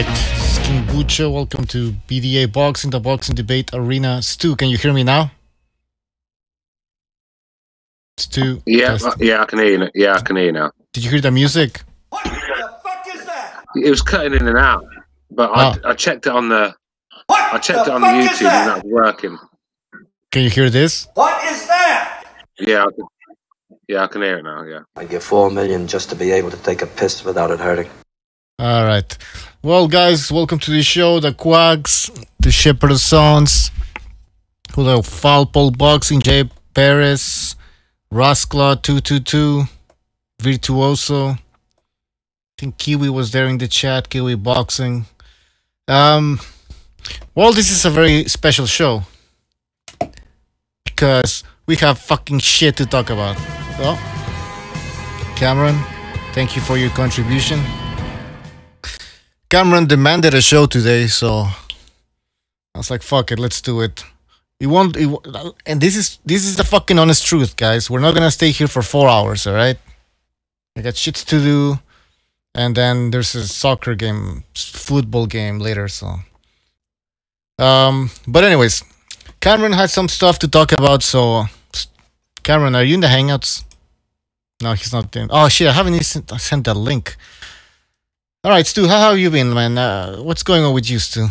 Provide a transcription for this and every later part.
right, Skin Bucho, welcome to BDA Boxing, the boxing debate arena. Stu, can you hear me now? Stu? Yeah, yeah, I can hear you now. Yeah, I can hear you now. Did you hear the music? What the fuck is that? It was cutting in and out, but I checked it on the YouTube and that was working. Can you hear this? What is that? Yeah, I can hear it now. Yeah. I'd give $4 million just to be able to take a piss without it hurting. All right. Well, guys, welcome to the show. The Quacks, the Shepherd Sons, Julio Falpol Boxing, Jay Perez, Rasclaw 222, Virtuoso. I think Kiwi was there in the chat. Kiwi Boxing. Well, this is a very special show because we have fucking shit to talk about. Well, Cameron, thank you for your contribution. Cameron demanded a show today, so I was like, "Fuck it, let's do it." And this is the fucking honest truth, guys. We're not gonna stay here for 4 hours, all right? I got shit to do, and then there's a soccer game, football game later. So, but anyways, Cameron had some stuff to talk about. So, Cameron, are you in the Hangouts? No, he's not in. Oh shit, I haven't even sent that link. All right, Stu, how have you been, man? What's going on with you, Stu?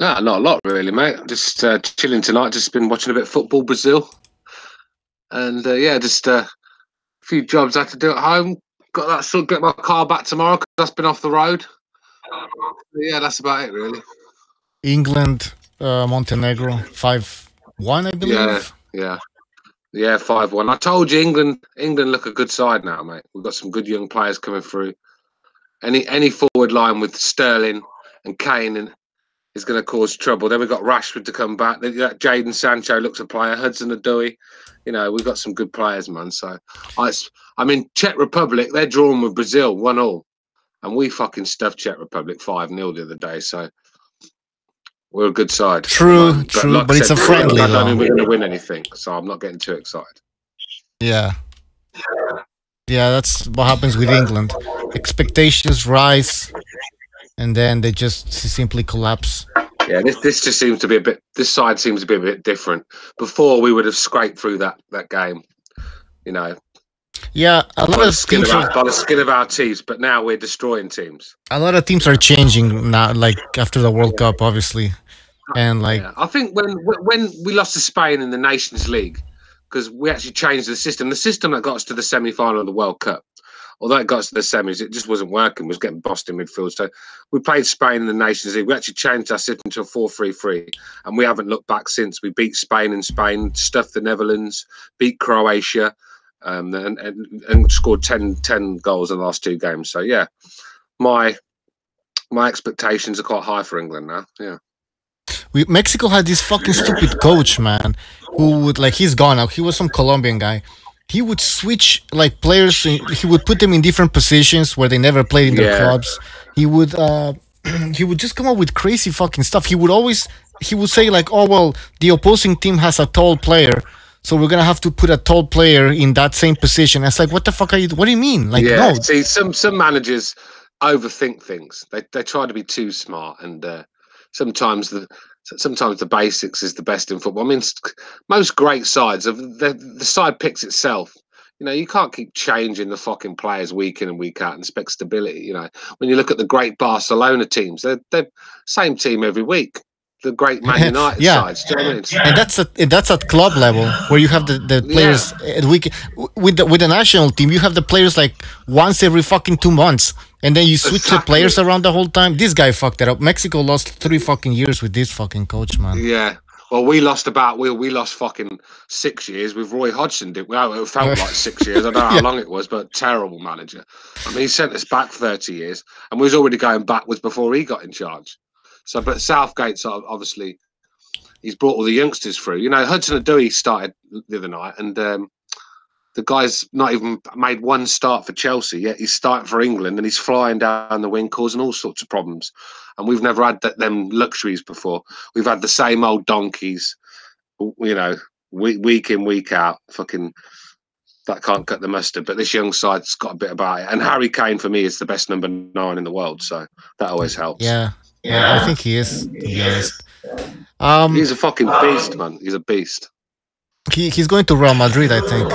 No, not a lot really, mate. Just chilling tonight. Just been watching a bit of football, Brazil, and yeah, just a few jobs I had to do at home. Got that sort. Get my car back tomorrow because that's been off the road. Yeah, that's about it, really. England, Montenegro, 5-1, I believe. Yeah, 5-1. I told you, England look a good side now, mate. We've got some good young players coming through. Any forward line with Sterling and Kane is going to cause trouble. Then we've got Rashford to come back. Jadon Sancho looks a player. Hudson-Odoi. You know, we've got some good players, man. So, I mean, Czech Republic, they're drawn with Brazil 1-1. And we fucking stuffed Czech Republic 5-0 the other day. So, we're a good side. True, but it's a friendly. I don't think we're going to win anything, so I'm not getting too excited. Yeah, that's what happens with England. Expectations rise, and then they just simply collapse. Yeah, this just seems to be a bit. This side seems to be a bit different. Before we would have scraped through that game, you know. Yeah, a lot of teams by the skin of our teeth, but now we're destroying teams. A lot of teams are changing now, like after the World Cup, obviously. And like, I think when we lost to Spain in the Nations League, because we actually changed the system that got us to the semi-final of the World Cup, although it got us to the semis, it just wasn't working. It was getting bossed in midfield. So we played Spain in the Nations League. We actually changed our system to a 4-3-3, and we haven't looked back since. We beat Spain in Spain, stuffed the Netherlands, beat Croatia, and scored 10 goals in the last 2 games. So yeah, my expectations are quite high for England now. Yeah. Mexico had this fucking stupid coach, man, who would, like, he's gone now. He was some Colombian guy. He would switch, like, players. He would put them in different positions where they never played in their clubs. He would just come up with crazy fucking stuff. He would say, like, oh, well, the opposing team has a tall player, so we're gonna have to put a tall player in that same position. It's like, what the fuck are you? What do you mean? Like, no. See, some managers overthink things. They try to be too smart, and sometimes the basics is the best in football. I mean, most great sides the side picks itself. You know, you can't keep changing the fucking players week in and week out and expect stability. You know, when you look at the great Barcelona teams, they're same team every week. The great Man United sides. Do you know what I mean? And that's at club level where you have the players with the national team. You have the players like once every fucking 2 months, and then you switch the players around the whole time. This guy fucked it up. Mexico lost 3 fucking years with this fucking coach, man. Yeah. Well, we lost fucking 6 years with Roy Hodgson, didn't we? It felt like 6 years. I don't know how long it was, but terrible manager. I mean, he sent us back 30 years, and we was already going backwards before he got in charge. So, but Southgate's obviously, he's brought all the youngsters through. You know, Hudson-Odoi started the other night, and the guy's not even made one start for Chelsea yet. He's starting for England, and he's flying down the wing, causing all sorts of problems. And we've never had them luxuries before. We've had the same old donkeys, you know, week in, week out, fucking that can't cut the mustard. But this young side's got a bit about it. And Harry Kane for me is the best number 9 in the world, so that always helps. Yeah, I think he is, to be honest. He's a fucking beast, man. He's a beast. He's going to Real Madrid, I think.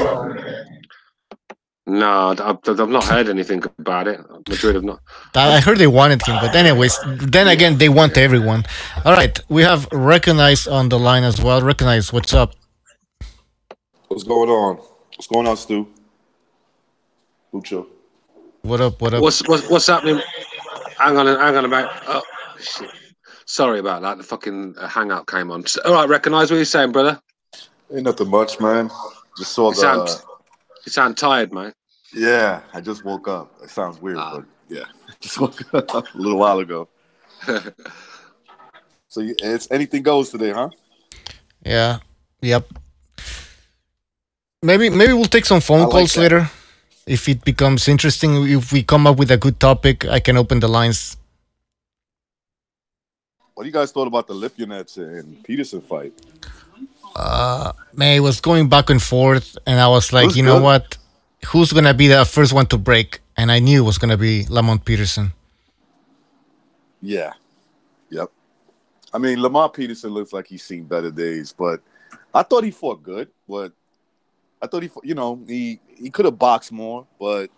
No, I've not heard anything about it. Madrid have not. I heard they wanted him, but anyways, then again, they want everyone. All right, we have Recognize on the line as well. Recognize, what's up? What's going on? What's going on, Stu? Lucho. What up? What's happening? Hang on a minute. Oh, shit. Sorry about that. The fucking hangout came on. All right, Recognize, what are you saying, brother? Ain't nothing much, man. Just saw You sound tired, mate. Yeah, I just woke up. It sounds weird, but yeah, just woke up a little while ago. So it's anything goes today, huh? Yeah. Yep. Maybe we'll take some phone calls later. If it becomes interesting, if we come up with a good topic, I can open the lines. What do you guys thought about the Lipinets and Peterson fight? Man, it was going back and forth, and I was like, you know what? Who's gonna be the first one to break? And I knew it was gonna be Lamont Peterson. Yeah. Yep. I mean, Lamont Peterson looks like he's seen better days, but I thought he fought good. But I thought he could have boxed more, but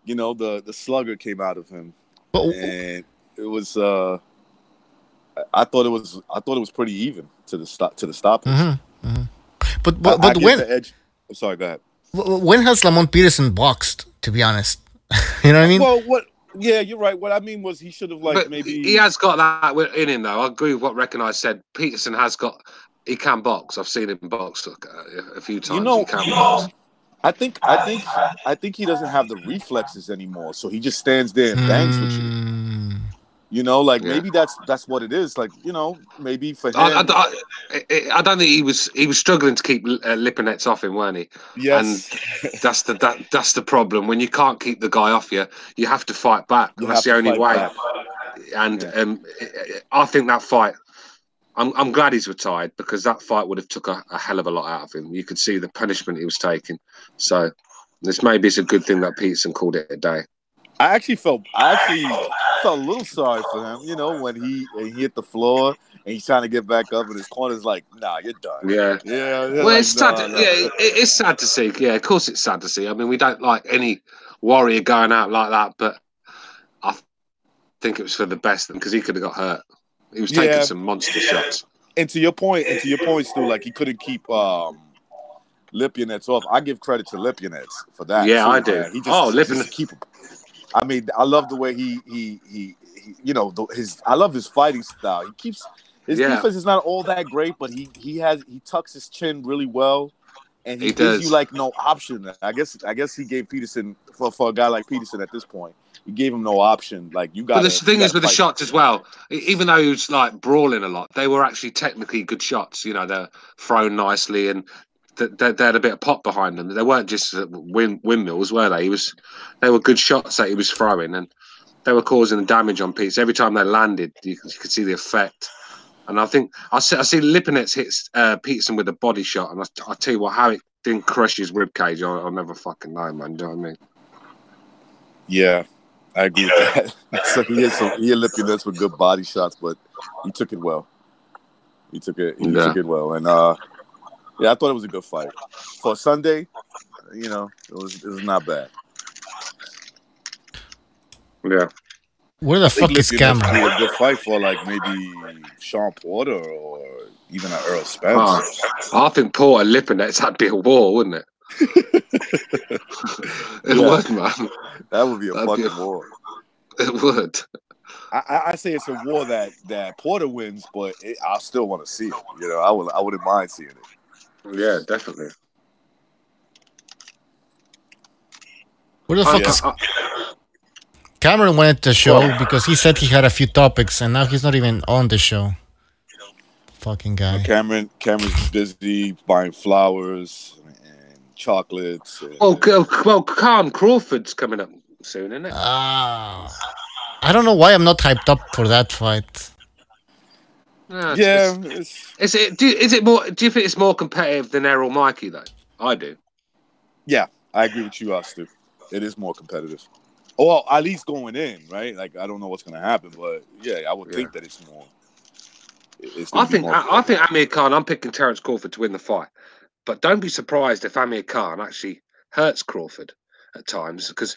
the slugger came out of him, and it was. I thought it was pretty even to the stoppage. Mm-hmm, mm-hmm. But when? I'm sorry. Go ahead. When has Lamont Peterson boxed? To be honest, you know what I mean. Well, yeah, you're right. What I mean was he should have maybe. He has got that in him though. I agree with what Recognize said. Peterson has got. He can box. I've seen him box a few times. He can box. I think he doesn't have the reflexes anymore. So he just stands there and bangs with you. Maybe that's what it is. Maybe for him. I don't think he was struggling to keep Lipinets off him, weren't he? Yes. And that's the problem. When you can't keep the guy off you, you have to fight back. That's the only way. Back. And I think that fight. I'm glad he's retired because that fight would have took a hell of a lot out of him. You could see the punishment he was taking. So it's a good thing that Peterson called it a day. I actually felt a little sorry for him, when he hit the floor and he's trying to get back up and his corner's like, nah, you're done. Yeah. Well, it's sad. It's sad to see. Yeah, of course it's sad to see. I mean, we don't like any warrior going out like that, but I think it was for the best because he could have got hurt. He was taking some monster shots. And to your point, Stu, he couldn't keep Lipinets off. I give credit to Lipinets for that. Yeah, I do. Lipinets keep him. I mean, I love the way I love his fighting style. He keeps his defense is not all that great, but he tucks his chin really well, and he gives you no option. I guess he gave Peterson for a guy like Peterson at this point. He gave him no option. You got. But the thing is with the shots as well. Even though he was brawling a lot, they were actually technically good shots. They're thrown nicely and. They had a bit of pop behind them. They weren't just windmills, were they? They were good shots that he was throwing, and they were causing damage on Peterson. Every time they landed, you could see the effect. And I think I see Lipinets hits Peterson with a body shot, and I tell you what, how it didn't crush his rib cage, I'll never fucking know, man. Do you know what I mean? Yeah, I agree with that. So he had Lipinets with good body shots, but he took it well. He took it well, and. Yeah, I thought it was a good fight. For Sunday, it was not bad. Yeah. Where the fuck is Cameron? Be a good fight for maybe Sean Porter or even an Earl Spence. I think Porter Lipinets that'd be a war, wouldn't it? It would, man. That would be a fucking war. It would. I say it's a war that Porter wins, but I still want to see it. I wouldn't mind seeing it. Yeah, definitely. Where the fuck is Cameron? Went to the show because he said he had a few topics, and now he's not even on the show. Fucking guy. Cameron's busy buying flowers and chocolates. Crawford's coming up soon, isn't it? I don't know why I'm not hyped up for that fight. No, is it more? Do you think it's more competitive than Errol Mikey though? I do. Yeah, I agree with you, Stu. It is more competitive. Well, at least going in, right? Like, I don't know what's going to happen, but yeah, I would think that it's more. It's going to be more. I think Amir Khan. I'm picking Terence Crawford to win the fight, but don't be surprised if Amir Khan actually hurts Crawford at times because,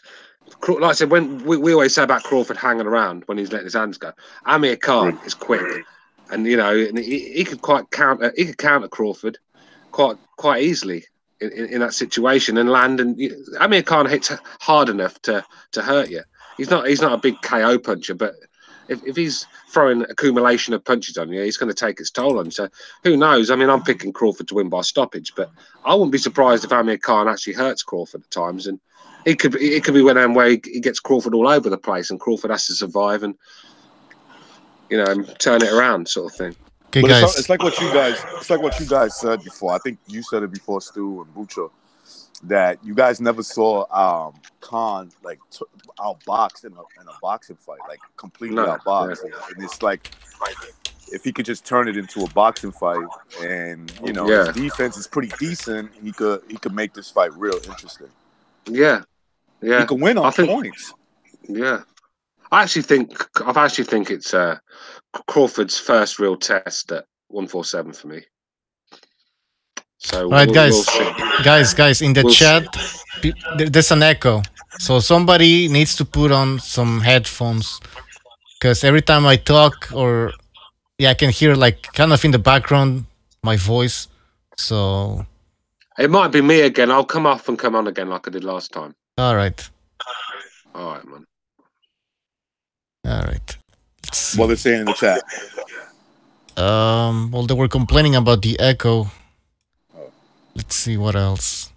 like I said, when we always say about Crawford hanging around when he's letting his hands go, Amir Khan is quick, and and he could counter Crawford quite easily in that situation and land. And Amir Khan hits hard enough to hurt you. He's not a big KO puncher, but if he's throwing accumulation of punches on you, he's going to take its toll on you. So who knows? I mean, I'm picking Crawford to win by stoppage, but I wouldn't be surprised if Amir Khan actually hurts Crawford at times. And it could be one where he gets Crawford all over the place, and Crawford has to survive and turn it around, sort of thing. Okay, but guys. It's like what you guys said before. I think you said it before, Stu and Bucho, that you guys never saw Khan like outboxed in a boxing fight, like completely outboxed. Yeah. And it's like if he could just turn it into a boxing fight, and his defense is pretty decent, he could make this fight real interesting. Yeah, he could win on points. Yeah, I actually think it's Crawford's first real test at 147 for me. So all right, guys, in the chat, there's an echo, so somebody needs to put on some headphones because every time I talk, I can hear like kind of in the background my voice. So it might be me again. I'll come off and come on again like I did last time. All right, man. All right. What they're saying in the chat. Well, they were complaining about the echo. Let's see what else.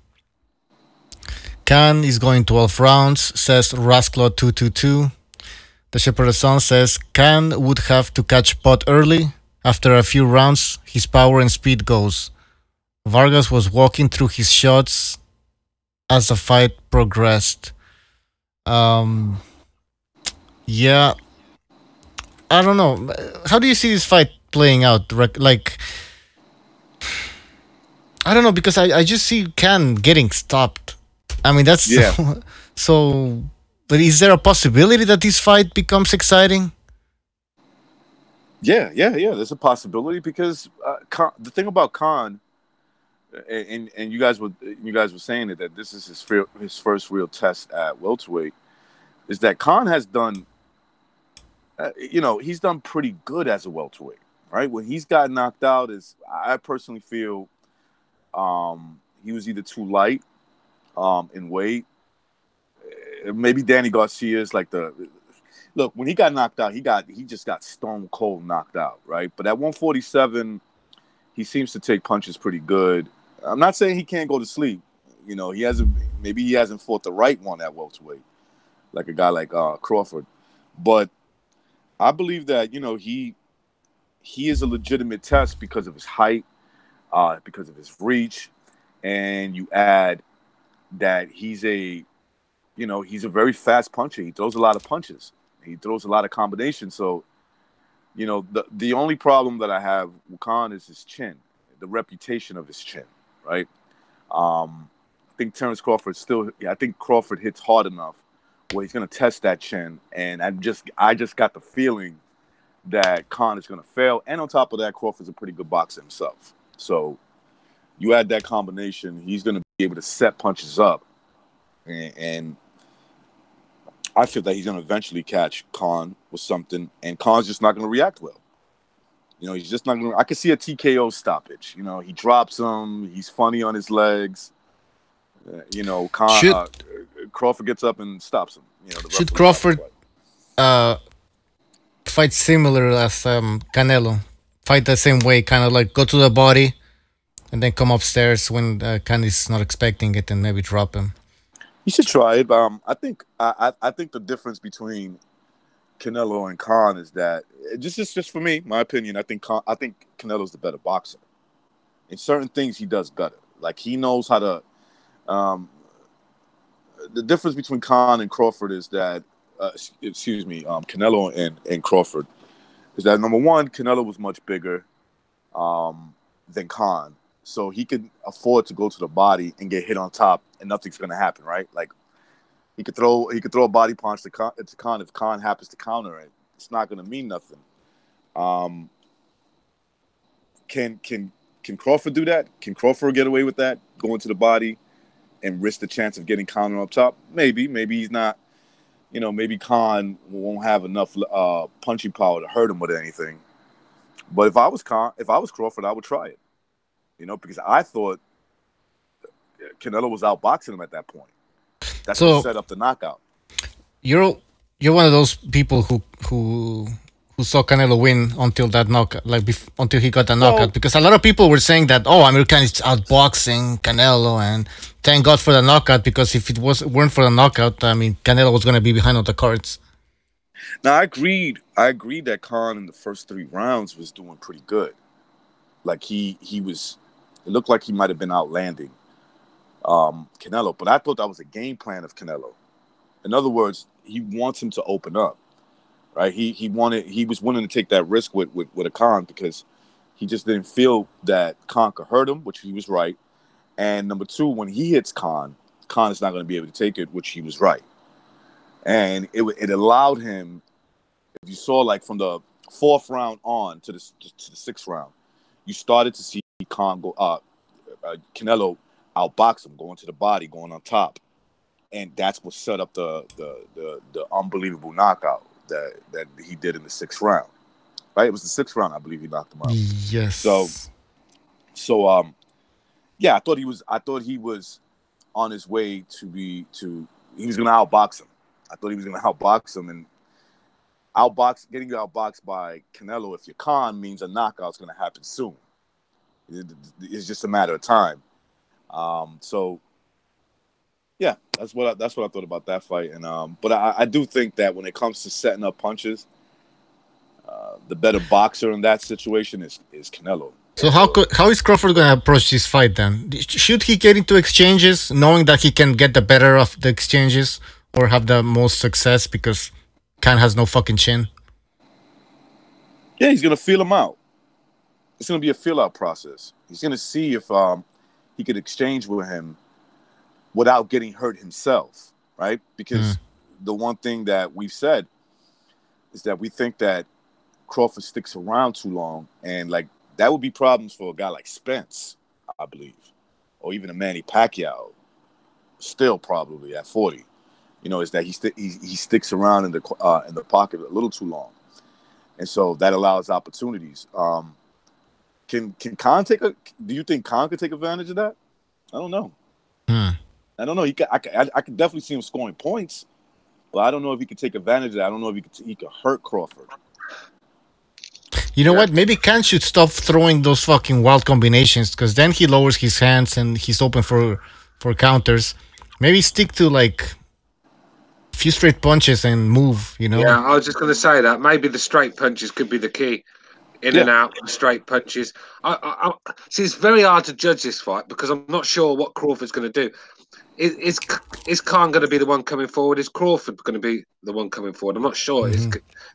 Khan is going 12 rounds, says Rasclaw 222. The Shepherd Son says Khan would have to catch pot early. After a few rounds, his power and speed goes. Vargas was walking through his shots as the fight progressed. Yeah, I don't know. How do you see this fight playing out? Like, I don't know, because I just see Khan getting stopped. I mean, that's so. But is there a possibility that this fight becomes exciting? Yeah. There's a possibility because the thing about Khan, and you guys were saying that this is his first real test at welterweight, is that Khan has done. He's done pretty good as a welterweight, right? When he's got knocked out, I personally feel he was either too light in weight. Maybe Danny Garcia is like look, when he got knocked out, he just got stone cold knocked out, right? But at 147, he seems to take punches pretty good. I'm not saying he can't go to sleep. He hasn't fought the right one at welterweight, like a guy like Crawford. But I believe that he is a legitimate test because of his height, because of his reach, and you add that he's a very fast puncher. He throws a lot of punches. He throws a lot of combinations. So, the only problem that I have with Khan is his chin, the reputation of his chin, right? I think Terence Crawford I think Crawford hits hard enough where he's going to test that chin. And I just got the feeling that Khan is going to fail. And on top of that, Crawford's a pretty good boxer himself. So you add that combination, he's going to be able to set punches up. And I feel that he's going to eventually catch Khan with something, and Khan's just not going to react well. He's just not going to. I could see a TKO stoppage. He drops him. He's funny on his legs. Crawford gets up and stops him. Should Crawford fight similar as Canelo? Fight the same way, kind of like go to the body and then come upstairs when Khan is not expecting it and maybe drop him? You should try it. I think the difference between Canelo and Khan is that just for me, my opinion. I think Canelo's the better boxer. In certain things, he does better. Like he knows how to. The difference between Khan and Crawford is that, Canelo and Crawford is that number one, Canelo was much bigger than Khan, so he could afford to go to the body and get hit on top, and nothing's gonna happen, right? Like he could throw a body punch to Khan. If Khan happens to counter it, it's not gonna mean nothing. Can Crawford do that? Can Crawford get away with that, going to the body and risk the chance of getting Conor up top? Maybe he's not. Maybe Khan won't have enough punching power to hurt him with anything. But if I was Crawford, I would try it. Because I thought Canelo was outboxing him at that point. That's what set up the knockout. You're one of those people who saw Canelo win until that knockout, until he got the knockout. Because a lot of people were saying that, Amir Khan is outboxing Canelo, and thank God for the knockout, because if it weren't for the knockout, I mean, Canelo was going to be behind on the cards. Now, I agreed that Khan in the first 3 rounds was doing pretty good. Like he was, it looked like he might have been outlanding Canelo, but I thought that was a game plan of Canelo. In other words, he wants him to open up. Right, he was willing to take that risk with a Khan, because he just didn't feel that Khan could hurt him, which he was right. And number 2, when he hits Khan is not going to be able to take it, which he was right. And it allowed him, if you saw, like from the 4th round on to the 6th round, you started to see Canelo outbox him, going to the body, going on top, and that's what set up the unbelievable knockout that he did in the 6th round, right? It was the 6th round, I believe, he knocked him out. Yes. So, yeah, I thought he was on his way he was going to outbox him. I thought he was going to outbox him, and getting outboxed by Canelo, if you're Khan, means a knockout's going to happen soon. It's just a matter of time. So. Yeah, that's what I thought about that fight, and but I do think that when it comes to setting up punches, the better boxer in that situation is Canelo. So how is Crawford going to approach this fight then? Should he get into exchanges, knowing that he can get the better of the exchanges, or have the most success because Khan has no fucking chin? Yeah, he's going to feel him out. It's going to be a feel-out process. He's going to see if he could exchange with him without getting hurt himself, right? Because the one thing that we've said is that we think that Crawford sticks around too long, and like that would be problems for a guy like Spence, I believe, or even a Manny Pacquiao, still probably at 40. Is that he sticks around in the pocket a little too long, and so that allows opportunities. Can Khan do you think Khan could take advantage of that? I don't know. I don't know. I could definitely see him scoring points, but I don't know if he could take advantage of that. I don't know if he could hurt Crawford. You know what? Maybe Khan should stop throwing those fucking wild combinations, because then he lowers his hands and he's open for counters. Maybe stick to like a few straight punches and move. Yeah, I was just going to say that maybe the straight punches could be the key. In and out, straight punches. I see. It's very hard to judge this fight because I'm not sure what Crawford's going to do. Is Khan going to be the one coming forward? Is Crawford going to be the one coming forward? I'm not sure. It's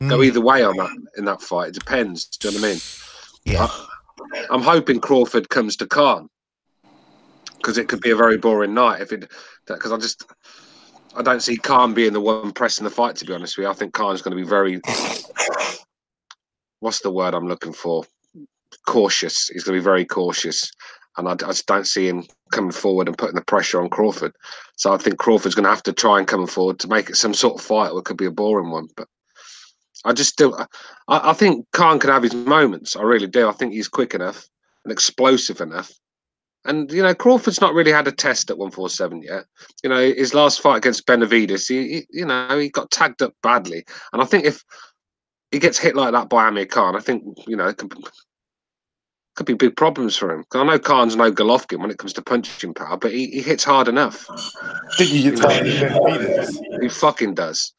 go either way on that in that fight. It depends. Do you know what I mean? Yeah. I'm hoping Crawford comes to Khan, because it could be a very boring night because I don't see Khan being the one pressing the fight. To be honest with you, I think Khan's going to be very. What's the word I'm looking for? Cautious. He's going to be very cautious. And I just don't see him coming forward and putting the pressure on Crawford. So I think Crawford's going to have to try and come forward to make it some sort of fight, or it could be a boring one. But I think Khan can have his moments. I really do. I think he's quick enough and explosive enough. And, Crawford's not really had a test at 147 yet. His last fight against Benavides, he got tagged up badly. And I think if he gets hit like that by Amir Khan, I think, it could be big problems for him. Because I know Khan's no Golovkin when it comes to punching power, but he hits hard enough. I think he hits harder than Benavides. He fucking does.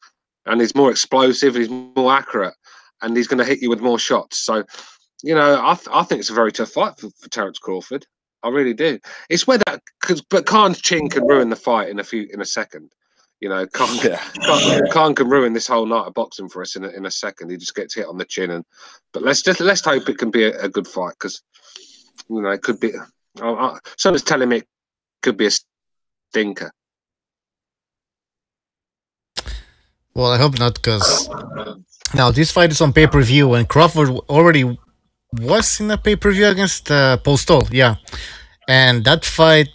And he's more explosive, he's more accurate, and he's going to hit you with more shots. So, I think it's a very tough fight for Terence Crawford. I really do. It's where but Khan's chin can ruin the fight in a second. Khan can ruin this whole night of boxing for us in a second. He just gets hit on the chin, but let's hope it can be a good fight, because it could be. Someone's telling me it could be a stinker. Well, I hope not, because now this fight is on pay-per-view, and Crawford already was in a pay-per-view against Postol, yeah. And that fight,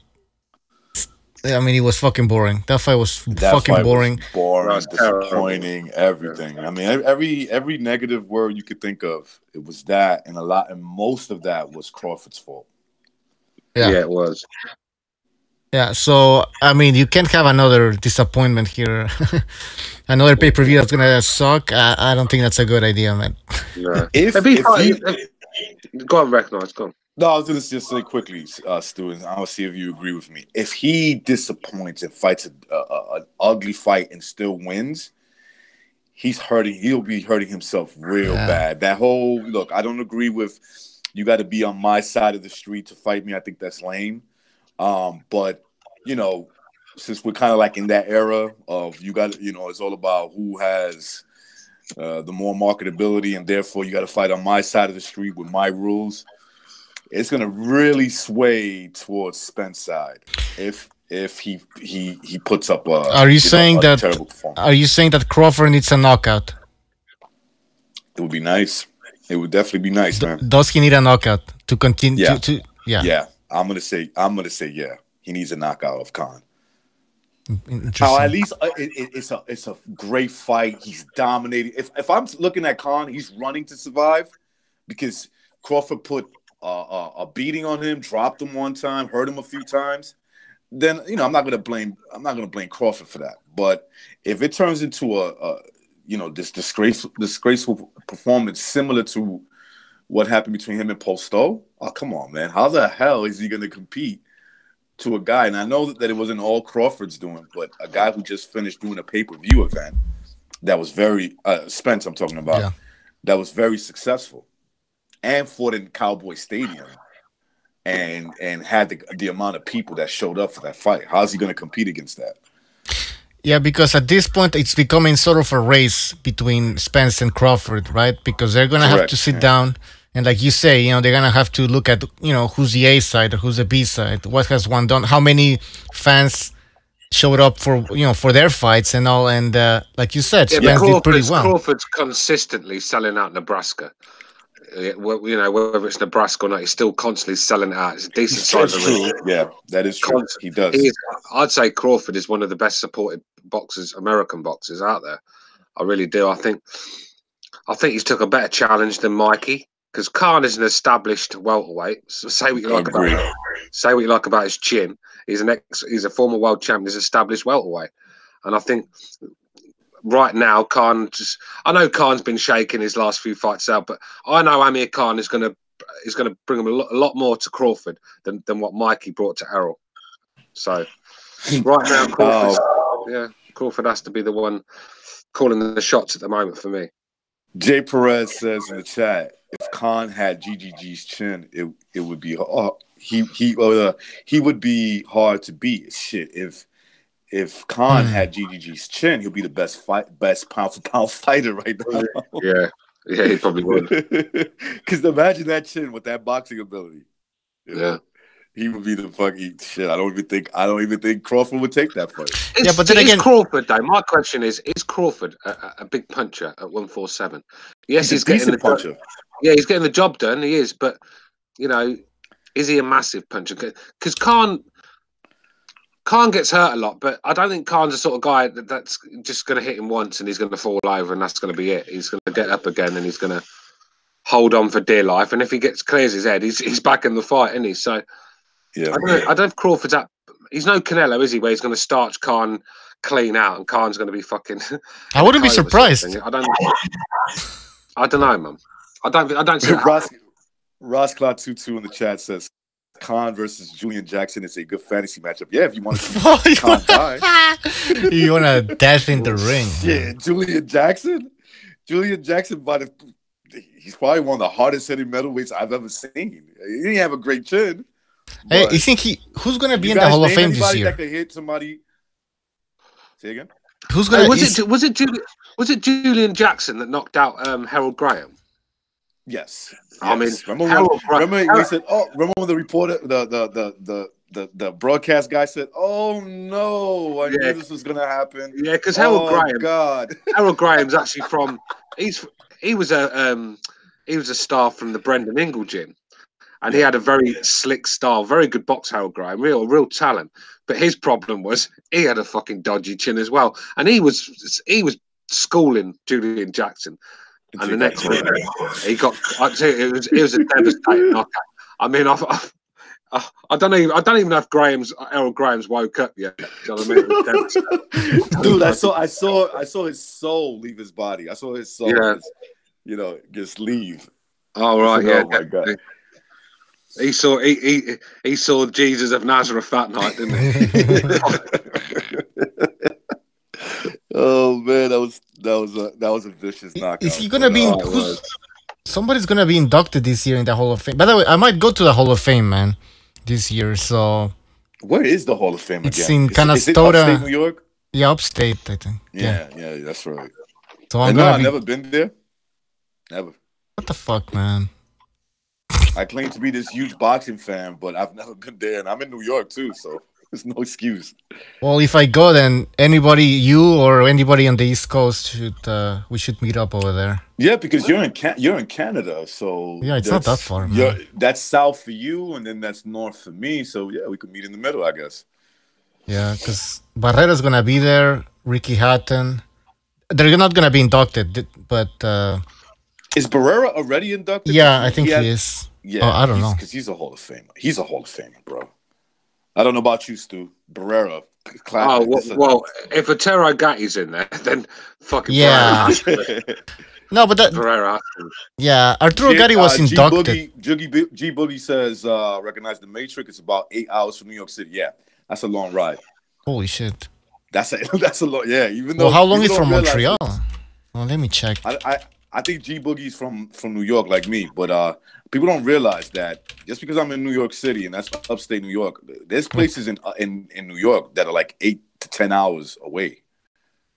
I mean, it was fucking boring. That fight was fucking boring. Boring, disappointing, everything. I mean, every negative word you could think of, it was that, and most of that was Crawford's fault. Yeah, it was. Yeah, so I mean, you can't have another disappointment here. Another pay-per-view that's gonna suck. I don't think that's a good idea, man. No. Go on, recognize. Go on. No, I was going to just say quickly, Stu, and I'll see if you agree with me. If he disappoints and fights an ugly fight and still wins, he'll be hurting himself real bad. That whole, look, I don't agree with you got to be on my side of the street to fight me. I think that's lame. But, you know, since we're kind of like in that era of it's all about who has the more marketability, and therefore you got to fight on my side of the street with my rules. It's gonna really sway towards Spence side if he puts up a. Are you saying that? Terrible performance. Are you saying that Crawford needs a knockout? It would be nice. It would definitely be nice, man. Does he need a knockout to continue? Yeah. Yeah. I'm gonna say yeah. He needs a knockout of Khan. At least it's a great fight. He's dominating. If I'm looking at Khan, he's running to survive because Crawford put a beating on him, dropped him one time, hurt him a few times. Then I'm not gonna blame Crawford for that. But if it turns into this disgraceful performance similar to what happened between him and Postol, oh come on, man, how the hell is he gonna compete to a guy? And I know that it wasn't all Crawford's doing, but a guy who just finished doing a pay-per-view event that was very Spence, I'm talking about, that was very successful, and fought in Cowboy Stadium, and had the amount of people that showed up for that fight. How's he going to compete against that? Yeah, because at this point it's becoming sort of a race between Spence and Crawford, right? Because they're going to have to sit down. And like you say, they're going to have to look at, who's the A side or who's the B side. What has one done? How many fans showed up for their fights and all? And like you said, Spence did pretty well. Crawford's consistently selling out Nebraska. Whether it's Nebraska or not, he's still constantly selling it out. It's a decent size arena. Yeah, that is true. He does. I'd say Crawford is one of the best supported American boxers out there. I really do. I think he's took a better challenge than Mikey. Because Khan is an established welterweight. So say what you like about his chin. He's a former world champion. He's established welterweight, and I think right now I know Khan's been shaking his last few fights out, but I know Amir Khan is going to bring him a lot more to Crawford than what Mikey brought to Errol. So right now, Crawford has to be the one calling the shots at the moment for me. Jay Perez says in the chat, if Khan had GGG's chin, it would be he would be hard to beat. Shit, if Khan had GGG's chin, he'll be the best pound for pound fighter right now. Yeah, he probably would. Because imagine that chin with that boxing ability. He would be the fucking shit. I don't even think Crawford would take that fight. But then again, Crawford though. My question is Crawford a big puncher at 147? Yes, he's getting the puncher. Yeah, he's getting the job done. He is, but is he a massive puncher? Because Khan gets hurt a lot, but I don't think Khan's the sort of guy that's just going to hit him once and he's going to fall over and that's going to be it. He's going to get up again and he's going to hold on for dear life. And if he clears his head, he's back in the fight, isn't he? So. Yeah, I don't know if Crawford's up. He's no Canelo, is he? Where he's going to starch Khan clean out, and Khan's going to be fucking. I wouldn't be surprised. I don't know, man. I don't see Ross Cloud 22 in the chat says Khan versus Julian Jackson is a good fantasy matchup. Yeah, if you want to see Khan die, you want to death in the ring. Yeah, Julian Jackson. He's probably one of the hardest hitting middleweights I've ever seen. He didn't have a great chin. Hey, you think who's going to be in the Hall of Fame this year? That could hit somebody. Say again. Who's going? Was it Julian Jackson that knocked out Harold Graham? Yes. I mean, remember when he said, "Oh, remember when the reporter, the broadcast guy said, "Oh no, I knew this was gonna happen." Yeah, because Harold Graham. God, Harold Graham's actually from. He was a star from the Brendan Ingle gym, and he had a very slick style, very good box. Harold Graham, real talent. But his problem was he had a fucking dodgy chin as well, and he was schooling Julian Jackson. And the next week, he got. I tell you, it was a devastating knockout. I mean, I don't even know if Harold Graham's woke up yet. Do you know what I mean? Dude, I saw his soul leave his body. I saw his soul, just leave. Oh right, Oh my God. He saw Jesus of Nazareth that night, didn't he? Oh man, that was a vicious knockout. Is he gonna be? Somebody's gonna be inducted this year in the Hall of Fame. By the way, I might go to the Hall of Fame, man, this year. So where is the Hall of Fame again? It's in Canastota, is it upstate New York? Yeah, upstate, I think. Yeah, that's right. So I've never been there. Never. What the fuck, man? I claim to be this huge boxing fan, but I've never been there, and I'm in New York too, so there's no excuse. Well, if I go, then you or anybody on the East Coast we should meet up over there. Yeah, because you're in Canada, so yeah, it's not that far. Man. That's south for you, and then that's north for me. So yeah, we could meet in the middle, I guess. Yeah, because Barrera's gonna be there. Ricky Hatton. They're not gonna be inducted, but is Barrera already inducted? Yeah, I think he is. Yeah, I don't know because he's a Hall of Famer. He's a Hall of Famer, bro. I don't know about you, Stu. Barrera. Well, if a Gatti's in there, then fucking No, but that Barrera. Yeah, Arturo Gatti was inducted. G Boogie says recognize the Matrix. It's about 8 hours from New York City. Yeah, that's a long ride. Holy shit. That's a long. Yeah, even though. Well, how long is from Montreal? Well, let me check. I think G Boogie's from New York like me, but people don't realize that just because I'm in New York City and that's upstate New York, there's places in New York that are like 8 to 10 hours away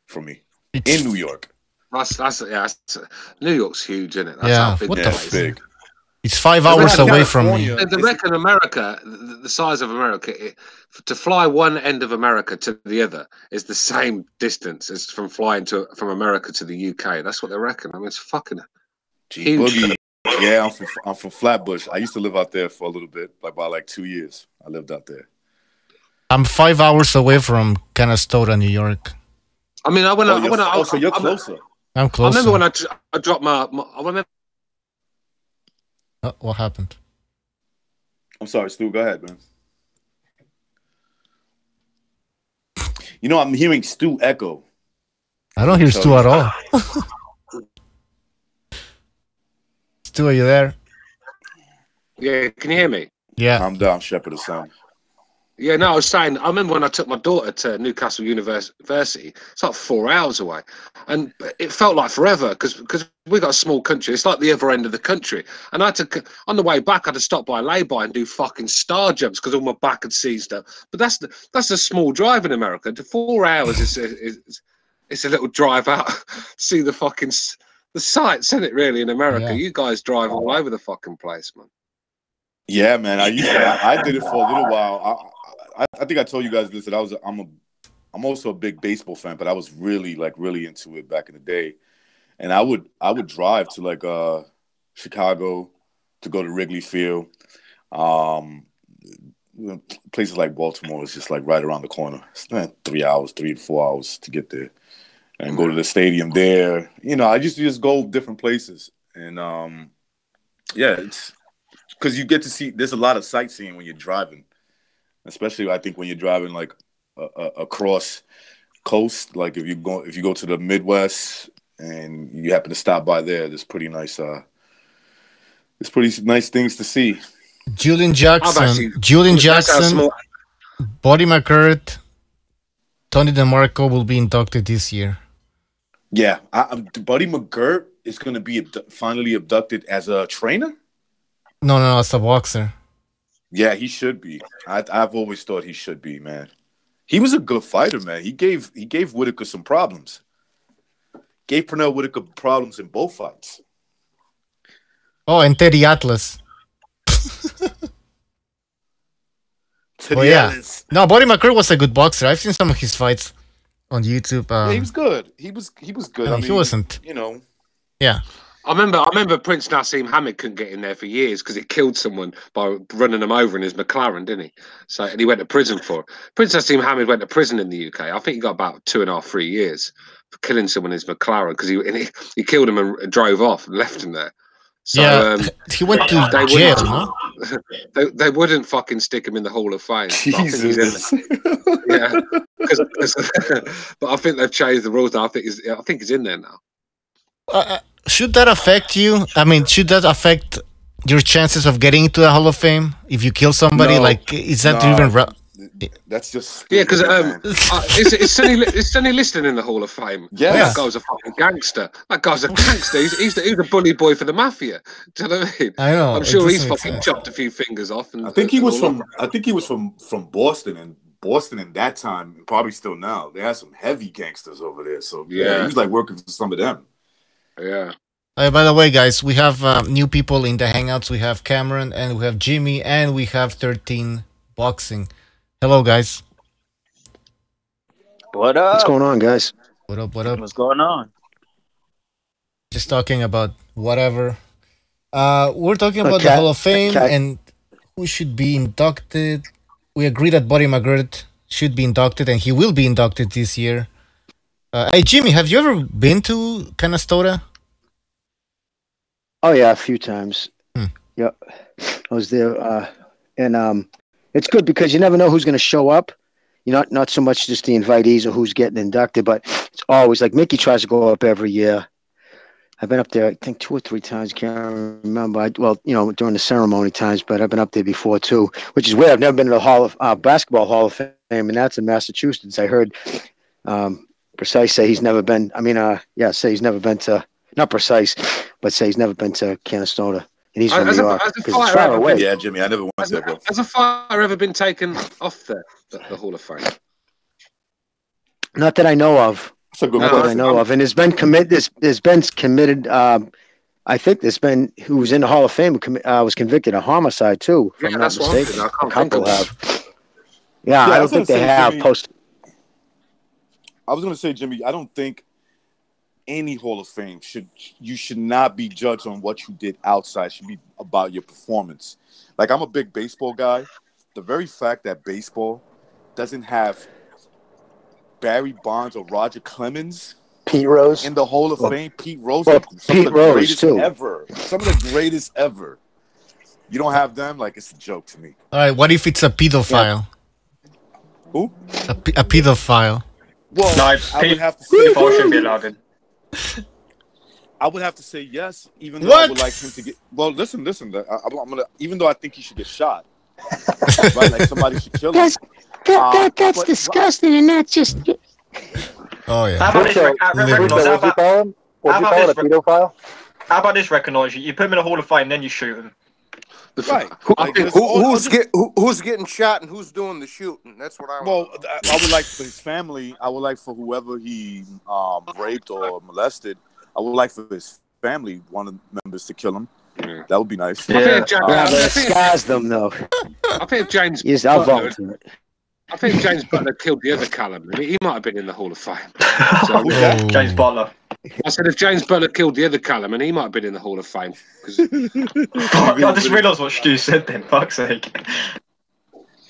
from me in New York. New York's huge, isn't it? That's what the big. It's 5 hours away from me. They reckon America, the size of America, to fly one end of America to the other is the same distance as from flying from America to the UK. That's what they reckon. I mean, it's fucking huge. Boogie. Yeah, I'm from Flatbush. I used to live out there for a little bit, about 2 years. I lived out there. I'm 5 hours away from Canastota, New York. I mean, so you're closer. I'm closer. I remember when I dropped I remember. What happened? I'm sorry, Stu. Go ahead, man. You know, I'm hearing Stu echo. I don't hear Stu at all. Stu, are you there? Yeah, can you hear me? Yeah. I'm down, Shepherd of Sound. Yeah, no, I was saying, I remember when I took my daughter to Newcastle University, it's like 4 hours away. And it felt like forever because we got a small country. It's like the other end of the country. And I had to, on the way back, I had to stop by lay-by and do fucking star jumps because all my back had seized up. But that's a small drive in America. 4 hours it's a little drive out, see the sights, isn't it, really, in America? Yeah. You guys drive all over the fucking place, man. Yeah, man. I did it for a little while. I think I told you guys this, that I'm also a big baseball fan, but I was really into it back in the day. And I would drive to Chicago to go to Wrigley Field. Places like Baltimore is just right around the corner. It's 3 to 4 hours to get there. And go to the stadium there. I used to just go different places. And it's because you get to see, there's a lot of sightseeing when you're driving. Especially, I think when you're driving across coast, if you go to the Midwest and you happen to stop by there, there's pretty nice things to see. Julian Jackson, Buddy McGirt, Tony DeMarco will be inducted this year. Yeah, Buddy McGirt is going to be finally abducted as a trainer. No, as a boxer. Yeah, he should be. I've always thought he should be, man. He was a good fighter, man. He gave Whitaker some problems. Gave Pernell Whitaker problems in both fights. Oh, and Teddy Atlas. Oh yeah. No, Buddy McGregor was a good boxer. I've seen some of his fights on YouTube. Yeah, he was good. He was good. I mean, he wasn't. You know. Yeah. I remember Prince Nassim Hamid couldn't get in there for years because he killed someone by running them over in his McLaren, didn't he? So, and he went to prison for it. Prince Nassim Hamid went to prison in the UK. I think he got about 2.5, 3 years for killing someone in his McLaren because he killed him and drove off and left him there. So, yeah, he went to jail, no? They wouldn't fucking stick him in the Hall of Fame. Jesus. Yeah, but I think they've changed the rules now. I think he's in there now. Should that affect you? I mean, should that affect your chances of getting into the Hall of Fame if you kill somebody? No, like, is that even? That's just yeah, because it's Sonny Liston in the Hall of Fame. Yes. That guy's a fucking gangster. That guy's a gangster. He's a bully boy for the mafia. Do you know what I mean? I know. I'm sure he's fucking chopped a few fingers off. And I think he was from Boston, and Boston in that time, and probably still now, they had some heavy gangsters over there. So yeah, he was like working for some of them. Yeah. By the way, guys, we have new people in the Hangouts. We have Cameron, and we have Jimmy, and we have 13 Boxing. Hello, guys. What up? What's going on, guys? What up? What up? What's going on? Just talking about whatever. We're talking about the Hall of Fame and who should be inducted. We agree that Buddy McGregor should be inducted, and he will be inducted this year. Hey, Jimmy, have you ever been to Canastota? Oh yeah, a few times. Yep, I was there, and it's good because you never know who's going to show up. You're not so much just the invitees or who's getting inducted, but it's always like Mickey tries to go up every year. I've been up there, I think 2 or 3 times. Can't remember. During the ceremony times, but I've been up there before too, which is weird. I've never been to the Basketball Hall of Fame, and that's in Massachusetts. I heard Precise say he's never been. Say he's never been to, not Precise, but say he's never been to Canastota. And he's from New York. It's far away. Yeah, Jimmy, I never went there, bro. Has a fighter ever been taken off the Hall of Fame? Not that I know of. That's a good Not that I know of. And there's been committed. I think there's been who was in the Hall of Fame was convicted of homicide too. If I'm not mistaken. A couple have. Yeah, I don't think they have posted. I was going to say, Jimmy, I don't think any Hall of Fame should not be judged on what you did outside. It should be about your performance. Like, I'm a big baseball guy. The very fact that baseball doesn't have Barry Bonds or Roger Clemens, Pete Rose in the Hall of Fame, Pete Rose, some of the greatest too. ever. Some of the greatest ever. You don't have them? Like, it's a joke to me. All right, what if it's a pedophile? Yeah. Who? A pedophile. Well, no, I would have to say pedophile shouldn't be allowed in. I would have to say yes, even though I would like him to get. Well, listen. I'm gonna, even though I think he should get shot, right? Like somebody should kill him. That's disgusting, and that's just. Oh yeah. How about this? How about this? Recognize you put him in a Hall of Fame, then you shoot him. Right. Who's getting shot and who's doing the shooting? That's what I want. Well, I would like for his family. I would like for whoever he raped or molested. I would like for his family, one of the members, to kill him. That would be nice. Yeah, but it scars them though. I think James. Yes, I'll volunteer. I think James Butler killed the other Callum. I mean, he might have been in the Hall of Fame. So, James Butler. I said if James Butler killed the other Callum, and he might have been in the Hall of Fame. I just realised what Stu said then. Fuck's sake.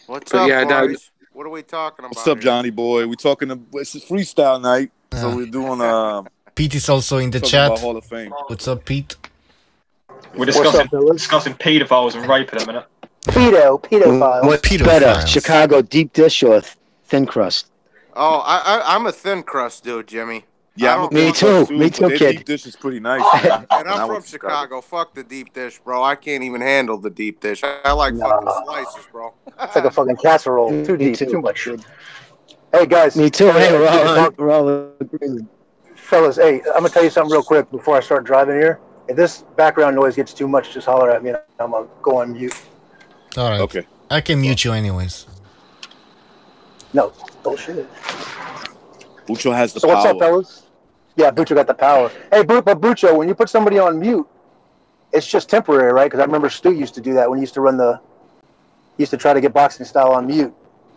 What's up, boys? What are we talking about? What's up, Johnny boy? We're talking. It's a freestyle night, so we're doing. Pete is also in the chat. Hall of Fame. What's up, Pete? We're discussing pedophiles and rape in a minute. Pedophiles. What's better, Pedophiles. Chicago deep dish or thin crust? Oh, I'm a thin crust dude, Jimmy. Yeah, me too, kid. Deep dish is pretty nice. And I'm from Chicago. Fuck the deep dish, bro. I can't even handle the deep dish. I like fucking slices, bro. It's like a fucking casserole. Too deep, too much shit. Hey guys. Me too. Hey, we're all fellas. Hey, I'm gonna tell you something real quick before I start driving here. If this background noise gets too much, just holler at me. And I'm gonna go on mute. All right. Okay. I can mute you anyways. No bullshit. Bucho has the power. So what's up, fellas? Yeah, Bucho got the power. Hey, but Bucho, when you put somebody on mute, it's just temporary, right? Because I remember Stu used to do that when he used to run the. He used to try to get boxing style on mute.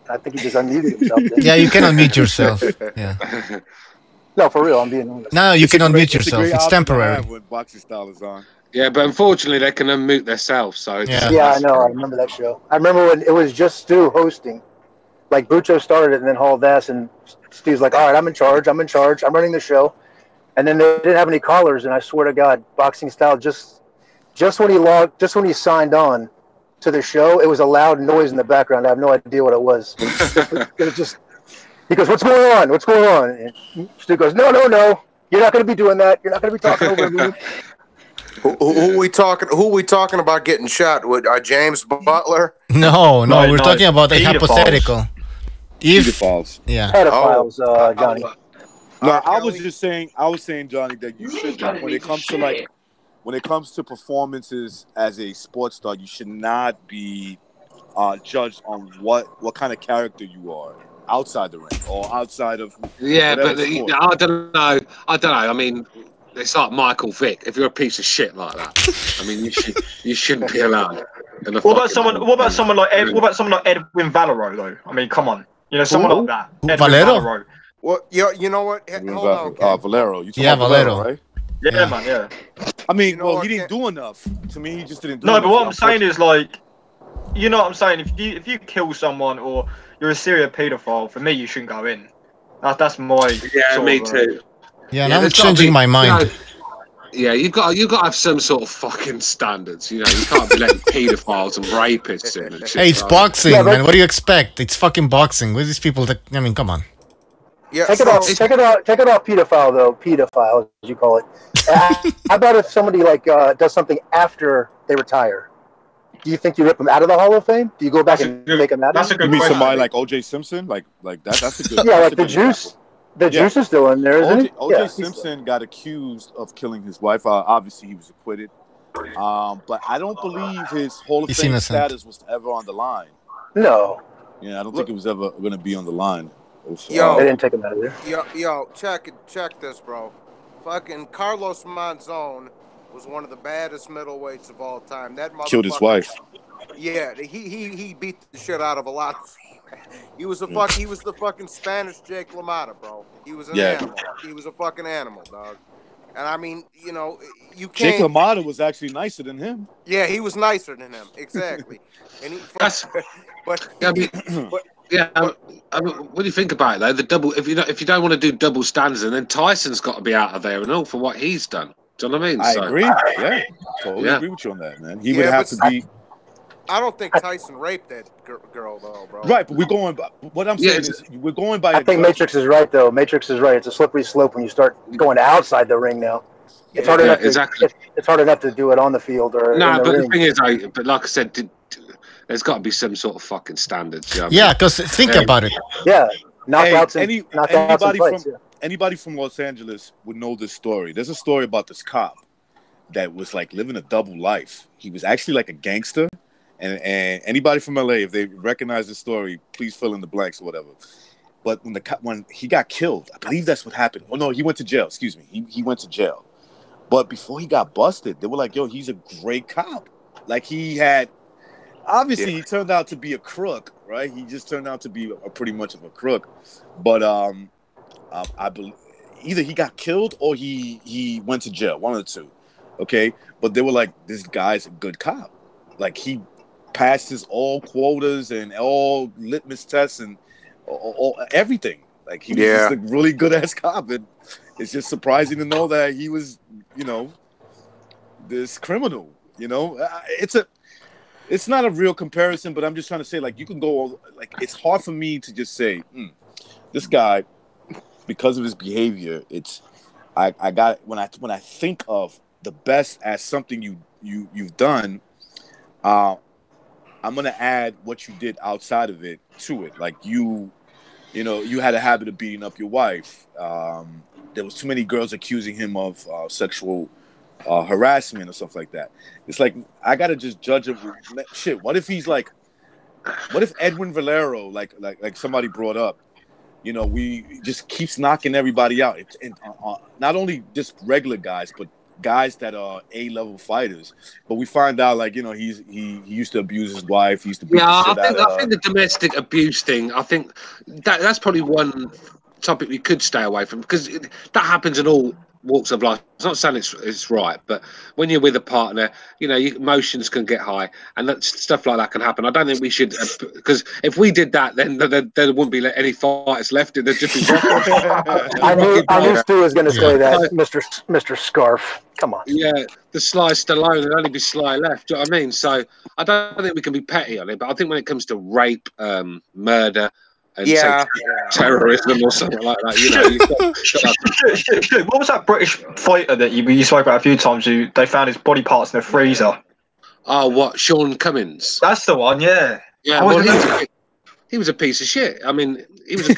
I think he just unmuted himself. Yeah, you can unmute yourself. Yeah. No, for real, I'm being honest. No, you can unmute yourself. It's temporary. When boxing style is on. Yeah, but unfortunately, they can unmute themselves. So Yeah, I know. I remember that show. I remember when it was just Stu hosting. Like Bucho started it, and then hauled ass, and Stu's like, "All right, I'm in charge. I'm running the show." And then they didn't have any callers, and I swear to God, boxing style just when he signed on to the show, it was a loud noise in the background. I have no idea what it was. It was just. He goes, "What's going on? What's going on?" And Stu goes, "No. You're not going to be doing that. You're not going to be talking over me." Who we talking about getting shot with? James Butler? No, we're talking about a hypothetical. Pedophiles. Yeah. Pedophiles, Johnny. No, I was saying, Johnny, that you should, when it comes to performances as a sports star, you should not be judged on what kind of character you are outside the ring or outside of. Yeah, but I don't know. I mean, it's like Michael Vick. If you're a piece of shit like that, I mean, you shouldn't be allowed. What about someone like Edwin Valero though? I mean, come on, someone like that. Valero. Well, you know what? Hold on, Valero. You Valero, right? Yeah, man. Yeah. I mean, he didn't do enough. To me, he just didn't do enough. enough. No, but what I'm saying is like, you know what I'm saying? If you kill someone or you're a serial paedophile, for me, you shouldn't go in. That's my. Yeah, me too. Yeah, and I'm changing my mind. Yeah, you got to have some sort of fucking standards. You can't be letting paedophiles and rapists in. And shit, hey, it's boxing, man. What do you expect? It's fucking boxing. What are these people that? I mean, come on. Yeah, check it out, pedophile though. Pedophile, as you call it. How about if somebody does something after they retire? Do you think you rip them out of the Hall of Fame? Do you go back and make them out? That's a good question. You mean somebody like O.J. Simpson? Like that's a good. Yeah, like the Juice. The Juice is still in there, isn't he? O.J. Simpson got accused of killing his wife. Obviously, he was acquitted. But I don't believe his Hall of Fame status was ever on the line. No. Yeah, I don't think it was ever going to be on the line. Yo, they didn't take him out of there. Yo, check this, bro. Fucking Carlos Monzon was one of the baddest middleweights of all time. That motherfucker killed his wife. Yeah, he beat the shit out of a lot. He was the fucking Spanish Jake LaMotta, bro. He was an animal. He was a fucking animal, dog. And I mean, you can't. Jake LaMotta was actually nicer than him. Yeah, he was nicer than him, exactly. And what do you think about it though? The double, if you don't want to do double standards, and then Tyson's got to be out of there and all for what he's done. Do you know what I mean? I agree. Yeah, totally agree with you on that, man. He would have to be. I don't think Tyson raped that girl though, bro. Right, but we're going by what I'm saying is we're going by. I think Matrix is right though. Matrix is right. It's a slippery slope when you start going outside the ring now. It's hard enough. It's hard enough to do it on the field or. No, but the thing is, but like I said, there's got to be some sort of fucking standards. You know yeah, because think about it. Yeah, knockouts. Anybody from Los Angeles would know this story. There's a story about this cop that was like living a double life. He was actually like a gangster. And anybody from LA, if they recognize the story, please fill in the blanks or whatever. But when he got killed, I believe that's what happened. Oh no, he went to jail. Excuse me, he went to jail. But before he got busted, they were like, "Yo, he's a great cop." Like he had, obviously, he turned out to be a crook, right? He just turned out to be pretty much of a crook. But I believe either he got killed or he went to jail, one of the two. Okay, but they were like, "This guy's a good cop. Like he passed his all quotas and all litmus tests and all everything. Like he was just a really good ass cop. And it's just surprising to know that he was, this criminal. It's not a real comparison, but I'm just trying to say, like, you can go, like, it's hard for me to just say, this guy, because of his behavior, I got when I think of the best as something you've done. I'm gonna add what you did outside of it to it. Like you had a habit of beating up your wife. There was too many girls accusing him of sexual harassment or stuff like that. It's like I gotta just judge him. Shit. What if he's like? What if Edwin Valero, like somebody brought up, we just keeps knocking everybody out. Not only just regular guys, but guys that are A-level fighters, but we find out like he used to abuse his wife. He used to beat the shit out of her. I think the domestic abuse thing. I think that's probably one topic we could stay away from because that happens in all walks of life. I'm not saying it's right, but when you're with a partner, your emotions can get high, and that stuff like that can happen. I don't think we should, because if we did that, then there wouldn't be any fighters left. There'd just be. I knew Stu was going to say that, Mr. Scarf. Come on. Yeah, the Sly Stallone, there'd only be Sly left. Do you know what I mean? So I don't think we can be petty on it, but I think when it comes to rape, murder, and terrorism or something like that, What was that British fighter that you spoke about a few times? They found his body parts in the freezer. Oh, what? Sean Cummins? That's the one. Yeah. Yeah. Well, he was a piece of shit. I mean, he was a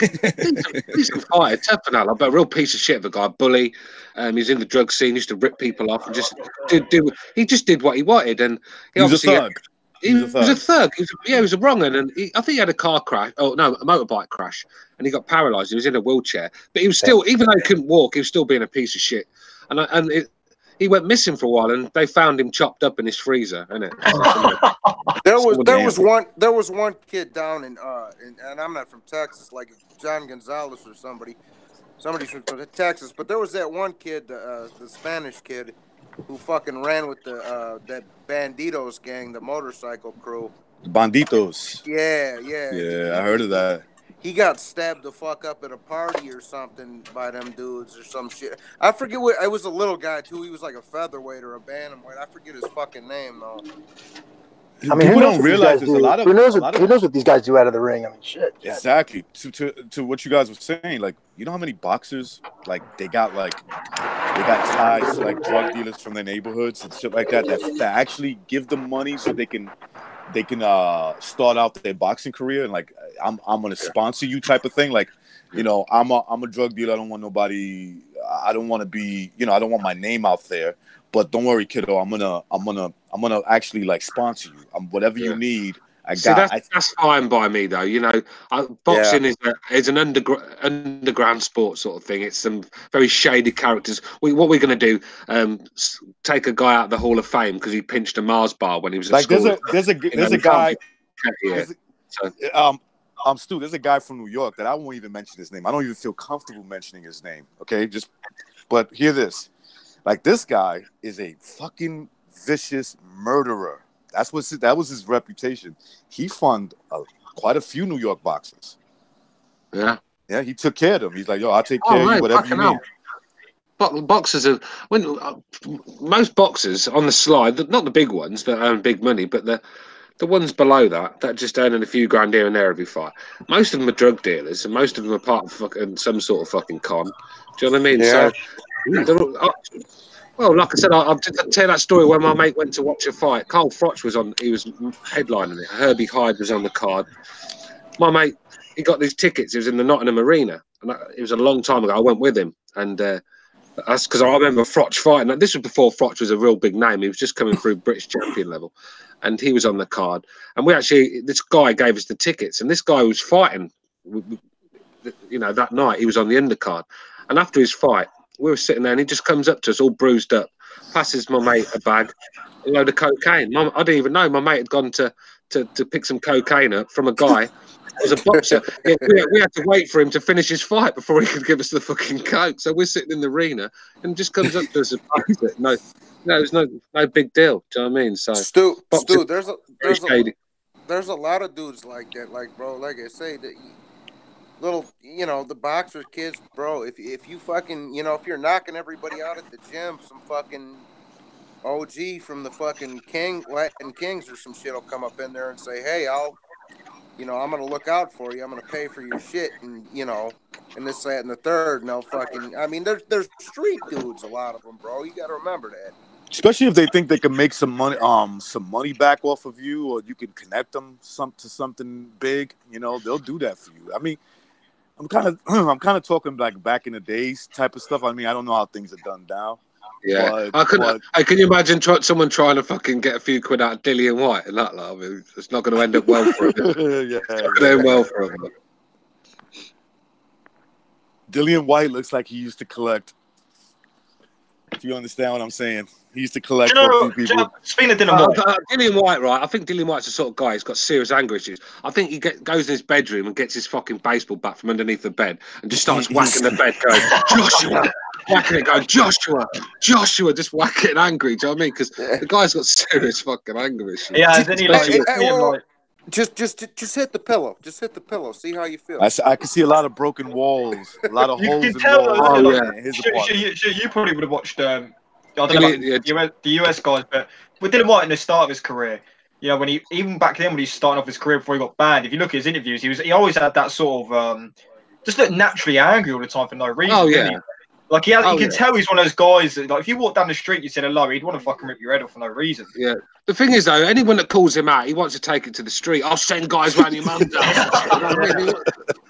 decent fighter, tough and all, but a real piece of shit of a guy, bully. He's in the drug scene, used to rip people off, and just he just did what he wanted, and he was a thug. He was a thug. He was a wrong one, and I think he had a car crash. Oh no, a motorbike crash, and he got paralysed. He was in a wheelchair, but he was still, even though he couldn't walk, he was still being a piece of shit. He went missing for a while, and they found him chopped up in his freezer. Innit? There was one kid down in and I'm not from Texas, like John Gonzalez or somebody from Texas, but there was that one kid, the Spanish kid, who fucking ran with that Banditos gang, the motorcycle crew. Banditos. Yeah. Yeah, I heard of that. He got stabbed the fuck up at a party or something by them dudes or some shit. I forget what. It was a little guy too. He was like a featherweight or a bantamweight. I forget his fucking name though. I mean, people don't realize there's a lot of. Who knows what these guys do out of the ring? I mean, shit. Exactly. To what you guys were saying, like, you know how many boxers they got ties to like drug dealers from their neighborhoods and shit like that that actually give them money so they can start out their boxing career, and like I'm gonna sponsor you type of thing. Like, I'm a drug dealer. I don't want nobody. I don't want to be. I don't want my name out there. But don't worry, kiddo. I'm gonna actually like sponsor you. Whatever you need. That's fine by me though. Boxing is an underground sport sort of thing. It's some very shady characters. What we're going to do? Take a guy out of the Hall of Fame because he pinched a Mars bar when he was at school. There's a guy. Stu. There's a guy from New York that I won't even mention his name. I don't even feel comfortable mentioning his name. Okay, but hear this. Like, this guy is a fucking vicious murderer. That was his reputation. He funded quite a few New York boxers. Yeah. Yeah, he took care of them. He's like, yo, I'll take care of you, whatever you need. Boxers are most boxers on the slide, not the big ones that earn big money, but the ones below that just earning a few grand here and there every fight. Most of them are drug dealers, and most of them are part of some sort of fucking con. Do you know what I mean? Yeah. Well, like I said, I'll tell you that story where my mate went to watch a fight. Carl Froch was headlining it. Herbie Hyde was on the card. My mate, he got these tickets. It was in the Nottingham Arena. And it was a long time ago. I went with him. And that's because I remember Froch fighting. And this was before Froch was a real big name. He was just coming through British champion level. And he was on the card. And this guy gave us the tickets. And this guy was fighting, that night. He was on the undercard. And after his fight, we were sitting there, and he just comes up to us all bruised up, passes my mate a bag, a load of cocaine. I didn't even know my mate had gone to pick some cocaine up from a guy who was a boxer. We had to wait for him to finish his fight before he could give us the fucking coke. So we're sitting in the arena, and just comes up to us and passes it. No, there's no big deal. Do you know what I mean? So Stu, there's a lot of dudes like that. Like, bro, like I say, that little, the boxer kids, bro. If you fucking, if you're knocking everybody out at the gym, some fucking OG from the fucking Latin Kings or some shit will come up in there and say, hey, I'm gonna look out for you. I'm gonna pay for your shit, and and this, that, and the third. No fucking. I mean, there's street dudes, a lot of them, bro. You gotta remember that. Especially if they think they can make some money back off of you, or you can connect them to something big. They'll do that for you. I mean, I'm kind of talking like back in the days type of stuff. I mean, I don't know how things are done now. Yeah, can you imagine someone trying to fucking get a few quid out of Dillian White and that? I mean, it's not going to end up well for him. It's not going to end well for him. Dillian White looks like he used to collect If you understand what I'm saying. He used to collect for a few people. Speaking of Dillian Whyte. Dillian Whyte, right? I think Dillian Whyte's the sort of guy who's got serious anger issues. I think he goes in his bedroom and gets his fucking baseball bat from underneath the bed and just starts whacking the bed, going, Joshua! Whacking it, going, Joshua! Joshua! Just whacking angry, do you know what I mean? Because the guy's got serious fucking anger issues. Yeah, then he just hit the pillow. Just hit the pillow. See how you feel. I can see a lot of broken walls, a lot of holes in walls. Oh, You probably would have watched. I don't know about the US guys, but with Dillian Whyte in the start of his career, you know, even back then when he was starting off his career before he got banned, if you look at his interviews, he always had that sort of just looked naturally angry all the time for no reason. Oh yeah. Like you can tell he's one of those guys that, like, if you walk down the street and you said hello, he'd want to fucking rip your head off for no reason. Yeah. The thing is, though, anyone that calls him out, he wants to take it to the street. I'll send guys round your mum's house.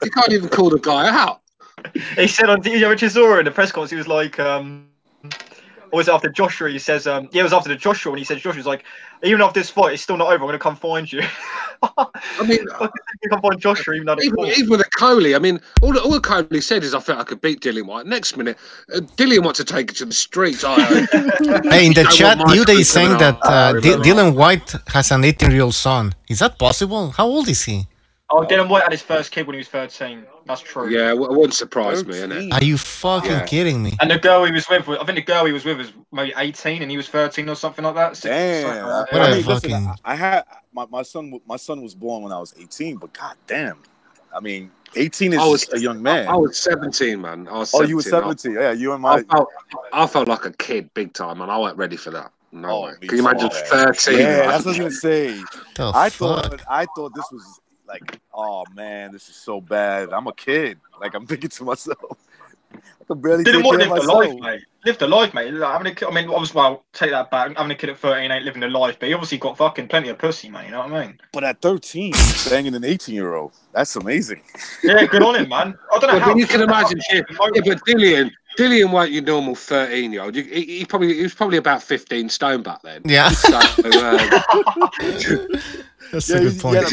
You can't even call the guy out. He said on Chisora in the press conference, he was like, or was it after Joshua? He says, yeah, it was after the Joshua, when he said Joshua's like, even after this fight, it's still not over. I'm going to come find you. I mean, you come find Joshua, even with a Coley. I mean, all Coley said is, I think I could beat Dillian Whyte. Next minute, Dillian wants to take it to the streets. Hey, in the chat, Nuda is saying that Dillian Whyte has an 18-year-old son. Is that possible? How old is he? Oh, Dillian Whyte had his first kid when he was 13. That's true. Yeah, it wouldn't surprise me, innit? Are you fucking kidding me? And the girl he was with, I think the girl he was with was maybe 18 and he was 13 or something like that. Damn. I mean, listen, I had my son was born when I was 18, but goddamn. I mean, 18 is a young man. I was 17, man. I was 17. Oh, you were 17. Yeah, you and my... I felt like a kid big time, and I wasn't ready for that. No way. Can you imagine 13? Yeah, that's what I was going to say. I thought this was... Like, oh man, this is so bad. I'm a kid. Like, I'm thinking to myself, I can barely take care of myself. Live the life, mate. I mean, obviously, well, take that back. Having a kid at 13 ain't living the life, but he obviously got fucking plenty of pussy, mate. You know what I mean? But at 13, he's banging an 18-year-old. That's amazing. Yeah, good on him, man. I don't know how. But you can imagine, but Dillian Whyte, your normal 13-year-old, he was probably about 15 stone back then. Yeah. So, that's a good point.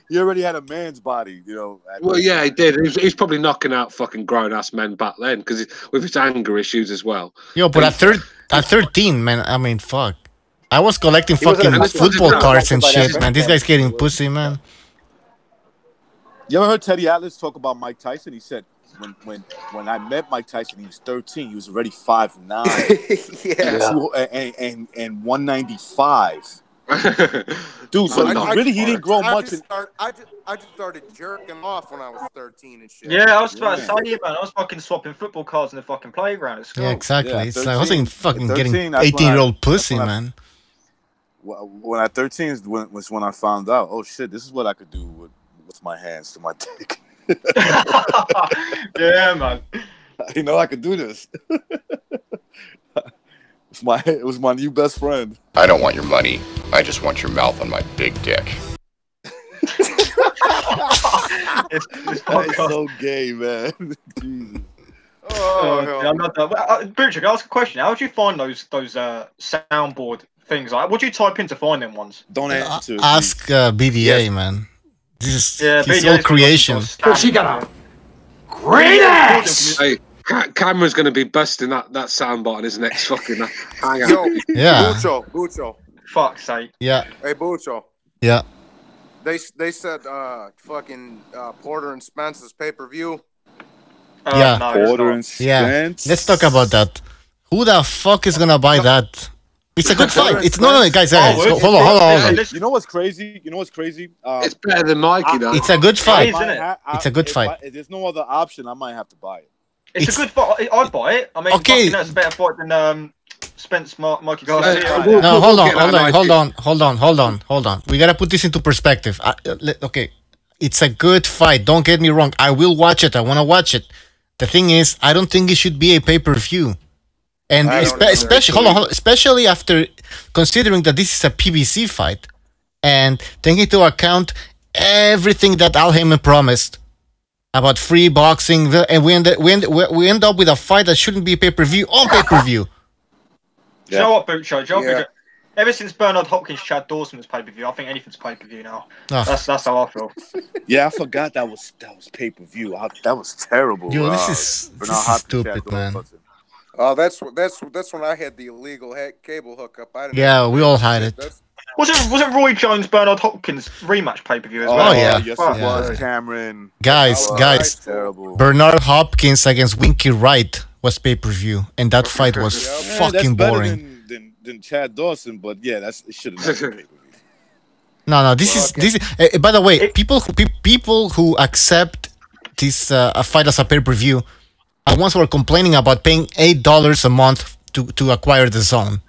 He already had a man's body, you know. Well, yeah, he did. He was probably knocking out fucking grown-ass men back then, because with his anger issues as well. Yo, but at 13, man, I mean, fuck. I was collecting fucking football cards and shit, man. This guy's getting pussy, man. You ever heard Teddy Atlas talk about Mike Tyson? He said, when I met Mike Tyson, he was 13. He was already 5'9". Yeah. And 195. Dude, so he didn't grow much. I just started jerking off when I was 13 and shit. Yeah, I was about to say, man, I was fucking swapping football cards in the fucking playground at school. Yeah, exactly. Yeah, it's like, I wasn't fucking getting 18-year-old pussy, man. When at 13 was when I found out, oh shit, this is what I could do with my hands to my dick. Yeah, man. You know I could do this. It was my new best friend. I don't want your money. I just want your mouth on my big dick. That is so gay, man. Jesus. I'm not that. Butcher, can I ask a question? How would you find those soundboard things? Like, what do you type in to find them ones? Don't answer. Ask BDA, man. This is his old creation. She got a great ass. Hey, Cameron's going to be busting that soundbar on his next fucking hangout. Yo, yeah. Bucho. Fuck's sake. Yeah. Hey, Bucho. Yeah. They said fucking Porter and Spence's pay-per-view. Yeah. No, Porter and Spence. Let's talk about that. Who the fuck is gonna buy that? It's a good fight. It's no, guys. Hold on. You know what's crazy? It's better than Mikey, though. It's a good fight. It's a good fight. If there's no other option, I might have to buy it. It's a good fight. I'd buy it. I mean, okay. That's a better fight than Spence, Mikey Garcia. No, hold on. We gotta put this into perspective. Okay, it's a good fight. Don't get me wrong. I will watch it. I want to watch it. The thing is, I don't think it should be a pay-per-view. And especially after considering that this is a PBC fight and taking into account everything that Al Heyman promised about free boxing, and we end up with a fight that shouldn't be pay-per-view on pay-per-view. You know what, Bucho? Ever since Bernard Hopkins, Chad Dawson was pay-per-view, I think anything's pay-per-view now. Oh. That's how I feel. Yeah, I forgot that was pay-per-view. That was terrible. Yo, this is stupid, man. Oh, that's when I had the illegal cable hookup. I didn't Yeah, we all had it. Wasn't Roy Jones Bernard Hopkins rematch pay-per-view as well? Oh yeah, yes it was. Cameron. Guys, terrible. Bernard Hopkins against Winky Wright was pay-per-view, and that fight was fucking boring. Than Chad Dawson, but yeah, it should have been pay-per-view. No, this is. By the way, people who accept this fight as a pay-per-view are ones who are complaining about paying $8 a month to acquire the zone.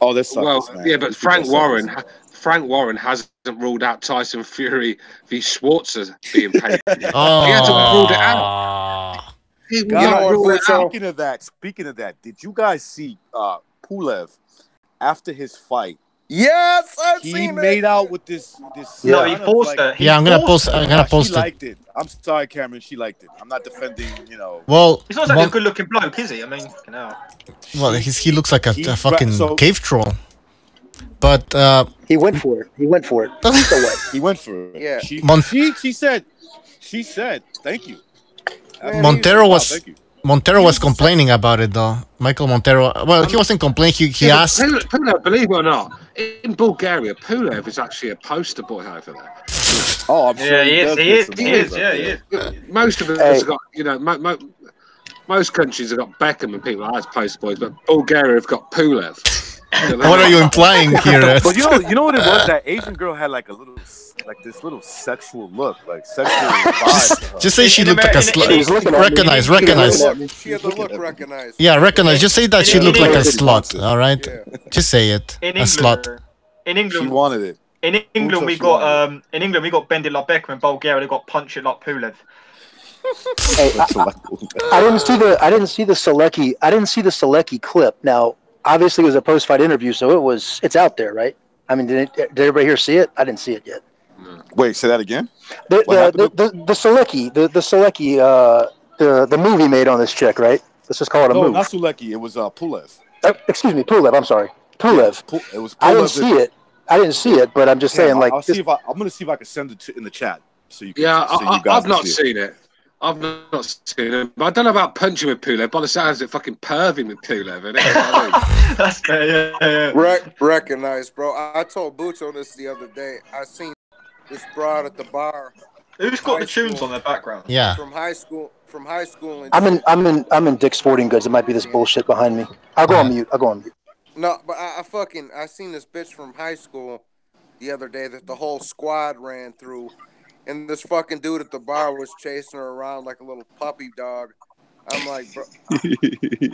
Oh, that's yeah, but Frank Warren hasn't ruled out Tyson Fury v Schwarzer being paid. He hasn't ruled it out. Speaking of that, did you guys see Pulev after his fight? Yes, I've he seen made it. out with this. No, he forced it. I'm gonna post She liked it. I'm sorry, Cameron. She liked it. I'm not defending. Well, he's not like a good-looking bloke, is he? I mean, well, he looks like a fucking cave troll. But he went for it. He went for it. So what? He went for it. Yeah. She said, "Thank you." Montero was complaining about it though. Michael Montero. Well, he wasn't complaining. He asked. Pulev, believe it or not, in Bulgaria, Pulev is actually a poster boy over there. Oh, I'm sure he is. Most of us got, most countries have got Beckham and people as poster boys, but Bulgaria have got Pulev. What are you implying here? But you know what it was? That Asian girl had like this little sexual look, like sexual vibe. Just say she looked like a slut. Recognize. She had the look recognized. Yeah, recognize. Just say that she looked like a slut. All right, just say it. A slut. In England, she wanted it. In England, we got bend it like Beckham. In Bulgaria, they got punch it like Pulev. Hey, I didn't see the Selecki clip. Now, obviously, it was a post-fight interview, so it's out there, right? I mean, did everybody here see it? I didn't see it yet. Wait, say that again. The Selecki, the movie made on this chick, right? Let's just call it a movie. No, not Selecki. It was Pulev. Excuse me, Pulev. I'm sorry, Pulev. It was. I didn't see it, but I'm just saying, like, I'm gonna see if I can send it in the chat so you can. Yeah, I've not seen it. I've not seen it. But I don't know about punching with Pulev. By the sounds, it fucking perving with Pulev. That's fair, yeah. Recognize, bro. I told Bucho this the other day. I seen this broad at the bar. Who's got the tunes on their background? Yeah. From high school. I'm in Dick's Sporting Goods. It might be this bullshit behind me. I'll go on mute. No, but I seen this bitch from high school the other day that the whole squad ran through, and this fucking dude at the bar was chasing her around like a little puppy dog. I'm like, bro.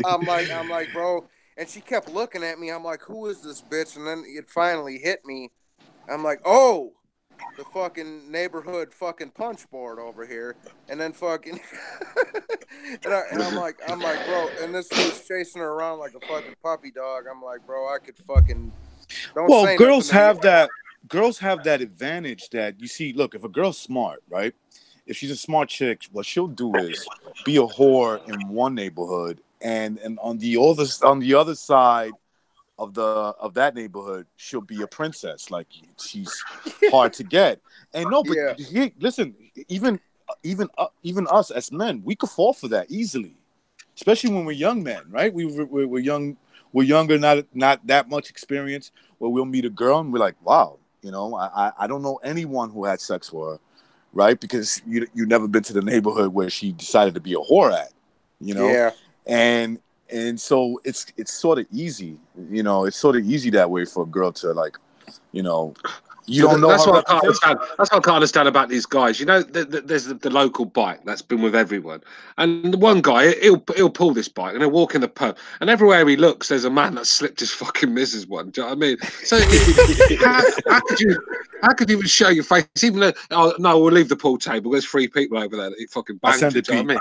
I'm like, bro. And she kept looking at me. I'm like, who is this bitch? And then it finally hit me. I'm like, oh, the fucking neighborhood fucking punch board over here. And then fucking, and I'm like, bro. And this dude's chasing her around like a fucking puppy dog. I'm like, bro, I could fucking. Well, girls have that. Girls have that advantage that you see. Look, if a girl's smart, right? If she's a smart chick, what she'll do is be a whore in one neighborhood, and on the other side of that neighborhood, she'll be a princess. Like, she's hard to get. And no, but listen, even us as men, we could fall for that easily, especially when we're young men, right? We're young. We're younger, not that much experience. Where we'll meet a girl and we're like, wow, I don't know anyone who had sex with her, right? Because you've never been to the neighborhood where she decided to be a whore at, Yeah. And so it's sort of easy, it's sort of easy that way for a girl to, like, you don't know. That's what I can't understand. That's what I can't understand about these guys. There's the local bike that's been with everyone, and the one guy he'll pull this bike and he'll walk in the pub, and everywhere he looks, there's a man that slipped his fucking missus one. Do you know what I mean? So how could you even show your face? Even though, no, we'll leave the pool table. There's 3 people over there that he fucking banged. Do you know what I mean?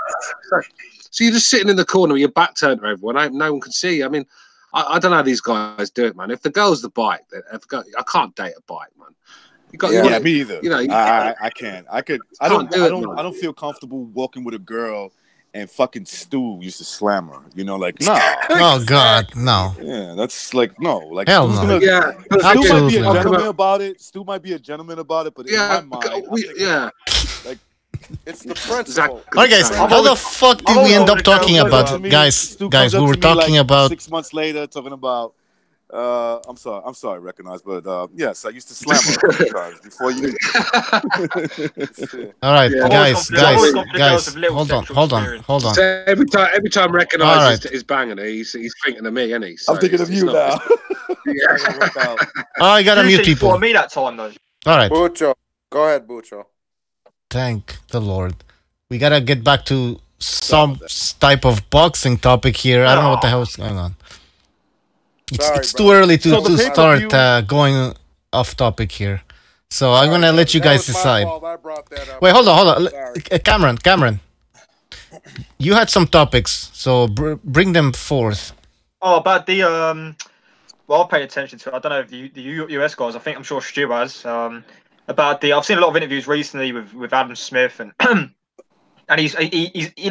So you're just sitting in the corner with your back turned to everyone. No one can see you. I mean, I don't know how these guys do it, man. If the girl's the bike, I can't date a bike, man. Me either. I can't. I don't feel comfortable walking with a girl and fucking Stu used to slam her. Like, no. Oh God, no. Yeah, that's like no. Like, hell no. Stu might be a gentleman about it. Stu might be a gentleman about it, but in my mind, like. It's the principle. Alright, guys, how the fuck did we end up talking about? Guys, we were talking about 6 months later, talking about. I'm sorry, recognize, but yes, I used to slam her before you. All right, guys, hold on. So every time recognize is banging her, he's thinking of me, isn't he? So I'm thinking of you now. I gotta mute people. For me that time though. All right, Bucho, go ahead, Bucho. Thank the Lord. We gotta get back to some type of boxing topic here. I don't know what the hell is going on. It's too early to start going off topic here. So I'm going to let you guys decide. Wait, hold on. Cameron. You had some topics, so bring them forth. Oh, about the... well, I'll pay attention to it. I don't know if the US guys, I'm sure Stu has. About the... I've seen a lot of interviews recently with Adam Smith, and and he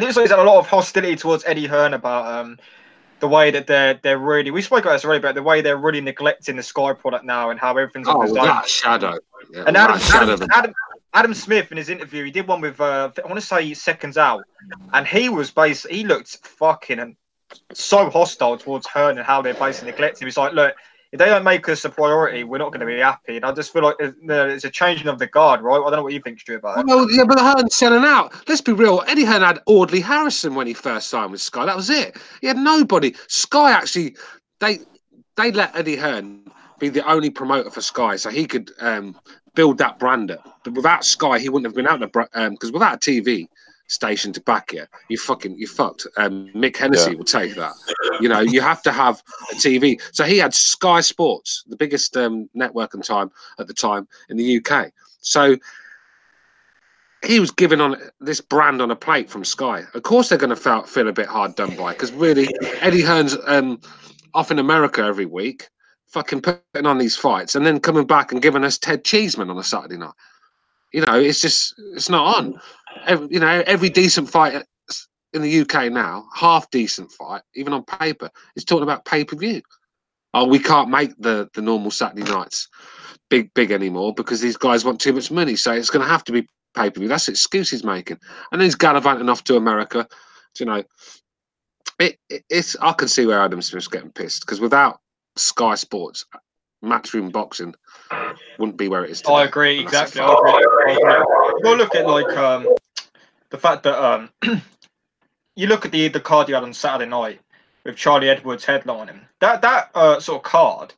looks like he's had a lot of hostility towards Eddie Hearn about... the way that they're really, we spoke about this already, but the way they're really neglecting the Sky product now and how everything's on his that shadow. Yeah, and Adam Smith in his interview, he did one with I want to say Seconds Out, and he looked fucking and so hostile towards Hearn and how they're basically neglecting him. He's like, look, if they don't make us a priority, we're not going to be happy. And I just feel like it's a changing of the guard, right? I don't know what you think, Stu, about it. Well, yeah, but Hearn's selling out. Let's be real. Eddie Hearn had Audley Harrison when he first signed with Sky. That was it. He had nobody. Sky actually, they let Eddie Hearn be the only promoter for Sky, so he could build that brand up. But without Sky, he wouldn't have been able to. Because without a TV station to back you fucked. Mick Hennessy will take that. You know, you have to have a TV. So he had Sky Sports, the biggest network at the time in the UK. So he was given on this brand on a plate from Sky. Of course, they're going to feel a bit hard done by, because really, Eddie Hearn's off in America every week, fucking putting on these fights, and then coming back and giving us Ted Cheeseman on a Saturday night. You know, it's not on. Every decent fight in the UK now, half decent fight, even on paper, is talking about pay-per-view. Oh, we can't make the normal Saturday nights big anymore because these guys want too much money. So it's going to have to be pay-per-view. That's the excuse he's making. And then he's gallivanting off to America. You know, it's. I can see where Adam Smith's getting pissed, because without Sky Sports, Matchroom Boxing wouldn't be where it is today. I agree, exactly. I agree. Well, look at the fact that you look at the card you had on Saturday night with Charlie Edwards headlining. That sort of card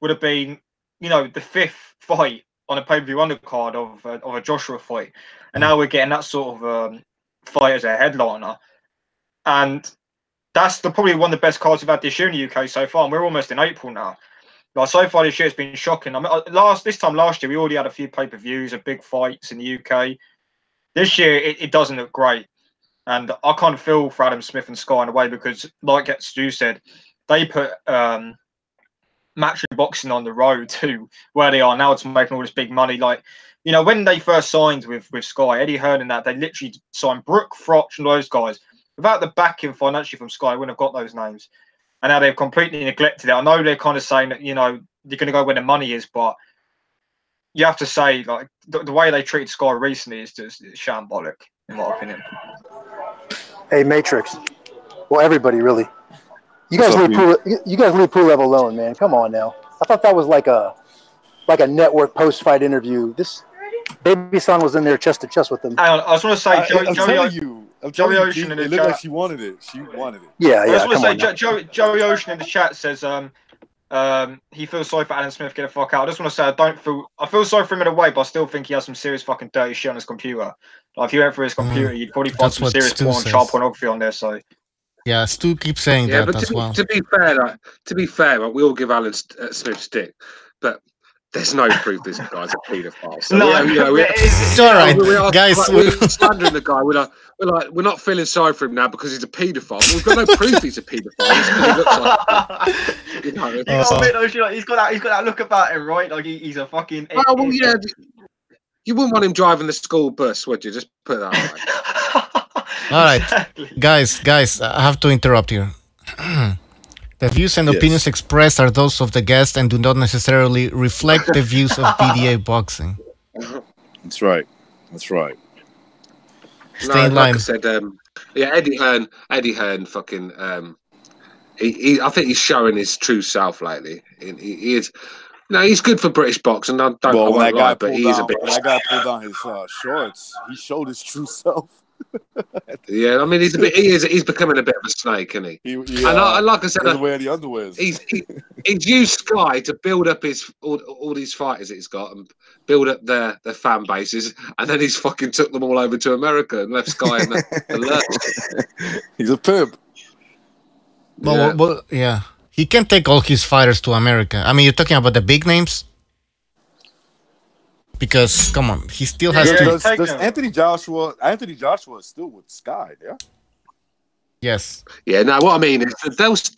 would have been, the fifth fight on a pay-per-view undercard of a Joshua fight, and now we're getting that sort of fight as a headliner, and that's probably one of the best cards we've had this year in the UK so far. And we're almost in April now. Like, so far this year, it's been shocking. I mean, this time last year, we already had a few pay-per-views of big fights in the UK. This year, it doesn't look great. And I kind of feel for Adam Smith and Sky in a way, because, like Stu said, they put Matchroom Boxing on the road to where they are now to making all this big money. Like, when they first signed with Sky, Eddie Hearn and that, they literally signed Brooke, Frotch and those guys. Without the backing financially from Sky, I wouldn't have got those names. And now they've completely neglected it. I know they're kind of saying that, you're going to go where the money is, but you have to say, like, the way they treated Sky recently is just shambolic, in my opinion. Hey, Matrix. Well, everybody, really. You guys leave Pool Level alone, man. Come on now. I thought that was like a network post-fight interview. This Baby Son was in there chest to chest with them. I just want to say, Joey Ocean in the chat. It looked like she wanted it. Yeah. I just want to say, Joey Ocean in the chat says he feels sorry for Adam Smith. Get the fuck out. I just want to say, I feel sorry for him in a way, but I still think he has some serious fucking dirty shit on his computer. Like, if you went through his computer, you'd probably find some serious child pornography on there. So. Yeah, Stu keeps saying that as well. To be fair, we all give Alan Smith stick, but there's no proof this guy's a paedophile. So it's all right, guys. We're slandering the guy. We're not feeling sorry for him now because he's a paedophile. We've got no proof he's a paedophile. He looks like. He's got that look about him, right? Like he's a fucking. Well, yeah. You wouldn't want him driving the school bus, would you? Just put that right. All right, exactly. Guys, I have to interrupt here. The views and opinions expressed are those of the guest and do not necessarily reflect the views of BDA Boxing. That's right. Stay in line. Like I said, Eddie Hearn, fucking. I think he's showing his true self lately. He is. No, he's good for British boxing. I won't lie, but he's a bit. When that guy pulled down his shorts, he showed his true self. Yeah, I mean, he's a bit. He's becoming a bit of a snake, isn't he? And like I said, he doesn't wear the underwears. He's used Sky to build up all these fighters that he's got and build up their fan bases, and then he's fucking took them all over to America and left Sky in the lurch. He's a pimp. Well, yeah. He can't take all his fighters to America. I mean, you're talking about the big names? Because, come on, he still has to... Does Anthony Joshua is still with Sky, yeah? Yes. Yeah, no, what I mean is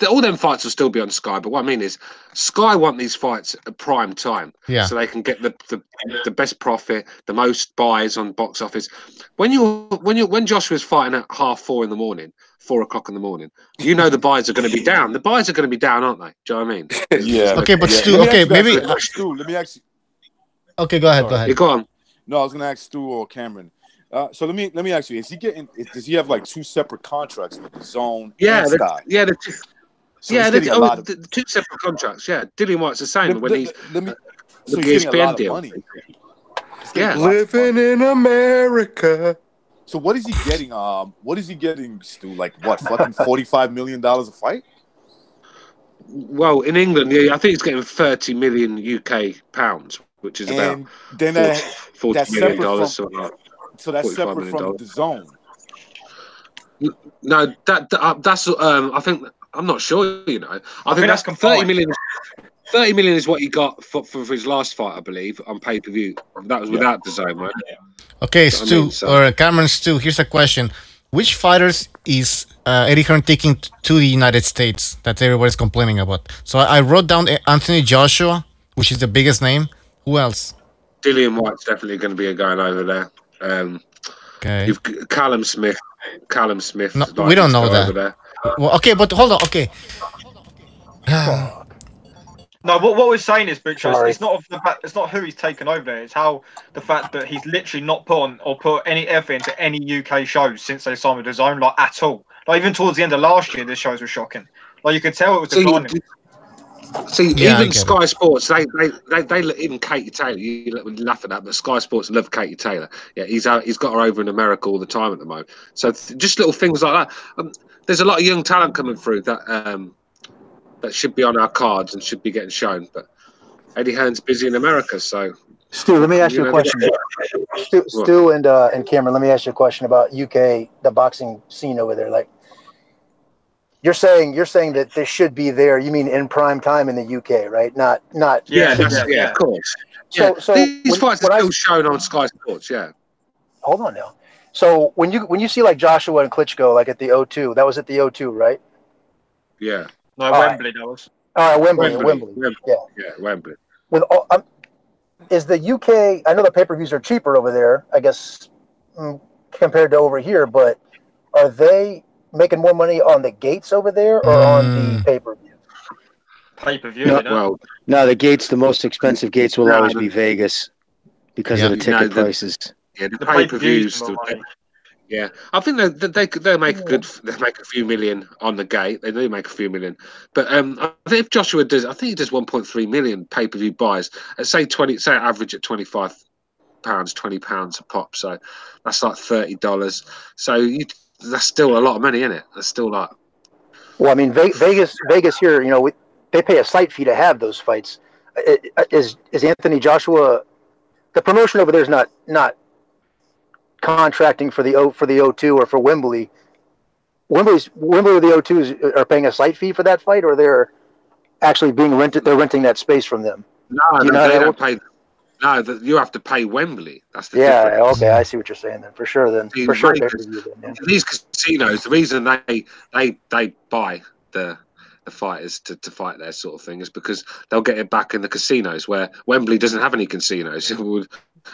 all them fights will still be on Sky, but what I mean is Sky want these fights at prime time, so they can get the best profit, the most buys on box office. When Joshua's fighting at 4:30 in the morning, 4 o'clock in the morning, you know the buys are going to be down. The buys are going to be down, aren't they? Do you know what I mean? Yeah. Okay, but Stu, maybe. Stu, let me ask you. Okay, go ahead. Yeah, go on. No, I was going to ask Stu or Cameron. So let me ask you: does he have like 2 separate contracts with the Zone? And Sky? The 2 separate contracts. Yeah, Dillian White's the same. So he's getting a lot of money. Yeah, living in America. So what is he getting? What is he getting, Stu? Like what? Fucking $45 million a fight? Well, in England, I think he's getting 30 million UK pounds, which is about $40 million. So that's separate from the Zone. No, that's I think I'm not sure. I think that's 30 million. 30 million is what he got for his last fight, I believe, on pay-per-view. That was without the Zone, right? Okay, Stu, or Cameron, Stu, here's a question. Which fighters is Eddie Hearn taking to the United States that everybody's complaining about? So I wrote down Anthony Joshua, which is the biggest name. Who else? Dillian White's definitely going to be going over there. Okay. You've Callum Smith. No, we don't know that. Well, okay, but hold on. Okay. No, what we're saying is, Butcher, it's not who he's taken over there. It's how the fact that he's literally not put any effort into any UK shows since they signed with the Zone, like at all. Like even towards the end of last year, the shows were shocking. Like you could tell it was declining. Even Sky Sports, they even Katie Taylor. You laugh at that, but Sky Sports love Katie Taylor. Yeah, he's got her over in America all the time at the moment. So just little things like that. There's a lot of young talent coming through that should be on our cards and should be getting shown. But Eddie Hearn's busy in America, so. Stu, let me ask you a question. Stu and Cameron, let me ask you a question about UK, the boxing scene over there. Like, you're saying that this should be there. You mean in prime time in the UK, right? Not. Yeah, of course. So these fights are still shown on Sky Sports. Yeah. Hold on now. So when you see like Joshua and Klitschko like at the O2, that was at the O2, right? Yeah. No, Wembley, that was. All right, Wembley. Yeah, Wembley. With is the UK? I know the pay-per-views are cheaper over there, I guess, compared to over here. But are they making more money on the gates over there or on the pay-per-view? Pay-per-view. No, the gates. The most expensive gates will always be Vegas because of the ticket prices. Yeah, the pay-per-views. Yeah, I think they'll make a few million on the gate. They do make a few million, but I think if Joshua does, I think he does 1.3 million pay-per-view buys. Say average at £25, £20 a pop. So that's like $30. So that's still a lot of money, isn't it? That's still like. Well, I mean, Vegas here, they pay a site fee to have those fights. Is Anthony Joshua? The promotion over there is not contracting for the O2 or for Wembley. Wembley or the O2s are paying a site fee for that fight, or they're actually being rented. They're renting that space from them. No, they don't pay. No, you have to pay Wembley. That's the difference. Okay, I see what you're saying then. For sure, These casinos, the reason they buy the fighters to fight their sort of thing is because they'll get it back in the casinos, where Wembley doesn't have any casinos.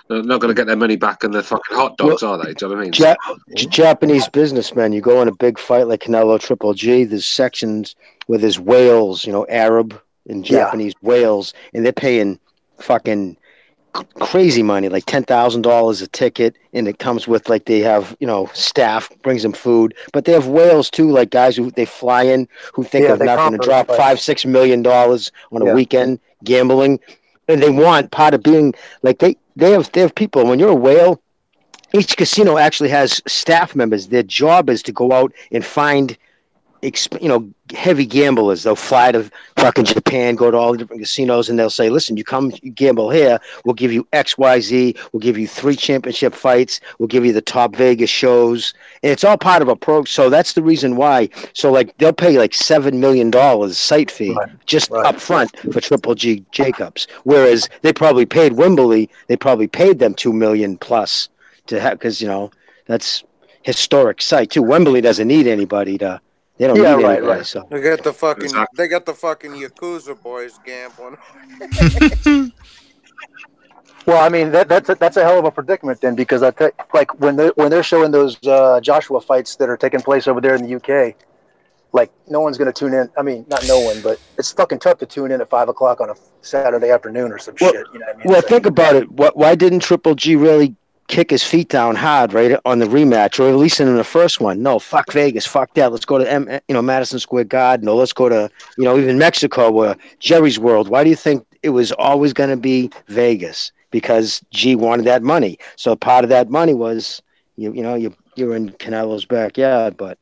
They're not going to get their money back in the fucking hot dogs, are they? Do you know what I mean? Japanese businessmen, you go in a big fight like Canelo Triple G, there's sections where there's whales, Arab and Japanese whales, and they're paying fucking crazy money, like $10,000 a ticket, and it comes with like they have staff brings them food, but they have whales too, like guys who they fly in who think of not going to drop $5-6 million on a weekend gambling, and they want part of being like they have people. When you're a whale, each casino actually has staff members. Their job is to go out and find heavy gamblers. They'll fly to fucking Japan, go to all the different casinos, and they'll say, listen, you come you gamble here, we'll give you XYZ, we'll give you 3 championship fights, we'll give you the top Vegas shows, and it's all part of a pro. So that's the reason why. So like they'll pay like $7 million site fee just up front for Triple G Jacobs, whereas they probably paid Wembley, they probably paid them $2 million plus to have, because that's historic site too. Wembley doesn't need anybody to. They don't need anybody, so. They got the fucking Yakuza boys gambling. Well, I mean that's a hell of a predicament then, because like when they're showing those Joshua fights that are taking place over there in the UK, like no one's gonna tune in. I mean, not no one, but it's fucking tough to tune in at 5 o'clock on a Saturday afternoon or some shit. You know what I mean? Well, think about it. Why didn't Triple G really kick his feet down hard right on the rematch, or at least in the first one? No, fuck Vegas, fuck that. Let's go to Madison Square Garden, or let's go to even Mexico, where Jerry's World. Why do you think it was always going to be Vegas? Because G wanted that money. So part of that money was you're in Canelo's backyard. But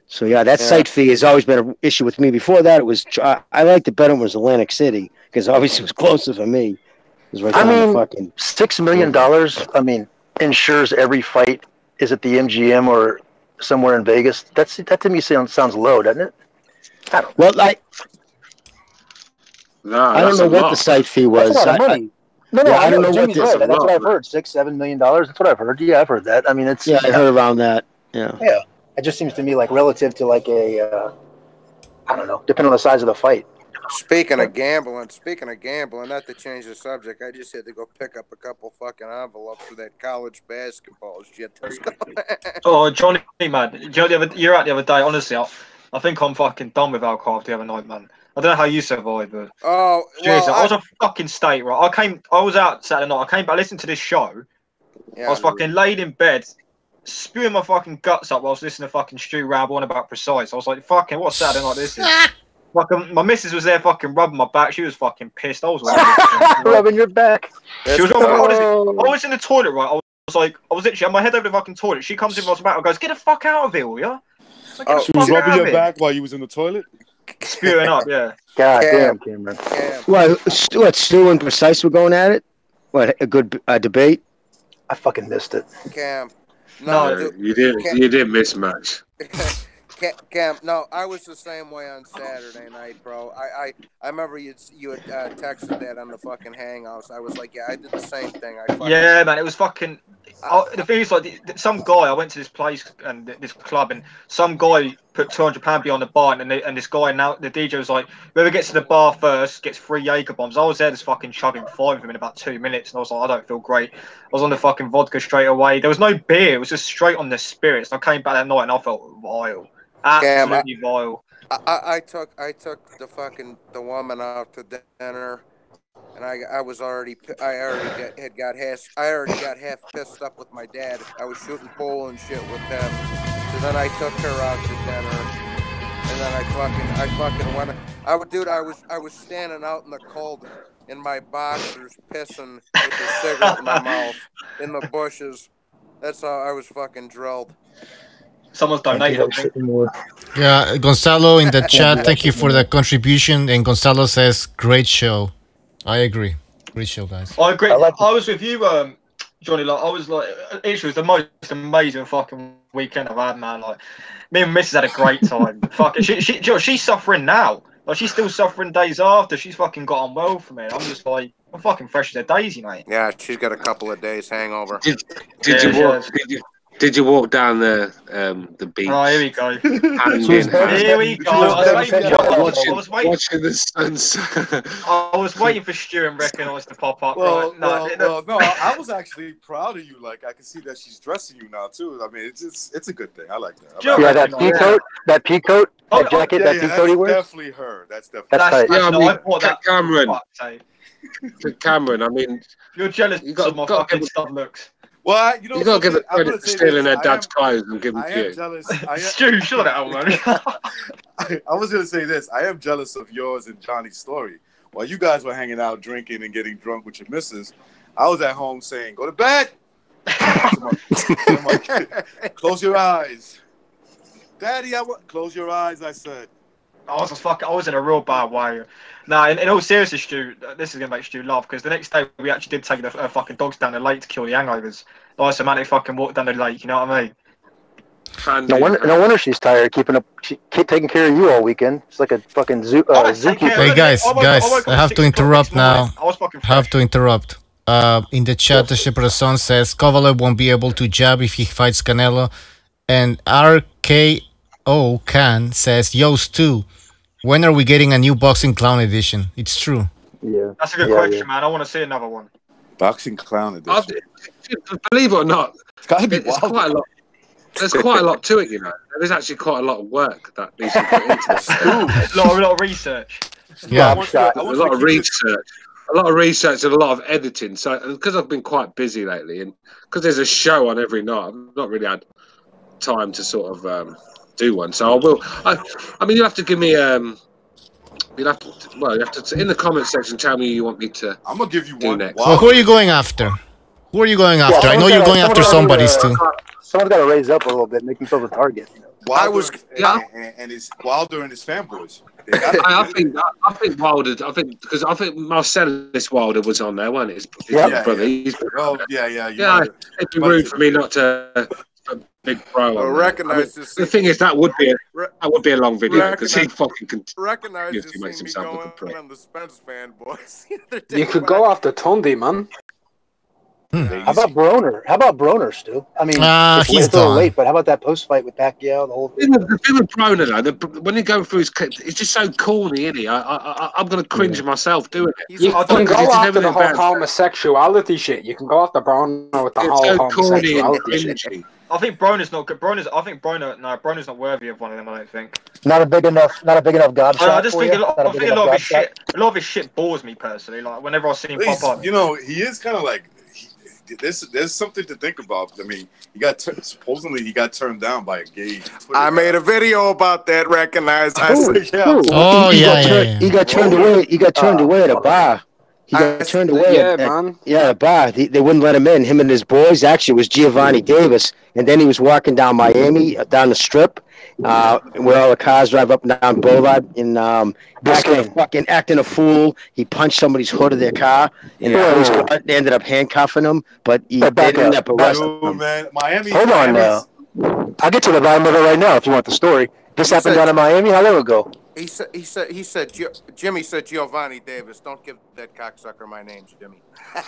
so that site fee has always been an issue with me. Before that, it was I liked it better when it was Atlantic City, because obviously it was closer for me. Right, I mean, $6 million. I mean, ensures every fight is at the MGM or somewhere in Vegas. That to me sounds low, doesn't it? I don't know. Well, I don't know what the site fee was. That's a lot of money. No, I don't know what this. Right. That's what I've heard. $6-7 million. That's what I've heard. Yeah, I've heard that. I mean, it's I heard around that. Yeah. Yeah, it just seems to me like relative to like a, I don't know, depending on the size of the fight. Speaking of gambling, not to change the subject, I just had to go pick up a couple fucking envelopes for that college basketball shit. Oh, Johnny, man, you're out the other day. Honestly, I think I'm fucking done with alcohol the other night, man. I don't know how you survived, but I was a fucking state, right? I was out Saturday night. I came back, listened to this show. Yeah, I was fucking laid in bed, spewing my fucking guts up while I was listening to fucking Stu ramble on about Precise. I was like, fucking, what Saturday night this is? Fucking, my missus was there fucking rubbing my back. She was fucking pissed. I was like, rubbing your back. She was I was in the toilet, right? I was literally on my head over the fucking toilet. She comes in from the back and goes, "Get the fuck out of here, will ya?" Like, she was rubbing your back while you was in the toilet? Spewing up, yeah. God damn, Cameron. What, Stu and Precise were going at it? What, a good debate? I fucking missed it. Cam. No, you did miss much. Cam, no, I was the same way on Saturday night, bro. I remember you had texted that on the fucking Hangouts. I was like, yeah, I did the same thing. Yeah, man, it was fucking. The thing is, like, some guy, I went to this place and this club, and some guy put £200 behind the bar, and this guy, now the DJ was like, whoever gets to the bar first gets 3 Jaeger bombs. I was there just fucking chugging 5 of them in about 2 minutes, and I was like, I don't feel great. I was on the fucking vodka straight away. There was no beer, it was just straight on the spirits. And I came back that night and I felt vile. Absolutely vile. I took the woman out to dinner, and I already got half pissed up with my dad. I was shooting pool and shit with him. So then I took her out to dinner, and then I fucking went. I was standing out in the cold in my boxers, pissing with a cigarette in my mouth in the bushes. That's how I was fucking drilled. Someone's donated. Yeah, Gonzalo in the chat, thank you for the contribution. And Gonzalo says, great show. I agree. Great show, guys. I agree. I was with you, Johnny. Like, I was like, it was the most amazing fucking weekend I've had, man. Like, me and Mrs. had a great time. Fucking, she's suffering now. Like, she's still suffering days after. She's fucking got on well from it. I'm just like, I'm fucking fresh as a daisy, mate. Yeah, she's got a couple of days hangover. Did you walk down the beach? Oh, here we go. Here we go. I was waiting. Watching the sunset. I was waiting for Stu and Recognize to pop up. No, I was actually proud of you. Like, I can see that she's dressing you now too. I mean, it's a good thing. I like that. Yeah, that pea coat, that jacket, that pea coat he wears. Definitely her. That's definitely. That's yeah, I bought that Cameron. Cameron, I mean, you're jealous of my fucking stuff looks. Well, you know, you got to give it credit for stealing their dad's clothes and giving it to you. I am jealous. Stu, shut out, man. I was going to say this. I am jealous of yours and Johnny's story. While you guys were hanging out, drinking, and getting drunk with your missus, I was at home saying, "Go to bed." Close your eyes, Daddy. Close your eyes. I said. I was in a real bad way. Nah, in all seriousness, Stu, this is gonna make Stu laugh because the next day we actually did take the fucking dogs down the lake to kill the hangovers. Nice man, they fucking walked down the lake. You know what I mean? No wonder she's tired. Taking care of you all weekend. It's like a fucking zookeeper. Hey guys, I have to interrupt now. I have to interrupt. In the chat, the Shepherd Son says Kovalev won't be able to jab if he fights Canelo, and RKO Khan says, "Yo, Stu, when are we getting a new Boxing Clown edition?" It's true. Yeah, that's a good question, man. I want to see another one. Boxing Clown edition. Believe it or not, it's got to be quite a lot. There's quite a lot to it, you know. There is actually quite a lot of work that needs to be put into this. a lot of research. Yeah, a lot of research. A lot of research and a lot of editing. So, because I've been quite busy lately, and because there's a show on every night, I've not really had time to sort of do one. So I will. I mean, you have to give me. You have to in the comment section tell me who you want me to. I'm gonna give you one next. Well, who are you going after? Who are you going after? I know you're going after somebody, Stu. Someone's got to raise up a little bit, make himself a target. And his Wilder and his fanboys. I think Wilder. I think Marcellus Wilder was on there, wasn't it? His brother. Yeah. It'd be rude for me not to. Big bro. Recognize this. The thing is, that would be a long video because he fucking can recognize this. He makes himself look a prick. On the Spence fanboys. You could go after Tondi, man. How about Broner, Stu? I mean, he's a little late, but how about that post fight with Pacquiao? The whole thing. The thing with Broner, though, when you go through his clip, it's just so corny, isn't he? I'm going to cringe myself doing it. You can go after the whole homosexuality shit. You can go after Broner with the whole homosexuality shit. I think Broner's not good. Broner's not worthy of one of them. I don't think. Not a big enough God shot. I just think a lot of his shit bores me personally. Like whenever I see him pop on, you know, he is kind of like. There's something to think about. I mean, supposedly he got turned down by a gay. I made a video about that. Recognized. He got turned away. He got turned away at a bar. He got turned away at a bar. They wouldn't let him in. Him and his boys. Actually, it was Giovanni Davis. And then he was walking down Miami, down the Strip, where all the cars drive up and down Boulevard. And acting a fool. He punched somebody's hood of their car, and they ended up handcuffing him. But they ended up arresting him. Man, Miami. Hold on now. I'll get to the bottom of it right now if you want the story. This happened down in Miami. How long ago? He said, Jimmy said Giovanni Davis. Don't give that cocksucker my name, Jimmy.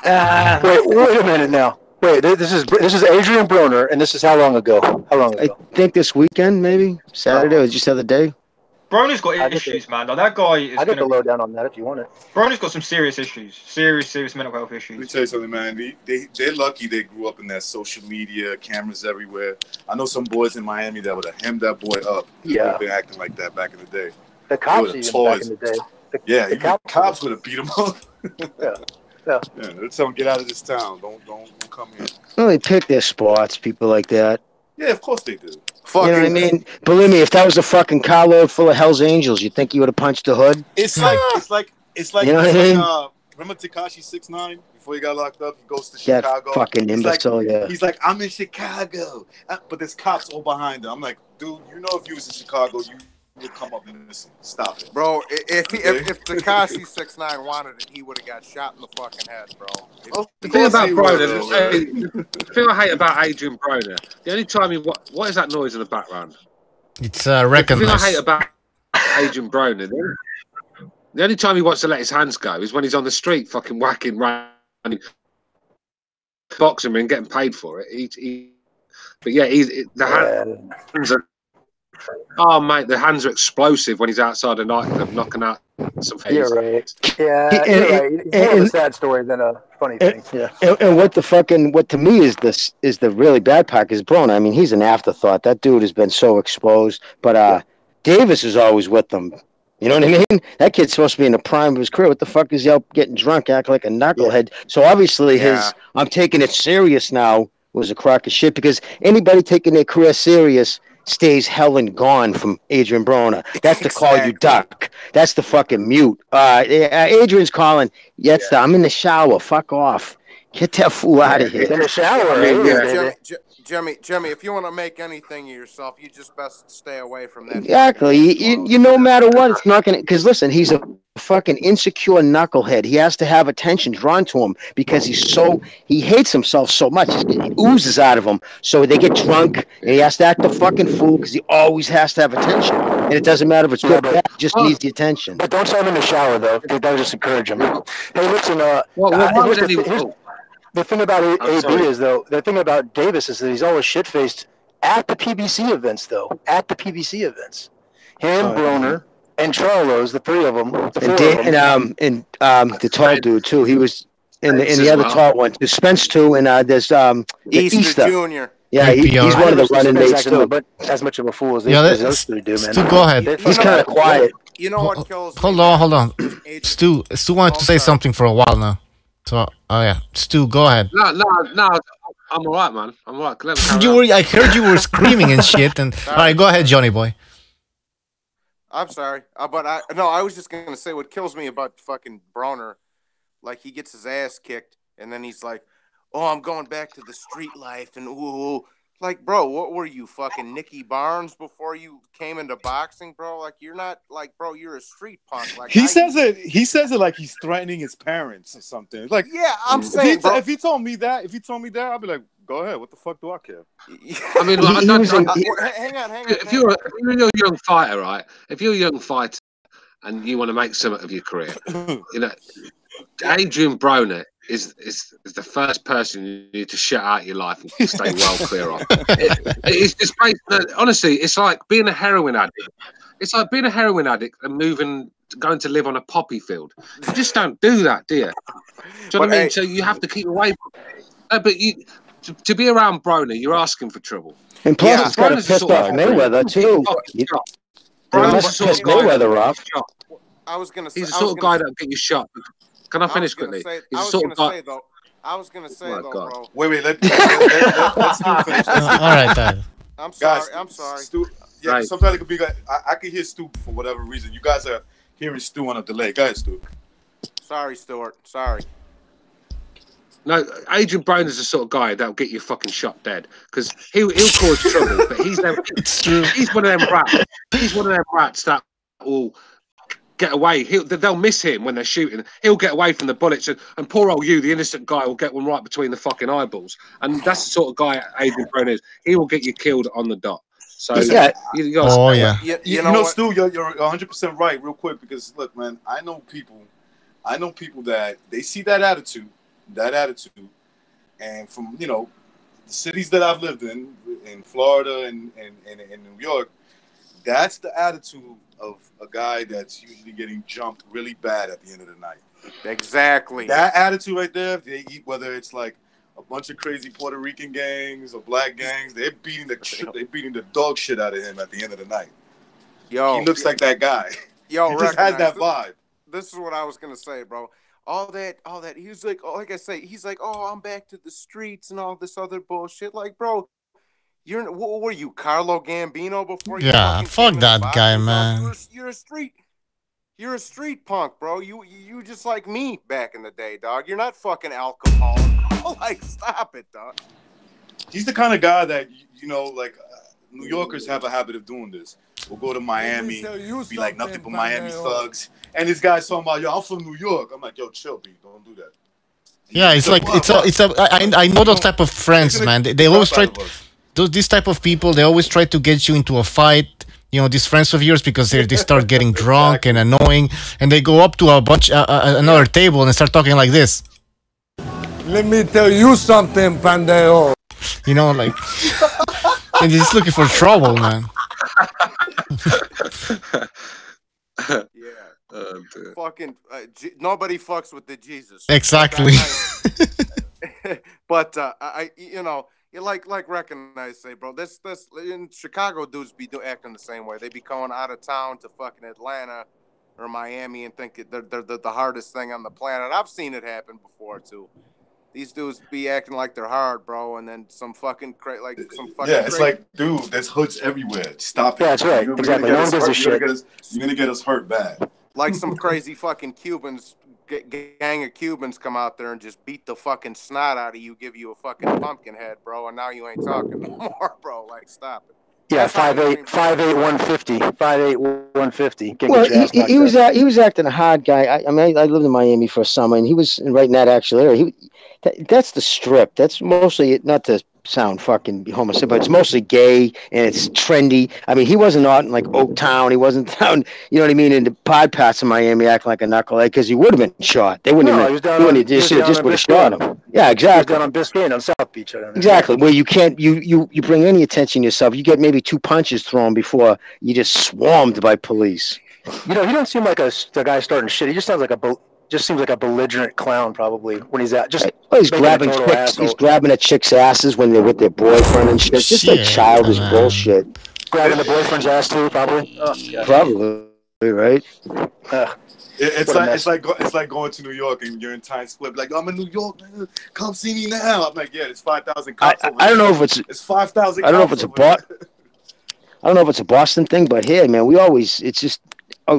Wait a minute now. Wait, this is Adrien Broner, and this is how long ago? I think this weekend, maybe Saturday or just the other day. Broner's got issues, man. Like, that guy is. I got the lowdown on that if you want it. Broner's got some serious issues, serious mental health issues. Let me tell you something, man. They're lucky they grew up in that social media, cameras everywhere. I know some boys in Miami that would have hemmed that boy up. Yeah, they've been acting like that back in the day. The cops even back in the day. The cops would have beat him up. Yeah, let's tell them get out of this town. Don't come here. Well, they pick their spots, people like that. Yeah, of course they do. You know what I mean? Believe me, if that was a fucking carload full of Hell's Angels, you think he would have punched the hood? It's like you know what I mean? Remember Tekashi 6ix9ine before he got locked up? He goes to Chicago. That fucking imbecile, He's like, I'm in Chicago, but there's cops all behind him. I'm like, dude, you know, if you was in Chicago, you would come up and listen. Stop it, bro. If Tekashi 6ix9ine wanted it, he would have got shot in the fucking head, bro. The thing about Broner, the thing I hate about Adrien Broner, the only time what is that noise in the background? It's Recognize. The thing I hate about Adrien Broner, the only time he wants to let his hands go is when he's on the street, fucking whacking, running, boxing and getting paid for it. The hands are. Oh mate, the hands are explosive when he's outside a nightclub knocking out some face. You're right. Yeah, you're right. It's more of a sad story than a funny thing. And what to me is the really bad part is Broner. I mean, he's an afterthought. That dude has been so exposed. But Davis is always with them. You know what I mean? That kid's supposed to be in the prime of his career. What the fuck is he out getting drunk, acting like a knucklehead? So obviously his I'm taking it serious now was a crock of shit, because anybody taking their career serious stays hell and gone from Adrien Broner. That's the call you duck. That's the fucking mute. Adrian's calling. I'm in the shower. Fuck off. Get that fool out of here. In the shower. I mean, Jimmy, if you want to make anything of yourself, you just best stay away from that. Exactly. You no matter what, it's not gonna. Because listen, he's a fucking insecure knucklehead. He has to have attention drawn to him because he hates himself so much. It oozes out of him. So they get drunk and he has to act the fucking fool because he always has to have attention. And it doesn't matter if it's good or bad. He just needs the attention. But don't start him in the shower though. That'll just encourage him. Hey, listen. The thing about AB is, though, the thing about Davis is that he's always shit-faced at the PBC events, though. At the PBC events. Him, Broner, and Charlos, the three of them. And the tall dude, too. He was in the other tall one. There's Spence, too, and there's Easter Jr. Yeah, he's one of the running mates, too. But as much of a fool as those three do, man. Stu, go ahead. He's kind of quiet. You know what kills me? Hold on. Stu wanted to say something for a while now. So, Stu, go ahead. No, I'm all right, man. I'm all right. I heard you were screaming and shit. And all right, go ahead, Johnny boy. I'm sorry, but I was just gonna say what kills me about fucking Broner, like he gets his ass kicked, and then he's like, "Oh, I'm going back to the street life," and ooh. Like, bro, what were you, fucking Nicky Barnes before you came into boxing, bro? Like, you're not, like, bro, you're a street punk. Like, he says it like he's threatening his parents or something. Like, yeah, I'm saying, if he told me that, I'd be like, go ahead. What the fuck do I care? I mean, like, hang on. If you're a young fighter, right? If you're a young fighter and you want to make something of your career, you know, Adrien Broner is the first person you need to shut out your life and stay well clear of. It's just honestly, it's like being a heroin addict. It's like being a heroin addict and going to live on a poppy field. You just don't do that, do you? Do you know what I mean? So you have to keep away from it. But to be around Broner, you're asking for trouble. And plus, it's got to piss off Mayweather too. Broner's pissed Mayweather off. I was gonna say he's the sort of guy that'll get you shot. Can I finish quickly? I was gonna say though, bro. Wait, let's do finish. All right, Dad. I'm sorry. Guys, I'm sorry. Stu, right. Sometimes it could be. I can hear Stu for whatever reason. You guys are hearing Stu on a delay. Go ahead, Stu. Sorry, Stuart. Sorry. No, Adrien Broner's the sort of guy that'll get you fucking shot dead because he'll cause trouble. But it's true. He's one of them rats. He's one of them rats that will get away. They'll miss him when they're shooting. He'll get away from the bullets, and poor old you, the innocent guy, will get one right between the fucking eyeballs. And that's the sort of guy Adrien Broner is. He will get you killed on the dot. So yeah. You gotta you know Stu, you're 100% right. Real quick, because look, man, I know people that they see that attitude, and from the cities that I've lived in Florida and New York, that's the attitude of a guy that's usually getting jumped really bad at the end of the night. Exactly. That attitude right there, whether it's like a bunch of crazy Puerto Rican gangs or black gangs, they're beating the dog shit out of him at the end of the night. Yo, he looks like that guy. Yo, he just has that vibe. This is what I was gonna say, bro. All that. He was like, like I say, he's like, oh, I'm back to the streets and all this other bullshit. Like, bro, what were you, Carlo Gambino before? Yeah, fuck that guy, man. You're a street punk, bro. You just like me back in the day, dog. You're not fucking Al Capone. Like, stop it, dog. He's the kind of guy that New Yorkers have a habit of doing this. We'll go to Miami, be like nothing but Miami thugs, and this guy's talking about, yo, I'm from New York. I'm like, yo, chill, B, don't do that. Yeah, it's like I know those type of friends, man. They always try. These type of people, they always try to get you into a fight. These friends of yours, because they start getting drunk and annoying, and they go up to another table and start talking like this. Let me tell you something, pendejo. Like, and they're just looking for trouble, man. Yeah. Fucking nobody fucks with the Jesus. Exactly. But you like recognize, say, bro. This in Chicago dudes be acting the same way. They be going out of town to fucking Atlanta or Miami and think they're the hardest thing on the planet. I've seen it happen before too. These dudes be acting like they're hard, bro, and then some fucking Yeah, it's like, dude, there's hoods everywhere. Stop it. Yeah, that's right. Exactly. No one gives a shit. You're gonna get us hurt bad. Like some crazy fucking Cubans, gang of Cubans come out there and just beat the fucking snot out of you, give you a fucking pumpkin head, bro, and now you ain't talking no more, bro. Like, stop it. Yeah, 5'8", 150, 5'8", 150. Well, he was acting a hard guy. I mean, I lived in Miami for a summer, and he was right in that actual area. That's the Strip. That's mostly, not to sound fucking homosexual, but it's mostly gay and it's trendy. I mean, he wasn't out in like Oak Town. He wasn't down, you know what I mean, in the pod paths in Miami acting like a knucklehead because he would have been shot. They wouldn't even, just would have shot him. Yeah, exactly. He was down on Biscayne on South Beach. Exactly. Where you can't, you bring any attention to yourself. You get maybe 2 punches thrown before you just swarmed by police. You know, he don't seem like a guy starting shit. He just sounds like seems like a belligerent clown probably when he's out. He's grabbing chicks. He's grabbing a chick's asses when they're with their boyfriend and shit. Just like childish bullshit. Grabbing the boyfriend's ass too, probably. Probably, right? It's like going to New York and you're in Times Square. Like, I'm in New York, man. Come see me now. I'm like, yeah, it's 5,000 cops. I don't know if it's 5,000. I don't know if it's I don't know if it's a Boston thing, but here, man, it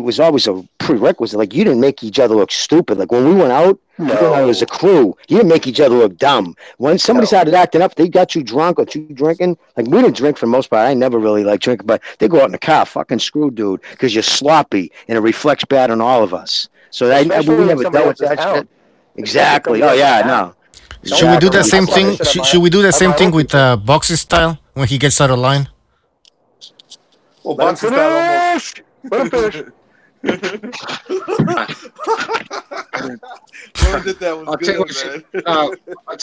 was always a prerequisite. Like, you didn't make each other look stupid. Like, when we went out, we went out as a crew. You didn't make each other look dumb. When somebody started acting up, they got you drunk or you drinking. Like, we didn't drink for the most part. I never really like drinking, but they go out in the car, fucking screw, dude, because you're sloppy, and it reflects bad on all of us. So we never dealt with that shit. Exactly. Oh, yeah, no. Should we do the same thing? Should we do the same thing with boxing style when he gets out of line? Well, boxing style almost. Let him finish. I'll tell you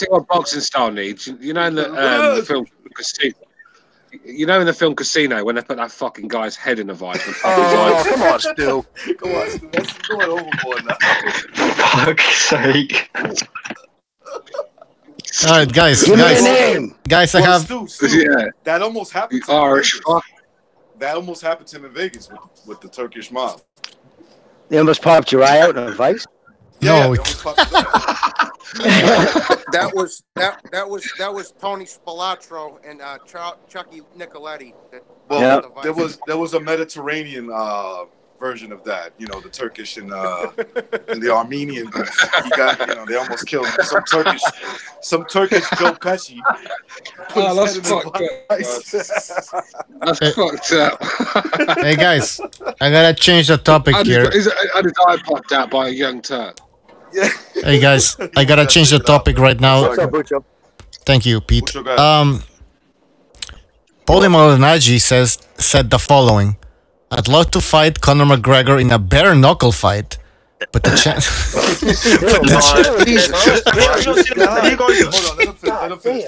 what boxing style needs. You know, in the film Casino. You know, in the film Casino, when they put that fucking guy's head in the vice. Come on, Stu. Come on, Stu. That's going overboard now. Fuck's sake. All right, guys, I have. Stu, that almost happened. That almost happened to him in Vegas with the Turkish mob. They almost popped your eye out in a vice? No. That was Tony Spilatro and Chucky Nicoletti. There was a Mediterranean version of that. You know, the Turkish and the Armenian. He got, they almost killed some Turkish Joe Pesci. Oh, that's fucked up. That's fucked up. Hey guys, I gotta change the topic here. And his eye popped out by a young Turk. Yeah. Hey guys, I gotta change the topic right now. What's up, Bucho? Thank you, Pete. Malignaggi said the following: I'd love to fight Conor McGregor in a bare knuckle fight, but the chance. Let him finish.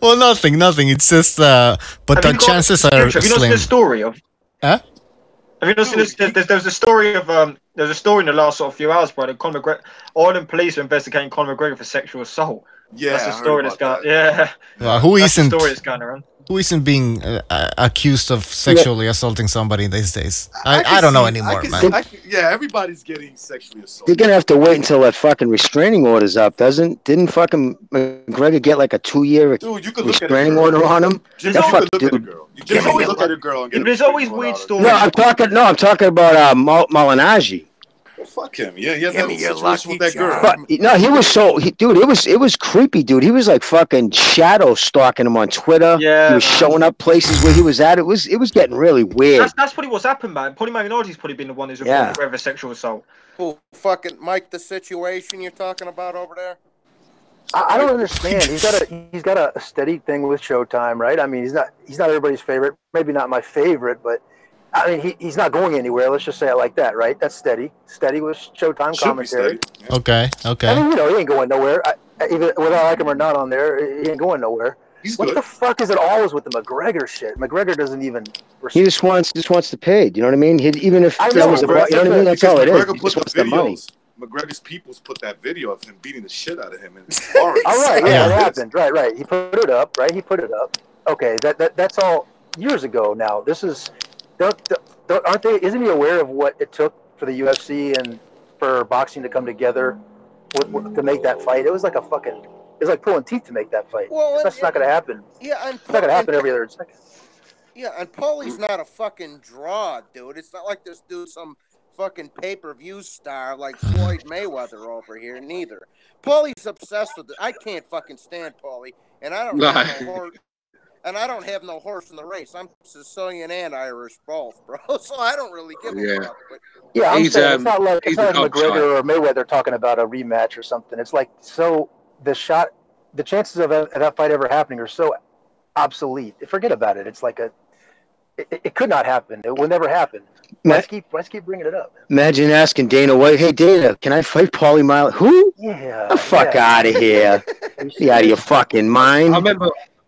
Well, nothing. It's just, but the chances are slim. Have you not seen the story of? Huh? Have you not seen this? There's a story of There's a story in the last sort of few hours, bro. That Conor McGregor, Ireland police are investigating Conor McGregor for sexual assault. Yeah, that's the story that's going. Yeah. Well, who isn't? The story that's going around. Who isn't being accused of sexually assaulting somebody these days? I don't know anymore, man. Everybody's getting sexually assaulted. They're gonna have to wait until that fucking restraining order's up, didn't fucking McGregor get like a 2-year restraining order on him? Just look at a girl. You just look at a girl and get there's always weird stories. No, I'm talking about Malignaggi. Fuck him. Yeah, he had that situation with that girl. But no, he was dude, it was creepy, dude. He was like fucking shadow stalking him on Twitter. Yeah, he was showing up places where he was at. It was getting really weird. That's probably what's happened, man. Probably Malignaggi's probably been the one who's reported for sexual assault. Who fucking Mike? The situation you're talking about over there? I don't understand. He's got a steady thing with Showtime, right? I mean, he's not everybody's favorite. Maybe not my favorite, but I mean, he's not going anywhere. Let's just say it like that, right? That's steady. Steady with Showtime commentary. Yeah. Okay. I mean, he ain't going nowhere. Even whether I like him or not on there, he ain't going nowhere. What the fuck is it always with the McGregor shit? McGregor doesn't even. He just wants to pay. Do you know what I mean? Even if that was you know what I mean? That's all it is. He just wants the money. McGregor's peoples put that video of him beating the shit out of him in All right, yeah, that happened. Right. He put it up. Right, he put it up. Okay, that's all years ago. Now this is. Aren't they? Isn't he aware of what it took for the UFC and for boxing to come together to make that fight. It was like it's like pulling teeth to make that fight. Well, that's not going to happen. Yeah, and it's not going to happen every other second. Yeah, and Paulie's not a fucking draw, dude. It's not like this dude's some fucking pay-per-view star like Floyd Mayweather over here. Neither. Paulie's obsessed with it. I can't fucking stand Paulie, and I don't have no horse. And I don't have no horse in the race. I'm Sicilian and Irish both, bro. So I don't really give a fuck. But... Yeah, I'm saying it's not like McGregor or Mayweather talking about a rematch or something. It's like the chances of that fight ever happening are so obsolete. Forget about it. It's like it could not happen. It will never happen. Let's keep bringing it up. Imagine asking Dana White, "Hey Dana, can I fight Paulie Mile?" Who? Yeah. The fuck out of here! You out of your fucking mind? I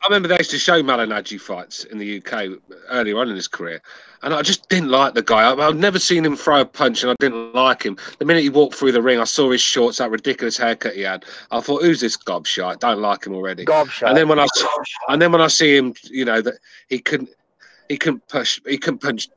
remember they used to show Malignaggi fights in the UK earlier on in his career, and I just didn't like the guy. I'd never seen him throw a punch, and I didn't like him. The minute he walked through the ring, I saw his shorts, that ridiculous haircut he had. I thought, "Who's this gobshite? Don't like him already." Gobshite. And then when I see him, you know that he couldn't punch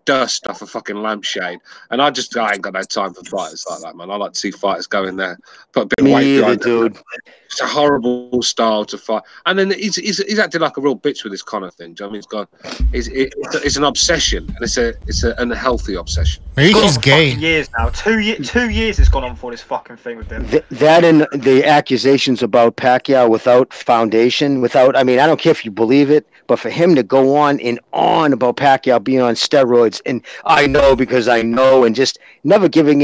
dust off a fucking lampshade, and I ain't got no time for fighters like that, man. I like to see fighters go in there, put a bit of weight behind dude. It's a horrible style to fight, and then he's acted like a real bitch with this Conor thing. Do you know what I mean? It's an obsession, and it's an unhealthy obsession. Maybe he's gay. Years now, 2 years it's gone on for this fucking thing with him. That and the accusations about Pacquiao without foundation, I mean, I don't care if you believe it, but for him to go on and on about Pacquiao being on steroids, and I know because I know, and just never giving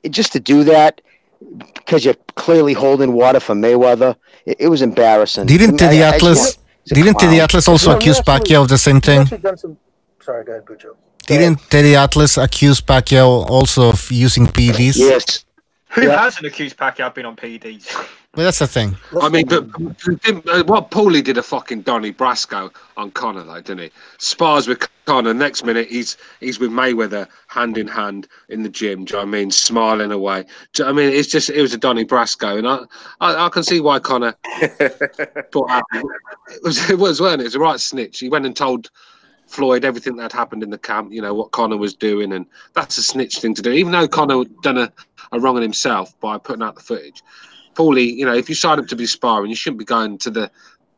just to do that because you're clearly holding water for Mayweather, it was embarrassing. Didn't Teddy Atlas also accuse Pacquiao of the same thing? Sorry, go ahead, Bucho. Didn't Teddy Atlas accuse Pacquiao also of using PEDs? Yes. Who hasn't accused Pacquiao of being on PEDs? Well, that's the thing. I mean, what Paulie did a fucking Donnie Brasco on Conor, though, didn't he? Spars with Conor. Next minute, he's with Mayweather hand in hand in the gym. Do you know what I mean? Smiling away. Do you know what I mean? It was a Donnie Brasco, and I can see why Conor thought it was, weren't it? It was a right snitch. He went and told Floyd everything that happened in the camp, you know, what Conor was doing, and that's a snitch thing to do. Even though Conor done a wrong on himself by putting out the footage, Paulie, you know, if you sign up to be sparring, you shouldn't be going to the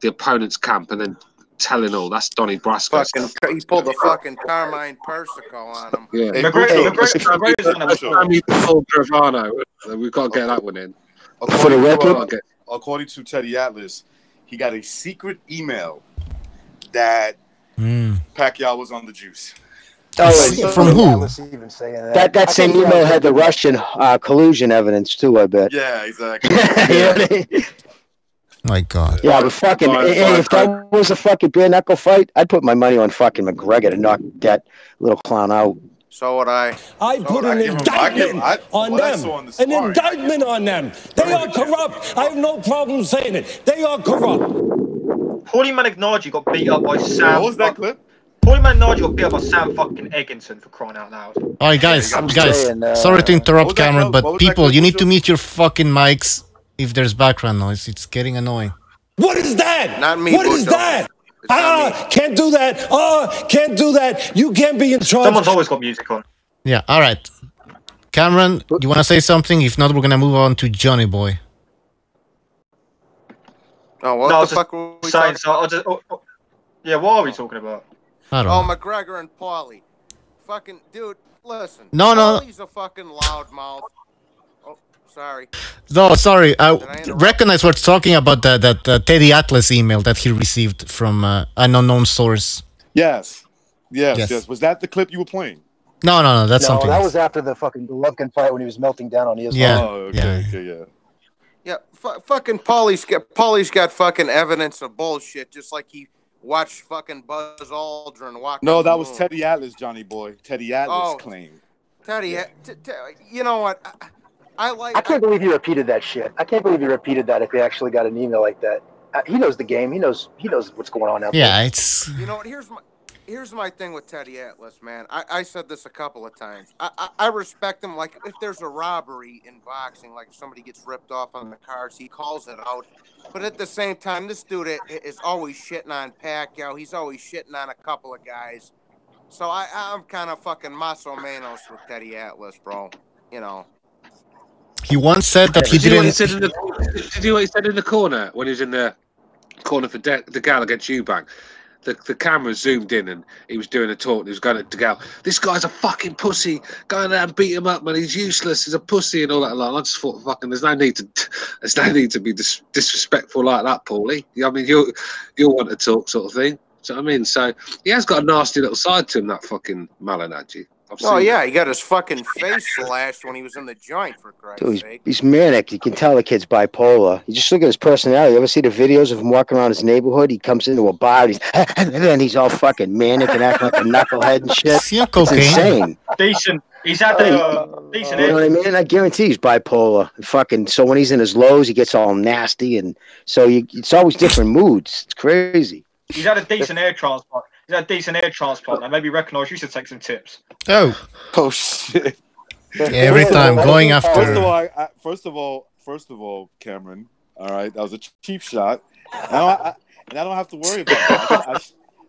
opponent's camp and then telling all. That's Donnie Brasco. He pulled the fucking Carmine Persico on him. Yeah. We've got to get that one in. According to Teddy Atlas, he got a secret email that Pacquiao was on the juice. From who? That same email had the Russian collusion evidence too, I bet. Yeah, exactly. My God. Yeah, but fucking, if that was a fucking bare knuckle fight, I'd put my money on fucking McGregor to knock that little clown out. So would I. I put an indictment on them. An indictment on them. They are corrupt. I have no problem saying it. They are corrupt. Paulie Malignaggi got beat up by Sam. What was that clip? Paulie Malignaggi got beat up by Sam fucking Egginson, for crying out loud. All right, guys, sorry to interrupt, Cameron, but people, you need to mute your fucking mics if there's background noise. It's getting annoying. What is that? Not me. What is that? Can't do that. Can't do that. You can't be in charge. Someone's always got music on. Yeah, all right. Cameron, you want to say something? If not, we're going to move on to Johnny Boy. Oh, what the fuck were we talking about? Yeah, what are we talking about? I don't know. McGregor and Paulie. Fucking, dude, listen. No. Paulie's a fucking loudmouth. Oh, sorry. No, sorry. I recognize we're talking about that Teddy Atlas email that he received from an unknown source. Yes. Was that the clip you were playing? No. That's something. That was after the fucking Golovkin fight when he was melting down on Islam. Yeah. Oh, okay. Yeah, fucking Paulie's got fucking evidence of bullshit, just like he watched fucking Buzz Aldrin walk. No, that was Teddy Atlas, Johnny Boy. Teddy Atlas claimed. Teddy, you know what? I can't believe he repeated that shit. I can't believe he repeated that if he actually got an email like that. He knows the game. He knows what's going on out there. Yeah, it's. You know what? Here's my thing with Teddy Atlas, man. I said this a couple of times. I respect him. Like, if there's a robbery in boxing, like if somebody gets ripped off on the cards, he calls it out. But at the same time, this dude is always shitting on Pacquiao. He's always shitting on a couple of guys. So I'm kind of fucking maso menos with Teddy Atlas, bro. you know. He once said that he did. Did you what he said in the corner when he was in the corner for DeGal against Eubank? The camera zoomed in and he was doing a talk. And he was going to DeGal. This guy's a fucking pussy. Go in there and beat him up, man. He's useless. He's a pussy and all that. I just thought, fucking, there's no need to be disrespectful like that, Paulie. I mean, you'll want to talk, sort of thing. So I mean, so he has got a nasty little side to him, that fucking Malignaggi. Oh yeah, he got his fucking face slashed when he was in the joint, for Christ's sake. He's manic. You can tell the kid's bipolar. You just look at his personality. You ever see the videos of him walking around his neighborhood? He comes into a bar and then he's all fucking manic and acting like a knucklehead and shit. It's insane. Decent. He's had decent. You know what I mean? I guarantee he's bipolar. Fucking. So when he's in his lows, he gets all nasty, and so it's always different moods. It's crazy. He's had a decent air transplant. I maybe recognise you should take some tips. Oh shit! Every time going after. First of all, Cameron. All right, that was a cheap shot. And I don't have to worry about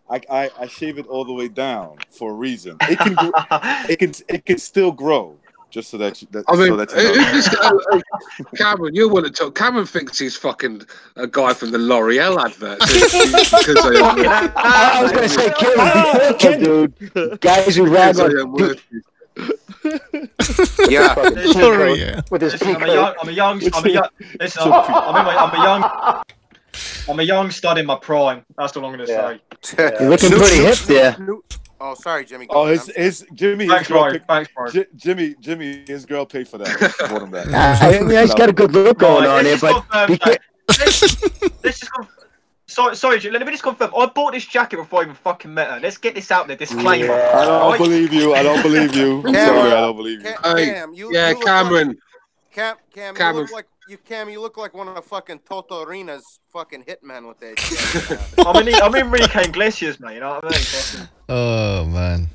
it. I shave it all the way down for a reason. It can still grow. Just so that you know. Cameron, you want to talk. Cameron thinks he's fucking a guy from the L'Oreal advert. I was going to say, Cameron, dude. Guys who rag on. Yeah. With his I'm a young stud in my prime. That's all I'm going to say. You're looking pretty hip there. Oh, sorry, Jimmy. Oh, Jimmy. Thanks, bro. Jimmy, his girl paid for that. I mean, he's got a good look going on there, but let's just sorry, let me just confirm. I bought this jacket before I even fucking met her. Let's get this out there. Disclaimer. I don't believe you. I'm sorry, I don't believe you. Cameron. Cameron. You look like one of the fucking Totorina's fucking hitmen with that shit. I'm in Rico Iglesias, mate. You know what I mean? Oh man.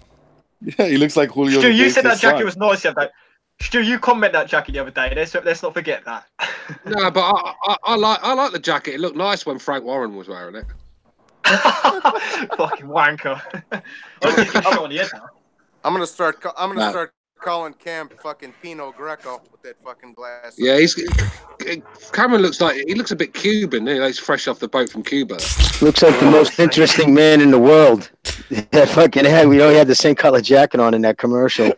Yeah, he looks like Julio. Stu, you said that jacket was nice the other day. Stu, you comment that jacket the other day. Let's not forget that. No, but I like the jacket. It looked nice when Frank Warren was wearing it. Fucking wanker. I'm gonna start calling Cam fucking Pinot Greco with that fucking glass. Yeah, Cameron looks a bit Cuban. He's fresh off the boat from Cuba. Looks like the most interesting man in the world. That fucking head. We only had the same color jacket on in that commercial.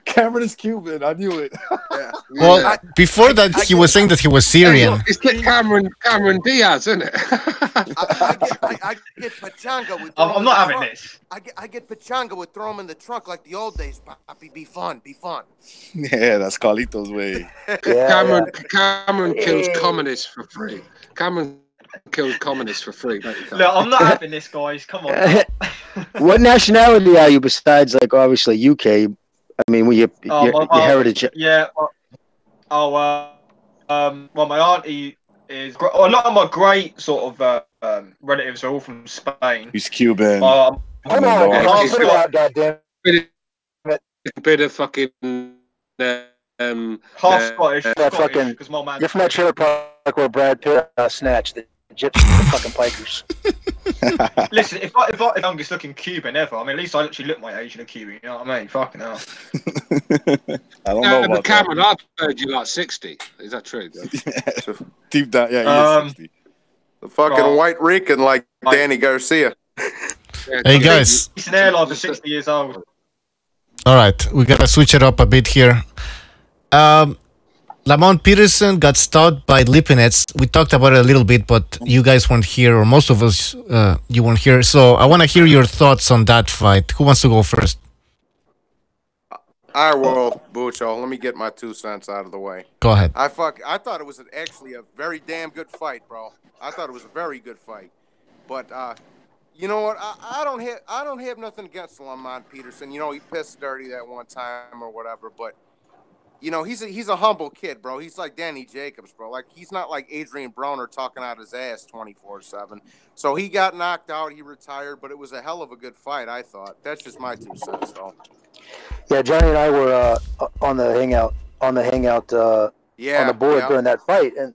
Cameron is Cuban. I knew it. Yeah. Well, before that, he was saying that he was Syrian. It's like Cameron Diaz, isn't it? I get pachanga with. I'm not having this. I get pachanga with throw him in the trunk like the old days, Papi. Be fun. Yeah, that's Carlito's way. Cameron kills communists for free. Cameron kills communists for free. Look, I'm not having this, guys. Come on. What nationality are you besides, like, obviously UK? I mean, your heritage. Yeah. Well, my auntie is. A lot of my great sort of relatives are all from Spain. He's Cuban. Come on, put it out, goddamn. Bit of fucking half Scottish. Fucking. You're from that trailer park where Brad Pitt snatched the gypsies, the fucking pikers. Listen, if I'm the youngest looking Cuban ever, I mean, at least I actually look my age in a Cuban. You know what I mean? Fucking hell. I don't know about Cameron, I've heard you like 60. Is that true? Deep down, yeah, he is 60. The fucking white Rican like Danny Garcia. Hey guys. He's an airline for 60 years old. All right, we gotta switch it up a bit here. Lamont Peterson got stopped by Lipinets. We talked about it a little bit, but you guys weren't here, or most of us, you weren't here. So I want to hear your thoughts on that fight. Who wants to go first? I will, Bucho. Let me get my 2 cents out of the way. Go ahead. I thought it was actually a very damn good fight, bro. I thought it was a very good fight, but you know what? I don't have nothing against Lamont Peterson. You know, he pissed dirty that one time or whatever, but you know, he's a humble kid, bro. He's like Danny Jacobs, bro. Like, he's not like Adrien Broner talking out his ass 24/7. So he got knocked out, he retired, but it was a hell of a good fight, I thought. That's just my 2 cents, though. Yeah, Johnny and I were on the hangout on the board during that fight, and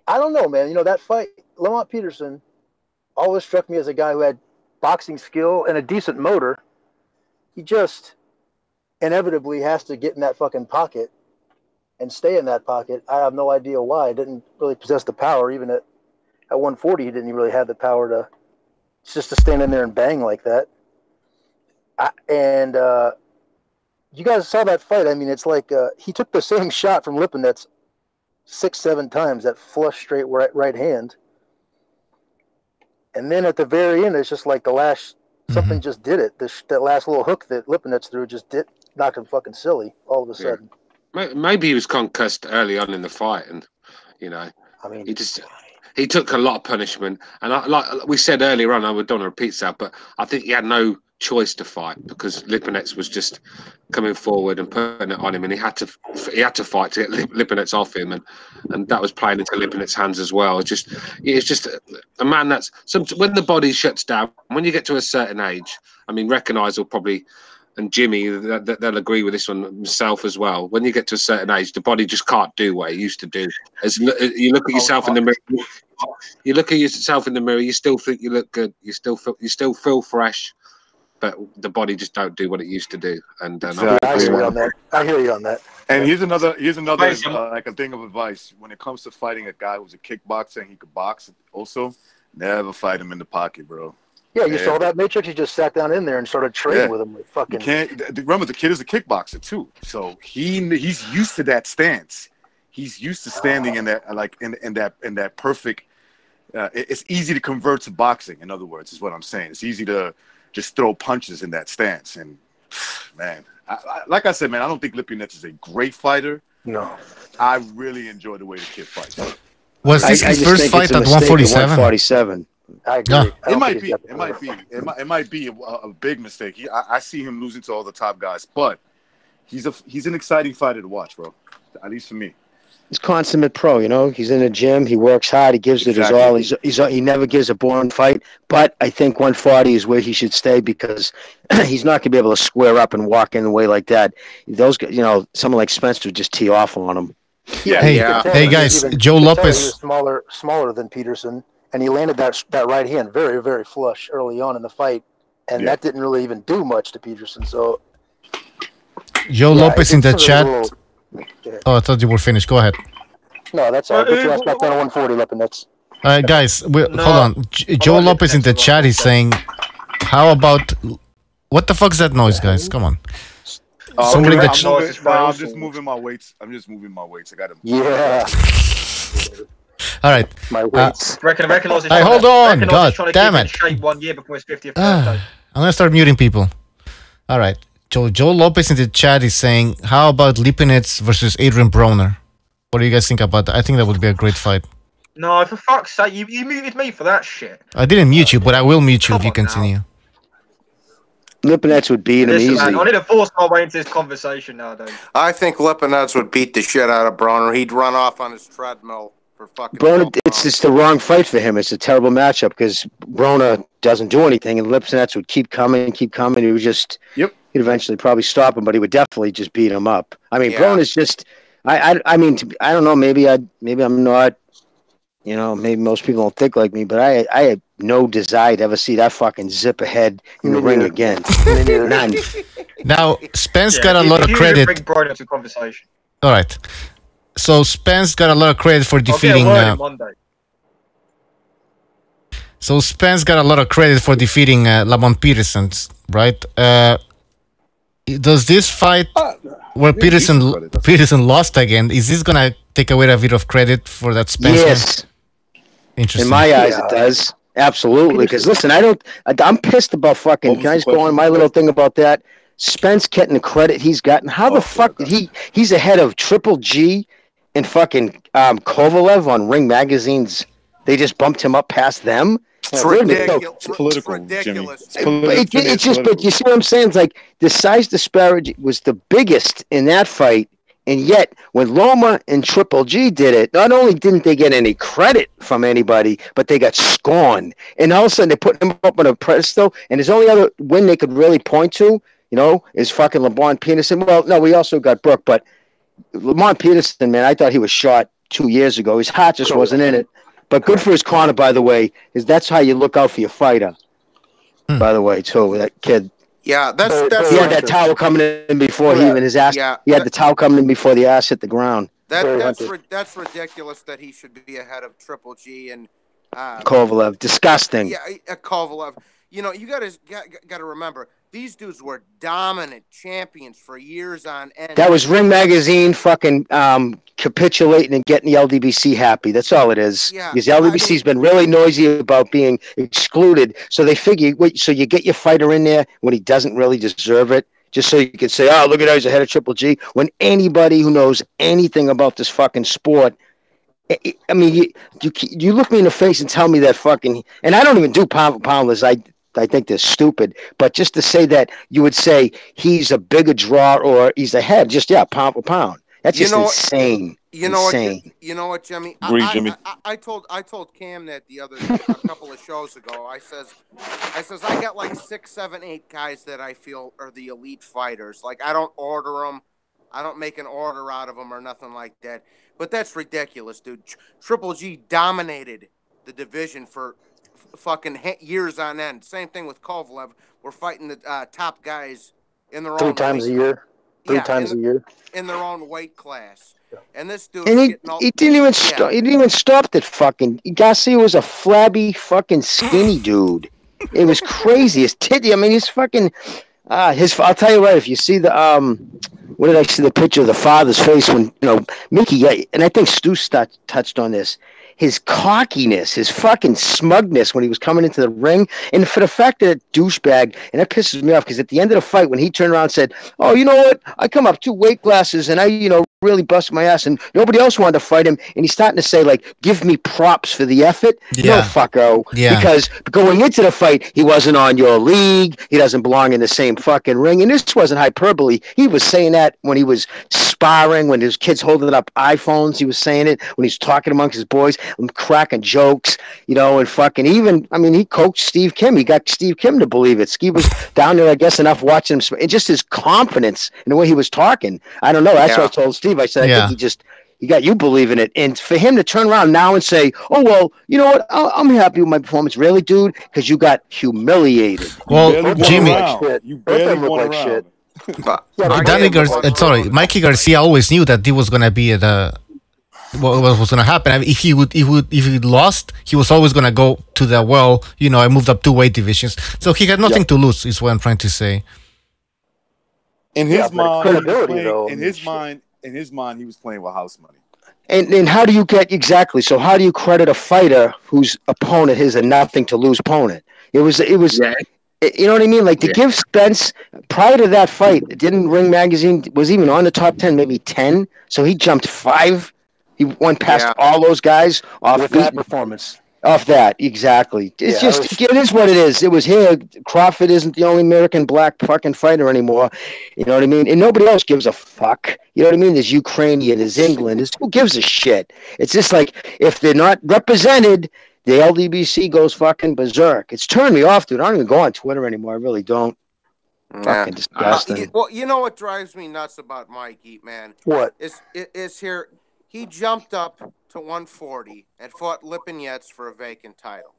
I don't know, man. You know, that fight, Lamont Peterson always struck me as a guy who had boxing skill and a decent motor. inevitably has to get in that fucking pocket and stay in that pocket. I have no idea why. He didn't really possess the power. Even at 140, he didn't really have the power to just to stand in there and bang like that. You guys saw that fight. I mean, it's like he took the same shot from Lipinets 6-7 times, that flush straight right hand. And then at the very end, it's just like the last, something just did it. That last little hook that Lipinets threw just knocked him fucking silly all of a sudden. Maybe he was concussed early on in the fight, and I mean, he took a lot of punishment. And like we said earlier on, I don't want to repeat that, but I think he had no choice to fight because Lipinets was just coming forward and putting it on him, and he had to fight to get Lipinets off him, and that was playing into Lipinets' hands as well. It's just a man that's when the body shuts down. When you get to a certain age, I mean, Recognize will probably. And Jimmy, they'll agree with this one himself as well. When you get to a certain age, the body just can't do what it used to do. As you look at yourself in the mirror, you still think you look good. You still feel fresh, but the body just don't do what it used to do. And I hear you on that. And here's another like a thing of advice when it comes to fighting a guy who's a kickboxer and he could box. Also, never fight him in the pocket, bro. Yeah, you saw that Matrix. He just sat down in there and started trading with him. Like fucking. You can't remember the kid is a kickboxer too, so he's used to that stance. He's used to standing in that in that perfect. It's easy to convert to boxing. In other words, is what I'm saying. It's easy to just throw punches in that stance. And man, like I said, man, I don't think Lipinets is a great fighter. No, I really enjoy the way the kid fights. Was this his first fight at 147? 147. I agree. No. It might be a big mistake. I see him losing to all the top guys, but he's an exciting fighter to watch, bro. At least for me. He's consummate pro, He's in the gym. He works hard. He gives it his all. He never gives a boring fight. But I think 140 is where he should stay because he's not going to be able to square up and walk in the way like that. Those, someone like Spence would just tee off on him. Hey guys, Joe Lopez. He was smaller than Peterson. And he landed that right hand very, very flush early on in the fight, and that didn't really even do much to Peterson. So, Joe Lopez in the chat. I thought you were finished. Go ahead. No, that's all right. Put your ass back down to 140, Lipinets. Guys, hold on. Joe Lopez in the chat is saying, "How about what the fuck's that noise, guys? Come on." Somebody I'm just moving my weights. I got him. Yeah. All right. My weights. Hey, hold on. God damn it. Shape 1 year before his 50th birthday. I'm going to start muting people. All right. Joe Lopez in the chat is saying, how about Lipinets versus Adrien Broner? What do you guys think about that? I think that would be a great fight. No, for fuck's sake. You muted me for that shit. I didn't mute you, but I will mute you if you continue. Lipinets would beat him easy. Man, I need to force my way into this conversation nowadays. I think Lipinets would beat the shit out of Broner. He'd run off on his treadmill. Broner, it's just the wrong fight for him. It's a terrible matchup because Broner doesn't do anything, and Lipinets would keep coming. He would just, he'd eventually probably stop him, but he would definitely just beat him up. I mean, Broner's just, I mean, I don't know. Maybe I'm not, maybe most people don't think like me, but I had no desire to ever see that fucking zip ahead in the ring again. None. Now, Spence got a lot of credit. Bring Broner to conversation. All right. So Spence got a lot of credit for defeating. So Spence got a lot of credit for defeating Lamont Peterson, right? Does this fight where Peterson lost again? Is this gonna take away a bit of credit for that Spence? Yes. Interesting. In my eyes, it does. Absolutely. Because listen, I'm pissed about fucking. Can I just go on my little thing about that? Spence getting the credit he's gotten. How the fuck did he's ahead of Triple G and fucking Kovalev on Ring Magazine's. They just bumped him up past them. It's ridiculous. It's political, ridiculous. It's just, but you see what I'm saying? It's like the size disparity was the biggest in that fight, and yet when Loma and Triple G did it, not only didn't they get any credit from anybody, but they got scorned. And all of a sudden they put him up on a pedestal, and his only other win they could really point to, is fucking Lamont Peterson. Well, no, we also got Brook, but Lamont Peterson, man, I thought he was shot 2 years ago. His heart just wasn't in it. But good for his corner, by the way, is that's how you look out for your fighter. By the way, too, that kid. Yeah, that's he had that towel coming in before he even his ass. Yeah, he had the towel coming in before the ass hit the ground. That's ridiculous that he should be ahead of Triple G and Kovalev. Disgusting. Yeah, Kovalev. You know, you got to remember, these dudes were dominant champions for years on end. That was Ring Magazine fucking capitulating and getting the LDBC happy. That's all it is. Yeah, because the LDBC's been really noisy about being excluded. So they figure, so you get your fighter in there when he doesn't really deserve it, just so you can say, oh, look at how he's ahead of Triple G. When anybody who knows anything about this fucking sport, I mean, you look me in the face and tell me that fucking, and I don't even do pound for pound lists. I think they're stupid, but just to say that you would say he's a bigger draw or he's ahead, just pound for pound. That's just insane. You know what, Jimmy? I told Cam that a couple of shows ago. I says I got like 6, 7, 8 guys that I feel are the elite fighters. Like I don't order them, I don't make an order out of them or nothing like that. But that's ridiculous, dude. Triple G dominated the division for fucking years on end. Same thing with Kovalev. We're fighting the top guys in their own 3 times a year. 3 times a year in their own weight class. And this dude, and he didn't even stop. He didn't even stop that fucking. Garcia was a flabby fucking skinny dude. It was crazy. His titty. I mean, he's fucking. I'll tell you what. If you see the what did I see the picture of the father's face when Mickey? And I think Stu touched on this. His cockiness, his fucking smugness when he was coming into the ring, and for the fact that douchebag, and that pisses me off because at the end of the fight when he turned around and said, "Oh, you know what? I come up 2 weight classes and I, really bust my ass, and nobody else wanted to fight him," and he's starting to say like, "Give me props for the effort." Yeah. No, fucko. Yeah. Because going into the fight, he wasn't on your league. He doesn't belong in the same fucking ring, and this wasn't hyperbole. He was saying that when he was sparring, when his kids holding up iPhones. He was saying it when he's talking amongst his boys, cracking jokes, and fucking even, I mean, he coached Steve Kim. He got Steve Kim to believe it. Steve was down there, I guess, enough watching him. And just his confidence in the way he was talking. I don't know. That's what I told Steve. I said, I think he got you believing it. And for him to turn around now and say, "Oh, well, you know what? I'm happy with my performance." Really, dude? Because you got humiliated. Well, Jimmy. You barely won like shit. Mikey Garcia always knew that he was going to be what was going to happen. If he lost, he was always going to go to the I moved up 2 weight divisions, so he had nothing to lose. Is what I'm trying to say. In his mind, he was playing with house money. And how do you get exactly? So how do you credit a fighter whose opponent is a nothing to lose opponent? It was. Yeah. You know what I mean? Like to give Spence prior to that fight, didn't Ring Magazine was even on the top 10, maybe 10. So he jumped 5. He went past all those guys off with that performance. Off that, exactly. It's it is what it is. It was here. Crawford isn't the only American black fucking fighter anymore. You know what I mean? And nobody else gives a fuck. You know what I mean? There's Ukrainian, there's England. Who gives a shit? It's just like if they're not represented, the LDBC goes fucking berserk. It's turned me off, dude. I don't even go on Twitter anymore. I really don't. Fucking disgusting. Well, you know what drives me nuts about Mikey, man? What? Is here. He jumped up to 140 and fought Lipinets for a vacant title.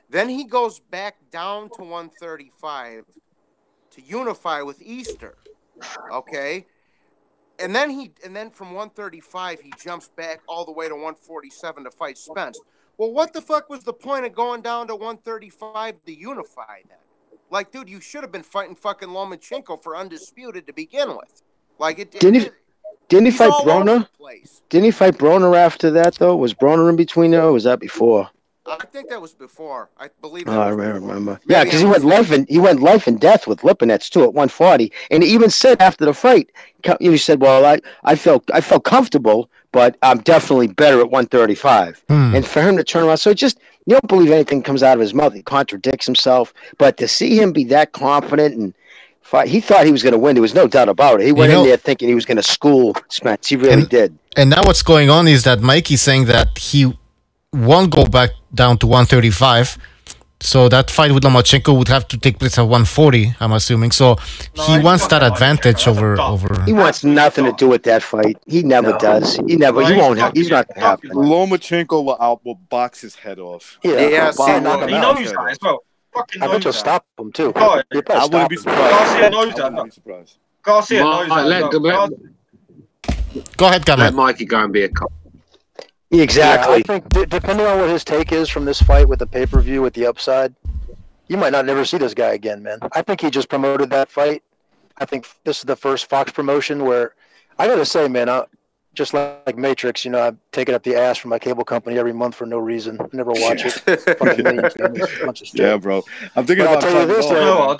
Then he goes back down to 135 to unify with Easter. Okay? And then from 135 he jumps back all the way to 147 to fight Spence. Well, what the fuck was the point of going down to 135 to unify then? Like, dude, you should have been fighting fucking Lomachenko for undisputed to begin with. Like Didn't he fight Broner? Didn't he fight Broner after that, though? Was Broner in between there, or was that before? I think that was before. I believe. I remember. Yeah, because he went life and death with Lipinets too at 140, and he even said after the fight, he said, "Well, I felt comfortable, but I'm definitely better at 135." And for him to turn around, so just you don't believe anything comes out of his mouth. He contradicts himself, but to see him be that confident and he thought he was going to win. There was no doubt about it. He went in there thinking he was going to school Spence. He really did. And now what's going on is that Mikey's saying that he won't go back down to 135. So that fight with Lomachenko would have to take place at 140, I'm assuming. So he wants that advantage over. He wants nothing to do with that fight. He never does. He won't have. He's not going to happen. Lomachenko will box his head off. Yeah. He knows that as well. fucking I bet you'll that. stop him too. God, I wouldn't be surprised. Garcia knows that. Garcia knows that. Go ahead, Cameron. Let Mikey go and be a cop. Yeah, Exactly. I think depending on what his take is from this fight with the pay-per-view with the upside, you might not never see this guy again, man. I think he just promoted that fight. I think this is the first Fox promotion where I gotta say, man, just like Matrix, you know, I take it up the ass from my cable company every month for no reason. Never watch it. Fucking million channels, a bunch of shit. Yeah, bro. I'm thinking about I'll tell you this, though,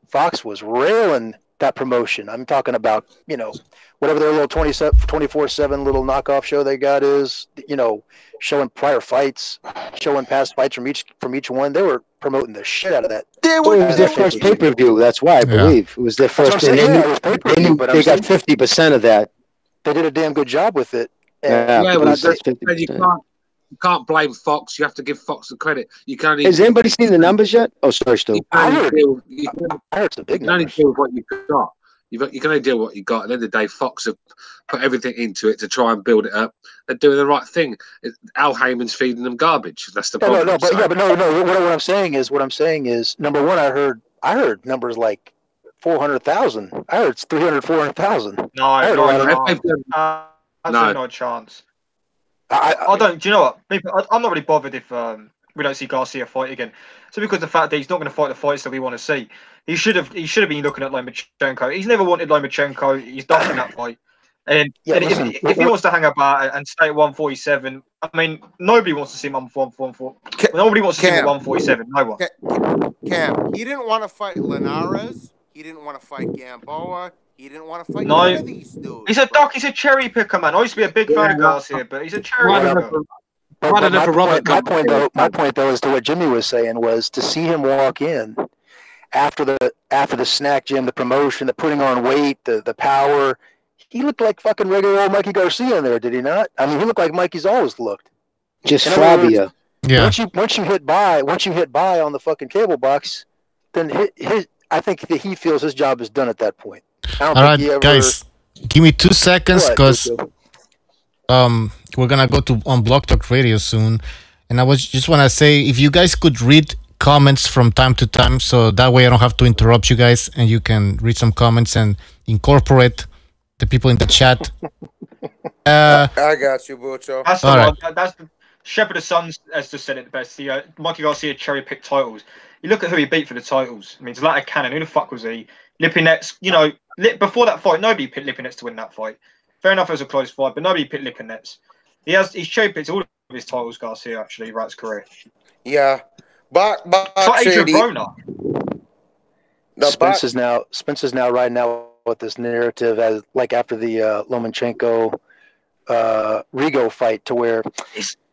Fox was railing that promotion. I'm talking about, you know, whatever their little 24/7 little knockoff show they got is, you know, showing prior fights, showing past fights from each one. They were promoting the shit out of that. It was their first pay-per-view. That's why I believe it was their first. And they got 50% of that. They did a damn good job with it. You can't blame Fox. You have to give Fox the credit. You can only. Has anybody seen the numbers yet? Oh, sorry, Stu. I heard some big numbers. You can only deal with what you got. You can only deal with what you got. At the end of the day, Fox have put everything into it to try and build it up. They're doing the right thing. Al Heyman's feeding them garbage. That's the problem. No. What I'm saying is, number one, I heard numbers like 400,000. I heard it's 300, 400,000. No chance. I don't. Do you know what? I'm not really bothered if we don't see Garcia fight again. So because the fact that he's not going to fight the fights that we want to see, he should have been looking at Lomachenko. He's never wanted Lomachenko. He's done in that fight. And, if he wants to hang about and stay at 147, I mean, nobody wants to see him on 144. Nobody wants to see him at 147. No one. Cam, he didn't want to fight Linares. He didn't want to fight Gamboa. He didn't want to fight none of these dudes. He's a duck. He's a cherry picker, man. I used to be a big fan of Garcia, but he's a cherry picker. My point though, is to what Jimmy was saying, was to see him walk in after the snack gym, the promotion, the putting on weight, the power. He looked like fucking regular old Mikey Garcia in there, did he not? I mean, he looked like Mikey's always looked. Just Flavia. Yeah. Once you hit buy on the fucking cable box, then I think that he feels his job is done at that point. All right, guys, give me 2 seconds because we're gonna go on Block Talk Radio soon, and I just want to say, if you guys could read comments from time to time, so that way I don't have to interrupt you guys, and you can read some comments and incorporate the people in the chat. I got you, Bucho. That's the Shepherd of Sons has just said it the best. Mikey Garcia cherry picked titles. You look at who he beat for the titles. I mean, it's like a cannon. Who the fuck was he? Lipinets. You know, before that fight, nobody picked Lipinets to win that fight. Fair enough, it was a close fight, but nobody picked Lipinets. He's cherry picked all of his titles, Garcia, actually, throughout his career. Yeah, but Adrien Broner. Spence is now riding out with this narrative as like after the Lomachenko Rigo fight, to where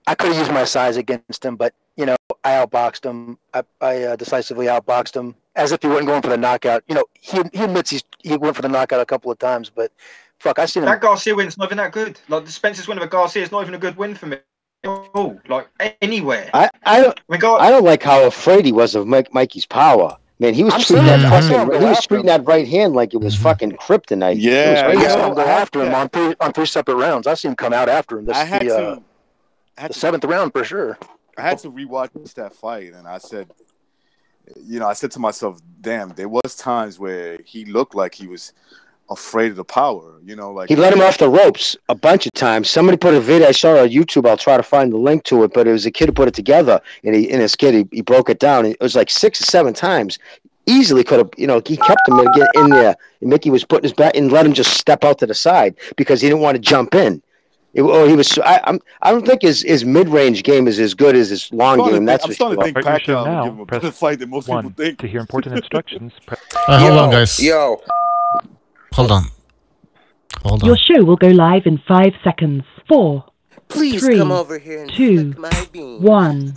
I could have used my size against him, but you know, I outboxed him. I decisively outboxed him, as if he wasn't going for the knockout. You know, he admits he went for the knockout a couple of times, but fuck, I seen him. That Garcia win's not even that good. Like the Spence's win of a Garcia is not even a good win for me. Oh, like anywhere. I don't like how afraid he was of Mikey's power. Man, he was treating that right hand like it was fucking kryptonite. Yeah, after him on three separate rounds. I seen him come out after him. The seventh round for sure. I had to rewatch that fight, and I said to myself, damn, there was times where he looked like he was afraid of the power, you know, like he let him off the ropes a bunch of times. Somebody put a video I saw on YouTube. I'll try to find the link to it, but it was a kid who put it together, and he broke it down. It was like 6 or 7 times. Easily could have, you know, he kept him to get in there, and Mickey was putting his back and let him just step out to the side because he didn't want to jump in. He was. I don't think his mid-range game is as good as his long game. That's for sure. I'm starting to think Pacquiao will give him a better fight than most people think. To hear important instructions. Hold on, guys. Hold on. Your show will go live in 5 seconds. 4. Please 3, come over here and 2, my bean. 1.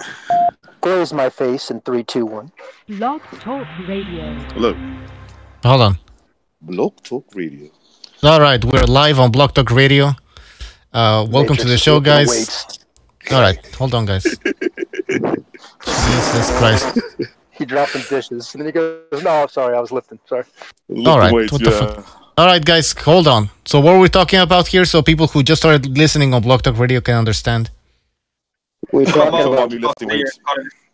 Close my face in 3, 2, 1. Blog Talk Radio. Look. Hold on. Blog Talk Radio. All right, we're live on Blog Talk Radio. Welcome to the show, guys. All right, hold on, guys. Jesus Christ. He dropping dishes, and then he goes, "No, sorry, I was lifting. Sorry." All right, what the fuck? All right, guys, hold on. So what are we talking about here, so people who just started listening on Blog Talk Radio can understand? We're talking about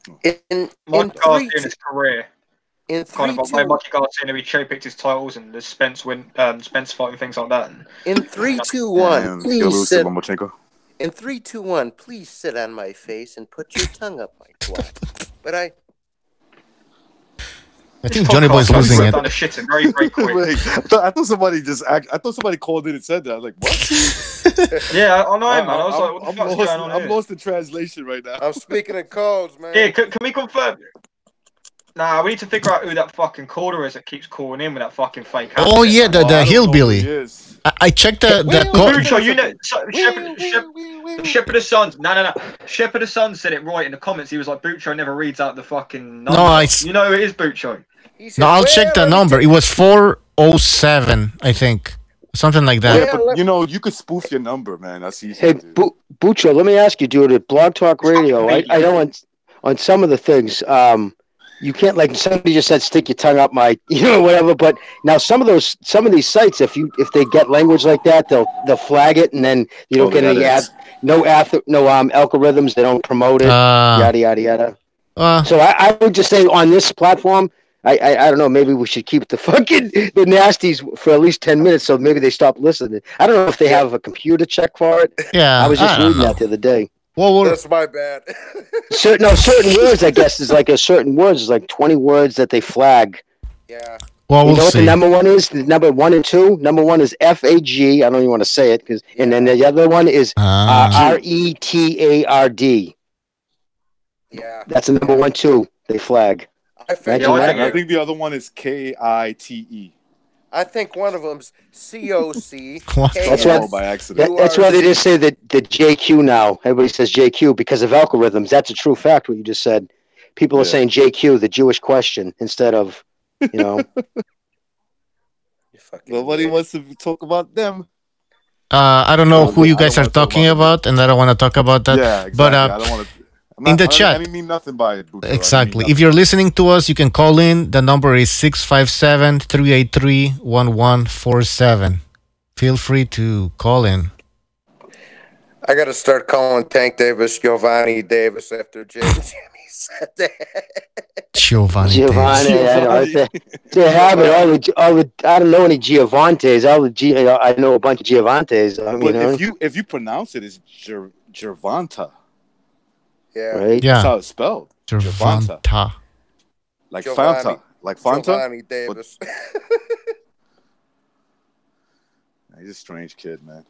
Mikey Garcia in his career. In kind of like Mikey Garcia, he cherry picked his titles and the Spence fight and things like that. In 3, 2, 1, please sit. In 3, 2, 1, please sit on my face and put your tongue up my twat. But I think Johnny Boy's losing it. Very, very quick. I thought somebody called in and said that. I was like, what? Yeah, I know, man. I was like, what the fuck's going on here? I'm lost in translation right now. I'm speaking in codes, man. Yeah, can we confirm? Nah, we need to figure out who that fucking caller is that keeps calling in with that fucking fake. Oh yeah, the hillbilly. I checked the Bucho, you know, Shepherd of Sons. No. Shepherd of Sons said it right in the comments. He was like, Bucho never reads out the fucking number. No, you know it is Bucho. No, I'll check the number. It was 407, I think. Something like that. Yeah, but you know, you could spoof your number, man. That's easy. Hey, Bucho, let me ask you, dude, at Blog Talk Radio, I know on some of the things, you can't, like somebody just said, stick your tongue up my, whatever. But now some of these sites, if they get language like that, they'll flag it, and then you don't get any algorithms. They don't promote it. Yada yada yada. So I would just say on this platform, I don't know. Maybe we should keep the nasties for at least 10 minutes, so maybe they stop listening. I don't know if they have a computer check for it. Yeah, I was just reading that the other day. Well, that's my bad. certain words, I guess, is like certain words, is like 20 words that they flag. Yeah. Well, you know what the number one is? The number 1 and 2. Number 1 is FAG. I don't even want to say it, and then the other one is RETARD. Yeah. That's the number 1, 2. They flag. I think the other one is KITE. I think one of them's COC. That's why they just say that the JQ now. Everybody says JQ because of algorithms. That's a true fact. What you just said. People are saying JQ, the Jewish question, instead of, Nobody wants to talk about them. I don't know who you guys are talking about, and I don't want to talk about that. Yeah, exactly. But I don't want to. in the chat. I didn't mean nothing by it. Bucho. Exactly. If you're listening to us, you can call in. The number is 657-383-1147. Feel free to call in. I got to start calling Tank Davis Giovanni Davis after Jimmy said that. Giovanni. They have it. I don't know any Giovantes. I know a bunch of Giovantes. But if you pronounce it as Gervonta. Yeah. Right? Yeah. That's how it's spelled. Gervonta. Like Giovanni, Fanta. Like Fanta. Giovanni Davis. He's a strange kid, man.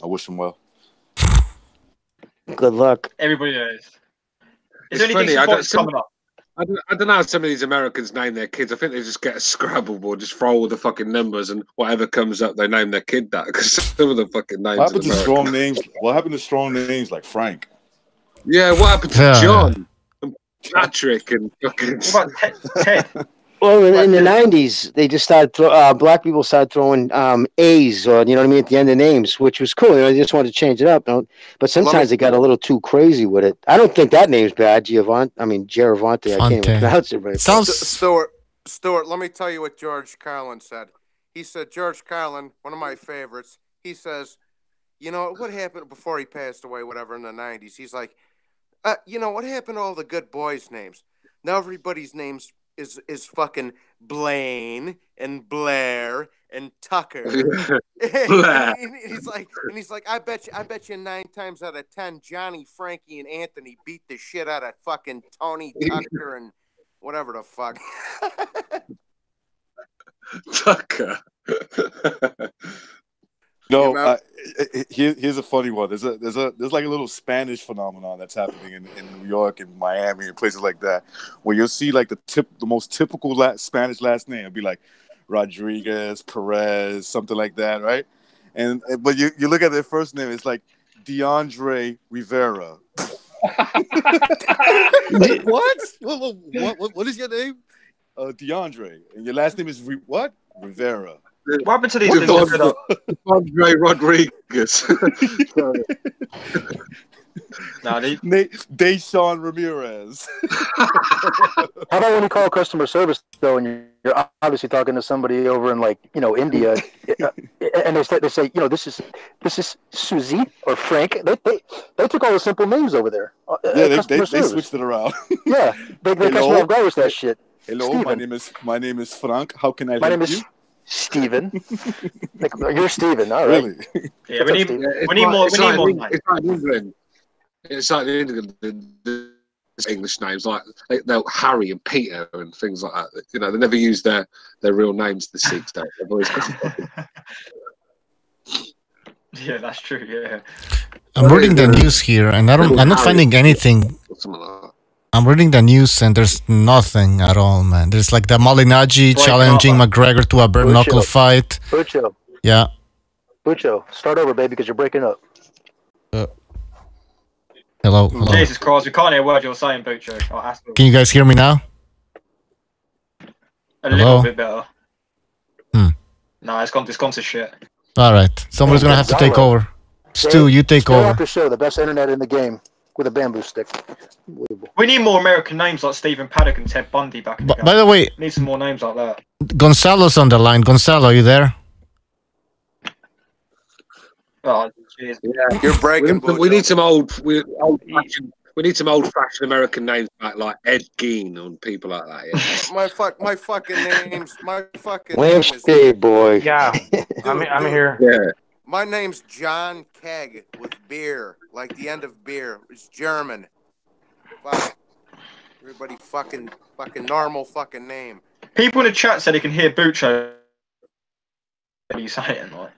I wish him well. Good luck. Everybody knows. It's funny. I don't know how some of these Americans name their kids. I think they just get a Scrabble board, just throw all the fucking numbers, and whatever comes up, they name their kid that. Because some of the fucking names. What happened to strong names? What happened to strong names like Frank? Yeah, what happened to John and Patrick and fucking Ted? Well, in the 90s, they just started black people started throwing A's or at the end of names, which was cool. They just wanted to change it up. But sometimes they got a little too crazy with it. I don't think that name's bad, Giravante. I can't even pronounce it right. Stuart, let me tell you what George Carlin said. He said, George Carlin, one of my favorites, he says, what happened before he passed away, whatever, in the 90s? He's like, what happened to all the good boys' names? Now everybody's names is fucking Blaine and Blair and Tucker. He's like, I bet you 9 times out of 10, Johnny, Frankie, and Anthony beat the shit out of fucking Tony, Tucker, and whatever the fuck. Tucker. No, here's a funny one. There's like a little Spanish phenomenon that's happening in New York and Miami and places like that, where you'll see like the most typical Spanish last name. It'll be like Rodriguez, Perez, something like that, right? But you look at their first name, it's like DeAndre Rivera. What? What is your name? DeAndre, and your last name is what? Rivera. What happened to these Andre Rodriguez? Deshaun Ramirez. How about when you call customer service though, and you're obviously talking to somebody over in like India, and they say this is Suzy or Frank. They took all the simple names over there. Yeah, they switched it around. Yeah, they catch me off guard with that shit. Hello, Steven. my name is Frank. How can I help you? My name is Steven. Like, you're Steven, all right. Really? Yeah, we need more. It's like England. It's like the English names, like they'll Harry and Peter and things like that. They never use their real names. The Sikhs don't. They've always got Yeah, that's true. Yeah. I'm reading the news here, and I'm not finding anything. I'm reading the news, and there's nothing at all, man. There's like the Malignaggi challenging McGregor to a bare knuckle fight. Bucho. Yeah. Bucho, start over, baby, because you're breaking up. Hello. Jesus Christ, we can't hear a word you're saying, Bucho. Can you guys hear me now? A little bit better. No, it's gone to shit. All right. Somebody's going to have to take over. Stu, you take over. After show, the best internet in the game with a bamboo stick. We need more American names like Stephen Paddock and Ted Bundy back in the game. By the way, need some more names like that. Gonzalo's on the line. Gonzalo, are you there? Oh, jeez. Yeah, you're breaking. We need some old-fashioned American names back, like Ed Gein and people like that. Yeah. my fucking name's Wednesday, boy. Yeah, I'm here. Yeah. My name's John Keg with beer, like the end of beer. It's German. Fuck. Everybody fucking normal fucking name. People in the chat said they can hear Bucho. What are you saying, like?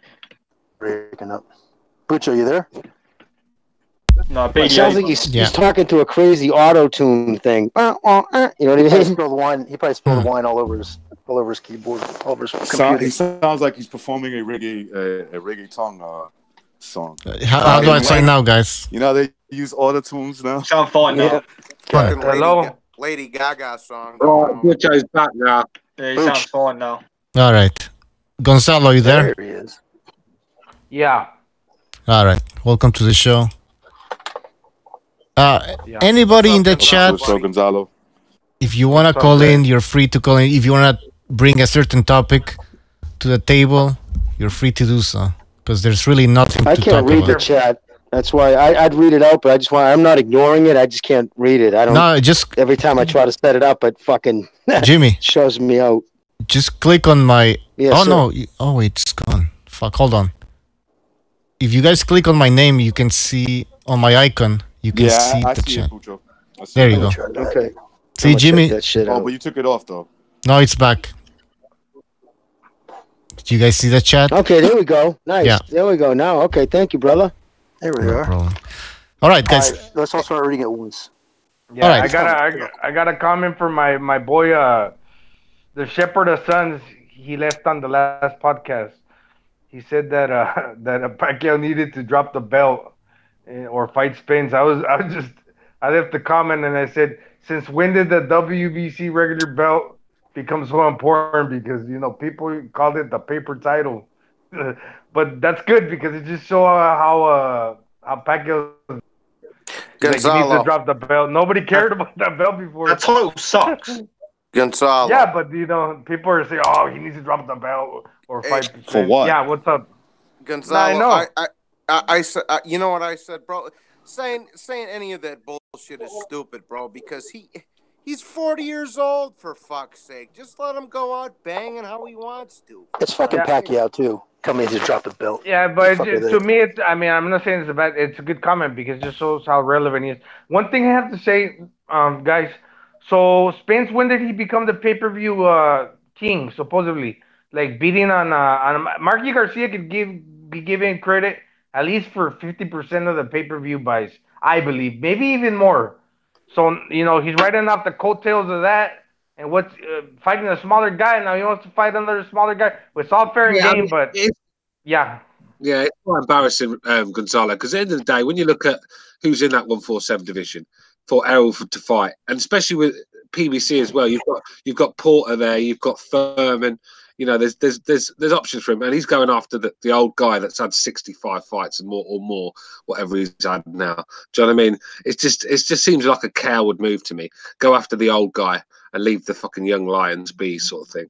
Breaking up. Bucho, you there? No, BDA. It sounds like he's talking to a crazy auto-tune thing. You know what I mean? He probably spilled wine all over his keyboard, all over his computer. He sounds like he's performing a reggaeton song. How do I sign now, guys? They use auto-tunes now. Sound fine now. Hello? Lady Gaga song. Bucho's back now. Yeah, he sounds fine now. All right. Gonzalo, you there? There he is. Yeah. All right. Welcome to the show. Anybody in the chat, Gonzalo? if you want to call in, you're free to call in. If you want to bring a certain topic to the table, you're free to do so. Because there's really nothing to talk about. I can't read the chat. That's why I'd read it out, but I'm not ignoring it. I just can't read it. Every time I try to set it up, it fucking Jimmy shows me out. Just click on my. Yes, no! Oh wait, it's gone. Fuck! Hold on. If you guys click on my name, you can see on my icon. You can see the chat. There you go. Okay. See, Jimmy. But you took it off though. No, it's back. Do you guys see the chat? Okay, there we go. Nice. Yeah. There we go. Now, okay, thank you, brother. There we are. Problem. All right, guys. All right, let's all start reading at once. Yeah, all right. I got a comment from my boy, the Shepherd of Sons. He left on the last podcast. He said that Pacquiao needed to drop the belt or fight Spence. I left the comment and I said, since when did the WBC regular belt become so important? Because people called it the paper title, but that's good because it just shows how Pacquiao needs to drop the belt. Nobody cared about that belt before. That title sucks. Gonzalo. Yeah, but people are saying, "Oh, he needs to drop the belt or fight." For what? Yeah, what's up? Gonzalo, nah, I said, you know what I said, bro? Saying any of that bullshit is stupid, bro. Because he's 40 years old, for fuck's sake. Just let him go out banging how he wants to. It's fucking Pacquiao too. Coming to drop the belt. Yeah, but to me, I'm not saying it's bad. It's a good comment because it just shows how relevant he is. One thing I have to say, guys. So Spence, when did he become the pay-per-view king? Supposedly, like beating on Mikey Garcia could be given credit at least for 50% of the pay-per-view buys, I believe, maybe even more. So he's riding off the coattails of that, and what's fighting a smaller guy now. He wants to fight another smaller guy. It's all fair and game, but yeah, it's quite embarrassing, Gonzalo. Because at the end of the day, when you look at who's in that 147 division. For Errol to fight, and especially with PBC as well, you've got Porter there, you've got Furman. There's options for him, and he's going after the old guy that's had 65 fights and more, whatever he's had now. Do you know what I mean? It just seems like a coward move to me. Go after the old guy and leave the fucking young lions be, sort of thing.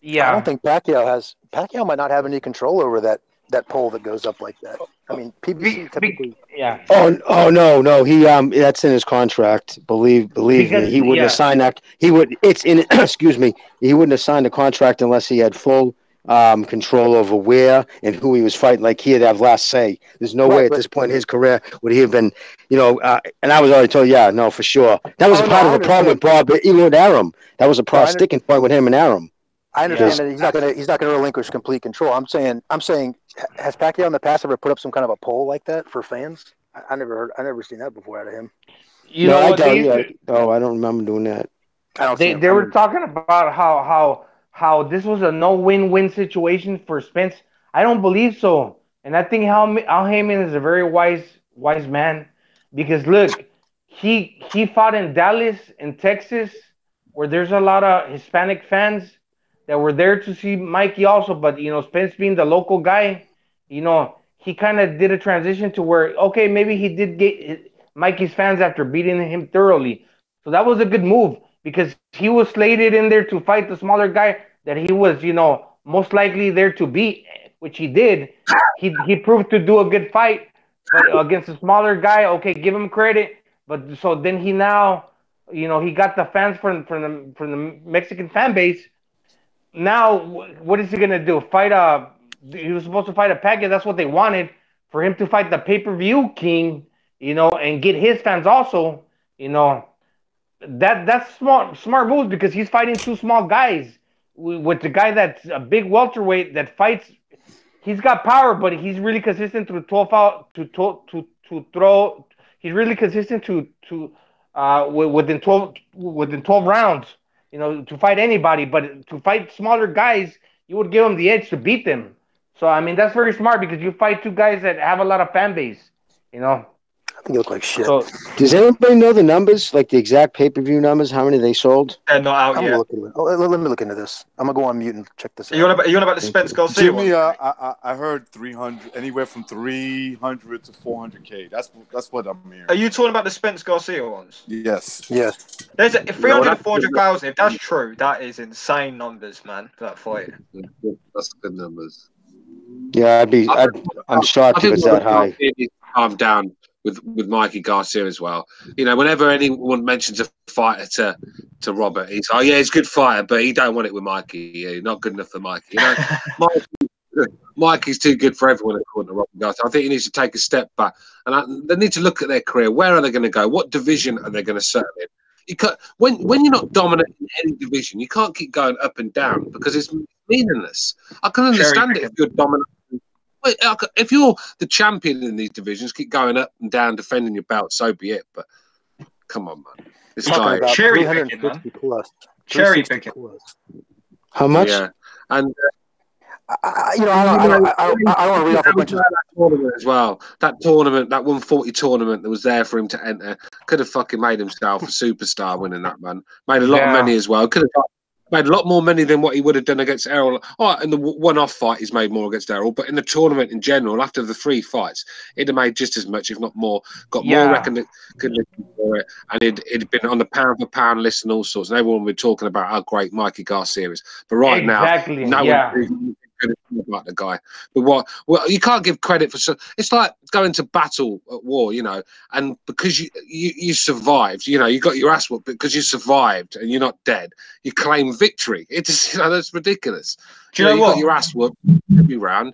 I don't think Pacquiao might not have any control over that poll that goes up like that. I mean, PBC typically. Yeah. Oh no. He that's in his contract. Believe me, he wouldn't have signed that. He would. It's in. Excuse me. He wouldn't have signed the contract unless he had full control over where and who he was fighting. Like he'd have last say. There's no way at this point in his career would he have been. And I was already told. Yeah, no, for sure. That was part of the problem with Bob. Even with Arum, that was a sticking point with him and Arum. I understand that he's not gonna relinquish complete control. I'm saying, has Pacquiao in the past ever put up some kind of a poll like that for fans? I never seen that before out of him. You know what? I don't remember doing that. They were talking about how this was a no win-win situation for Spence. I don't believe so, and I think Al Heyman is a very wise man, because look, he fought in Dallas in Texas, where there's a lot of Hispanic fans that were there to see Mikey also, but Spence being the local guy, he kind of did a transition to where, okay, maybe he did get Mikey's fans after beating him thoroughly. So that was a good move, because he was slated in there to fight the smaller guy that he was, most likely there to beat, which he did. He proved to do a good fight, but against a smaller guy, okay, give him credit. But so then he now, he got the fans from the Mexican fan base. Now, what is he gonna do? He was supposed to fight a Pacquiao. That's what they wanted, for him to fight the pay-per-view king, and get his fans also. That's smart moves, because he's fighting two small guys with the guy that's a big welterweight that fights. He's got power, but he's really consistent through 12 out to throw. He's really consistent to within 12 rounds. To fight anybody, but to fight smaller guys, you would give them the edge to beat them. So, I mean, that's very smart, because you fight two guys that have a lot of fan base, I think you look like shit. So, does anybody know the numbers, like the exact pay-per-view numbers, how many they sold? They're not out yet. Let me look into this. I'm going to go on mute and check this out. Are you on about the Spence Garcia Jimmy, I heard 300, anywhere from 300 to 400K. That's what I'm hearing. Are you talking about the Spence Garcia ones? Yes. There's 300 to 400,000. If that's true, that is insane numbers, man, for that fight. That's good numbers. Yeah, I'm shocked if it's that high. I'm down with Mikey Garcia as well. Whenever anyone mentions a fighter to Robert, he's like, he's a good fighter, but he don't want it with Mikey. Yeah, not good enough for Mikey. Mikey's too good for everyone according to Robert Garcia. I think he needs to take a step back, and they need to look at their career. Where are they going to go? What division are they going to serve in? You can't, when you're not dominant in any division, you can't keep going up and down, because it's meaningless. I can understand it if you're dominant. If you're the champion in these divisions, keep going up and down, defending your belt, so be it. But come on, man. This guy cherry picking, man. Cherry picking. How much? Yeah, and I don't want to read off a bunch of that tournament as well. That tournament, that 140 tournament that was there for him to enter, could have fucking made himself a superstar winning that, man. Made a lot of money as well. Could have made a lot more money than what he would have done against Errol. In the one-off fight, he's made more against Errol, but in the tournament in general, after the 3 fights, he'd have made just as much, if not more. Got more recognition for it, and it'd been on the pound-for-pound list and all sorts. And everyone would be talking about how great Mikey Garcia is, but right now, no one about the guy. But you can't give credit for. It's like going to battle at war, and because you survived, you got your ass whooped, because you survived and you're not dead, you claim victory. It's that's ridiculous. Do you know what? Got your ass whooped every round.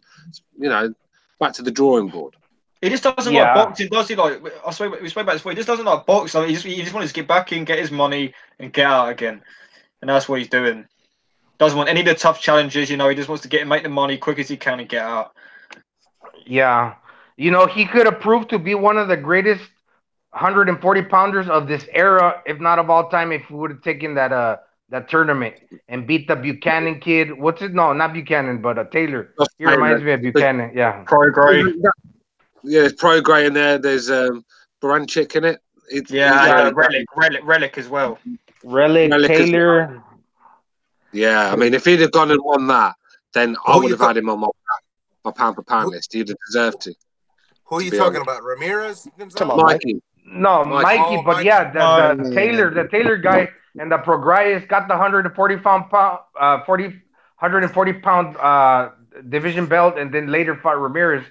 Back to the drawing board. He just doesn't like boxing, does he? Like we spoke about this before. He just doesn't like boxing. Like, he just wants to get back in, get his money, and get out again, and that's what he's doing. Doesn't want any of the tough challenges, he just wants to make the money quick as he can and get out. Yeah. He could have proved to be one of the greatest 140-pounders of this era, if not of all time, if he would have taken that tournament and beat the Buchanan kid. What's it? No, not Buchanan, but Taylor. He reminds me of Buchanan. Yeah. Pro Gray. Yeah, there's Pro Gray in there. There's Baranchik in it. Relic as well. Relic Taylor. Yeah, I mean, if he'd have gone and won that, then I would have had him on my pound-for-pound list. He'd have deserved to. Who are you talking about? Ramirez? Mikey. No, Mikey, but Mikey. The Taylor guy, and the Prograis got the 140 pound division belt, and then later fought Ramirez.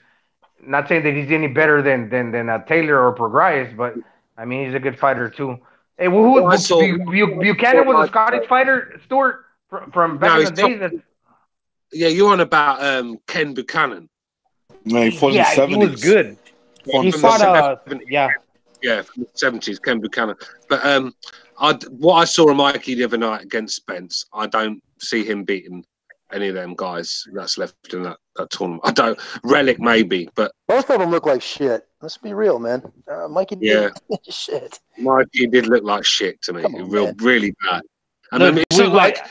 Not saying that he's any better than Taylor or Prograis, but I mean he's a good fighter too. Hey, Buchanan was a Scottish fighter, Stuart, from back in the days. Yeah, you're on about Ken Buchanan. No, he fought in the 70s. He was good. He fought, from the 70s, Ken Buchanan. But what I saw of Mikey the other night against Spence, I don't see him beating any of them guys that's left in that tournament. I don't. Relic maybe, but most of them look like shit. Let's be real, man. Mikey did shit. Mikey did look like shit to me. Really bad. I mean, it's not like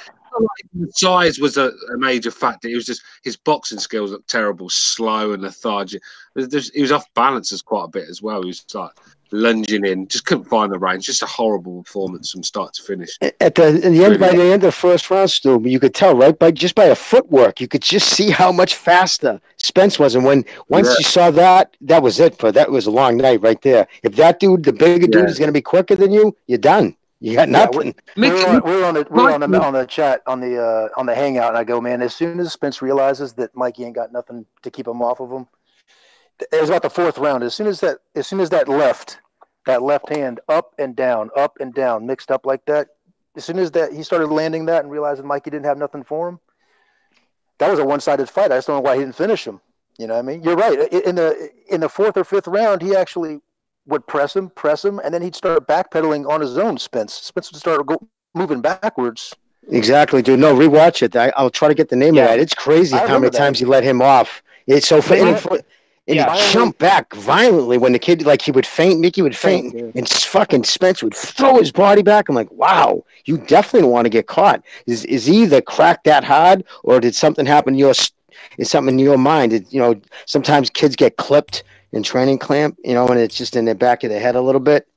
size was a major factor. It was just his boxing skills looked terrible, slow and lethargic. He was off balance quite a bit as well. He was like lunging in, just couldn't find the range. Just a horrible performance from start to finish. At the end, by the end of the first round, Stu, you could tell right by a footwork, you could just see how much faster Spence was. And once you saw that was it. That was a long night right there. If that dude, the bigger dude, is going to be quicker than you, you're done. You got nothing. We're on the chat on the hangout, and I go, man. As soon as Spence realizes that Mikey ain't got nothing to keep him off of him, it was about the fourth round. As soon as that left hand up and down, mixed up like that. As soon as he started landing that and realizing Mikey didn't have nothing for him, that was a one-sided fight. I just don't know why he didn't finish him. You know what I mean? You're right. In the fourth or fifth round, he actually would press him, and then he'd start backpedaling on his own. Spence would start moving backwards. Exactly, dude. No, rewatch it. I'll try to get the name of that. It's crazy how many times he let him off. It's so and he jumped back violently when the kid, he would faint. Mickey would faint, and fucking Spence would throw his body back. I'm like, wow, you definitely don't want to get caught. Is he either cracked that hard, or did something happen? Is something in your mind? Sometimes kids get clipped in training camp, and it's just in the back of the head a little bit.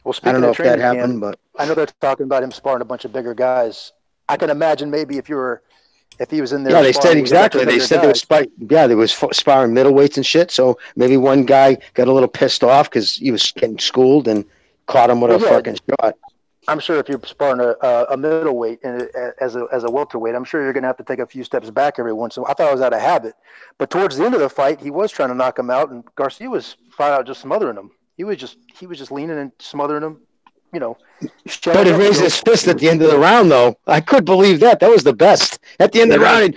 Well, I don't know if that happened, but I know they're talking about him sparring a bunch of bigger guys. I can imagine maybe if he was in there. Yeah, they said exactly. They said they was sparring middleweights and shit. So maybe one guy got a little pissed off because he was getting schooled and caught him with a fucking shot. I'm sure if you're sparring a middleweight as a welterweight, I'm sure you're going to have to take a few steps back every once in a while. I thought it was out of habit, but towards the end of the fight, he was trying to knock him out, and Garcia was flat out just smothering him. He was just leaning and smothering him. But he raised his fist at the end of the round, though. I could believe that. That was the best. At the end of the round,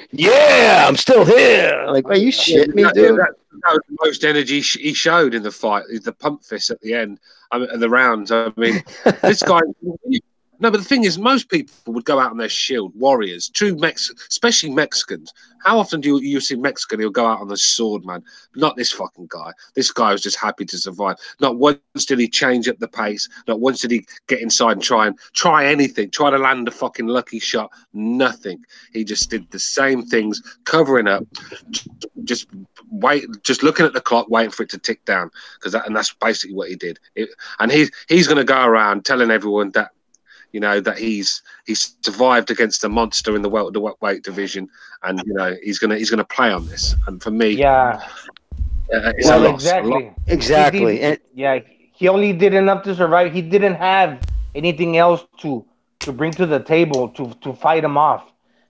I'm still here. Like, are you shitting me, dude? That was the most energy he showed in the fight. The pump fist at the end of the rounds. I mean, this guy. No, but the thing is, most people would go out on their shield, warriors, especially Mexicans. How often do you see Mexican? He'll go out on the sword, man. Not this fucking guy. This guy was just happy to survive. Not once did he change up the pace. Not once did he get inside and try anything. Try to land a fucking lucky shot. Nothing. He just did the same things, covering up, just looking at the clock, waiting for it to tick down. That's basically what he did. And he's going to go around telling everyone that. That he's survived against a monster in the welterweight division, and he's gonna play on this. And for me, it's a loss. Exactly. He only did enough to survive. He didn't have anything else to bring to the table to fight him off.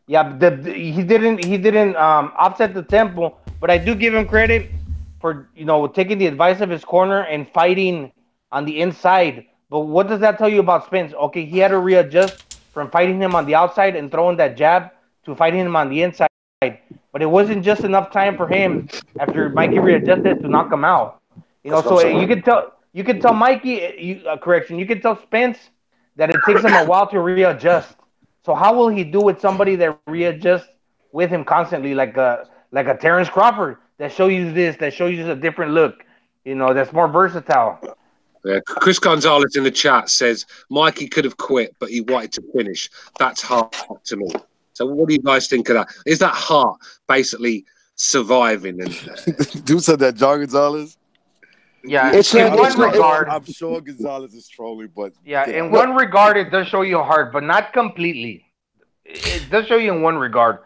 Yeah, he didn't upset the tempo, but I do give him credit for taking the advice of his corner and fighting on the inside. But what does that tell you about Spence? Okay, he had to readjust from fighting him on the outside and throwing that jab to fighting him on the inside. But it wasn't just enough time for him after Mikey readjusted to knock him out. So you can tell Mikey, you can tell Spence that it takes him a while to readjust. So how will he do with somebody that readjusts with him constantly, like a Terrence Crawford that shows you this, that shows you a different look, that's more versatile. Yeah. Chris Gonzalez in the chat says Mikey could have quit, but he wanted to finish. That's heart to me. So what do you guys think of that? Is that heart basically surviving? Dude said that, John Gonzalez? Yeah, in one regard. I'm sure Gonzalez is trolling, but... Yeah, in one regard, it does show you heart, but not completely. It does show you in one regard.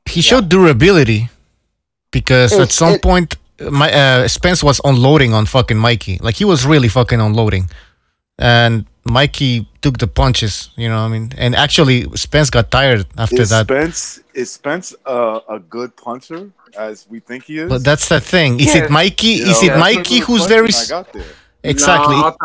He showed durability because at some point... Spence was unloading on fucking Mikey. Like, he was really fucking unloading. And Mikey took the punches. You know what I mean? And actually, Spence got tired after that. Is Spence a good puncher as we think he is? But that's the thing. Is it Mikey? You Is know, it Mikey who's very? Exactly. No,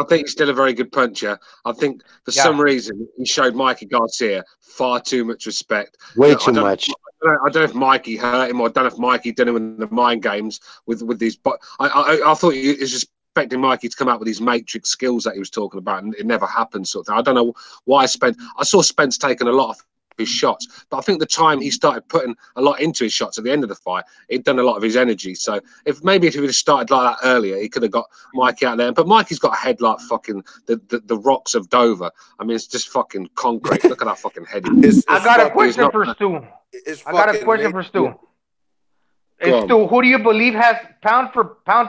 I think he's still a very good puncher. I think for some reason he showed Mikey Garcia far too much respect. Way too much. I don't know if Mikey hurt him, or I don't know if Mikey did him in the mind games with these. But I thought he was just expecting Mikey to come out with these matrix skills that he was talking about, and it never happened. Sort of thing. I don't know why Spence. I saw Spence taking a lot of his shots, but I think the time he started putting a lot into his shots at the end of the fight, he'd done a lot of his energy. So if he would have started like that earlier, he could have got Mikey out there. But Mikey's got a head like fucking the rocks of Dover. I mean, it's just fucking concrete. Look at that fucking head. I got a question for Stu. Stu, who do you believe has pound for pound?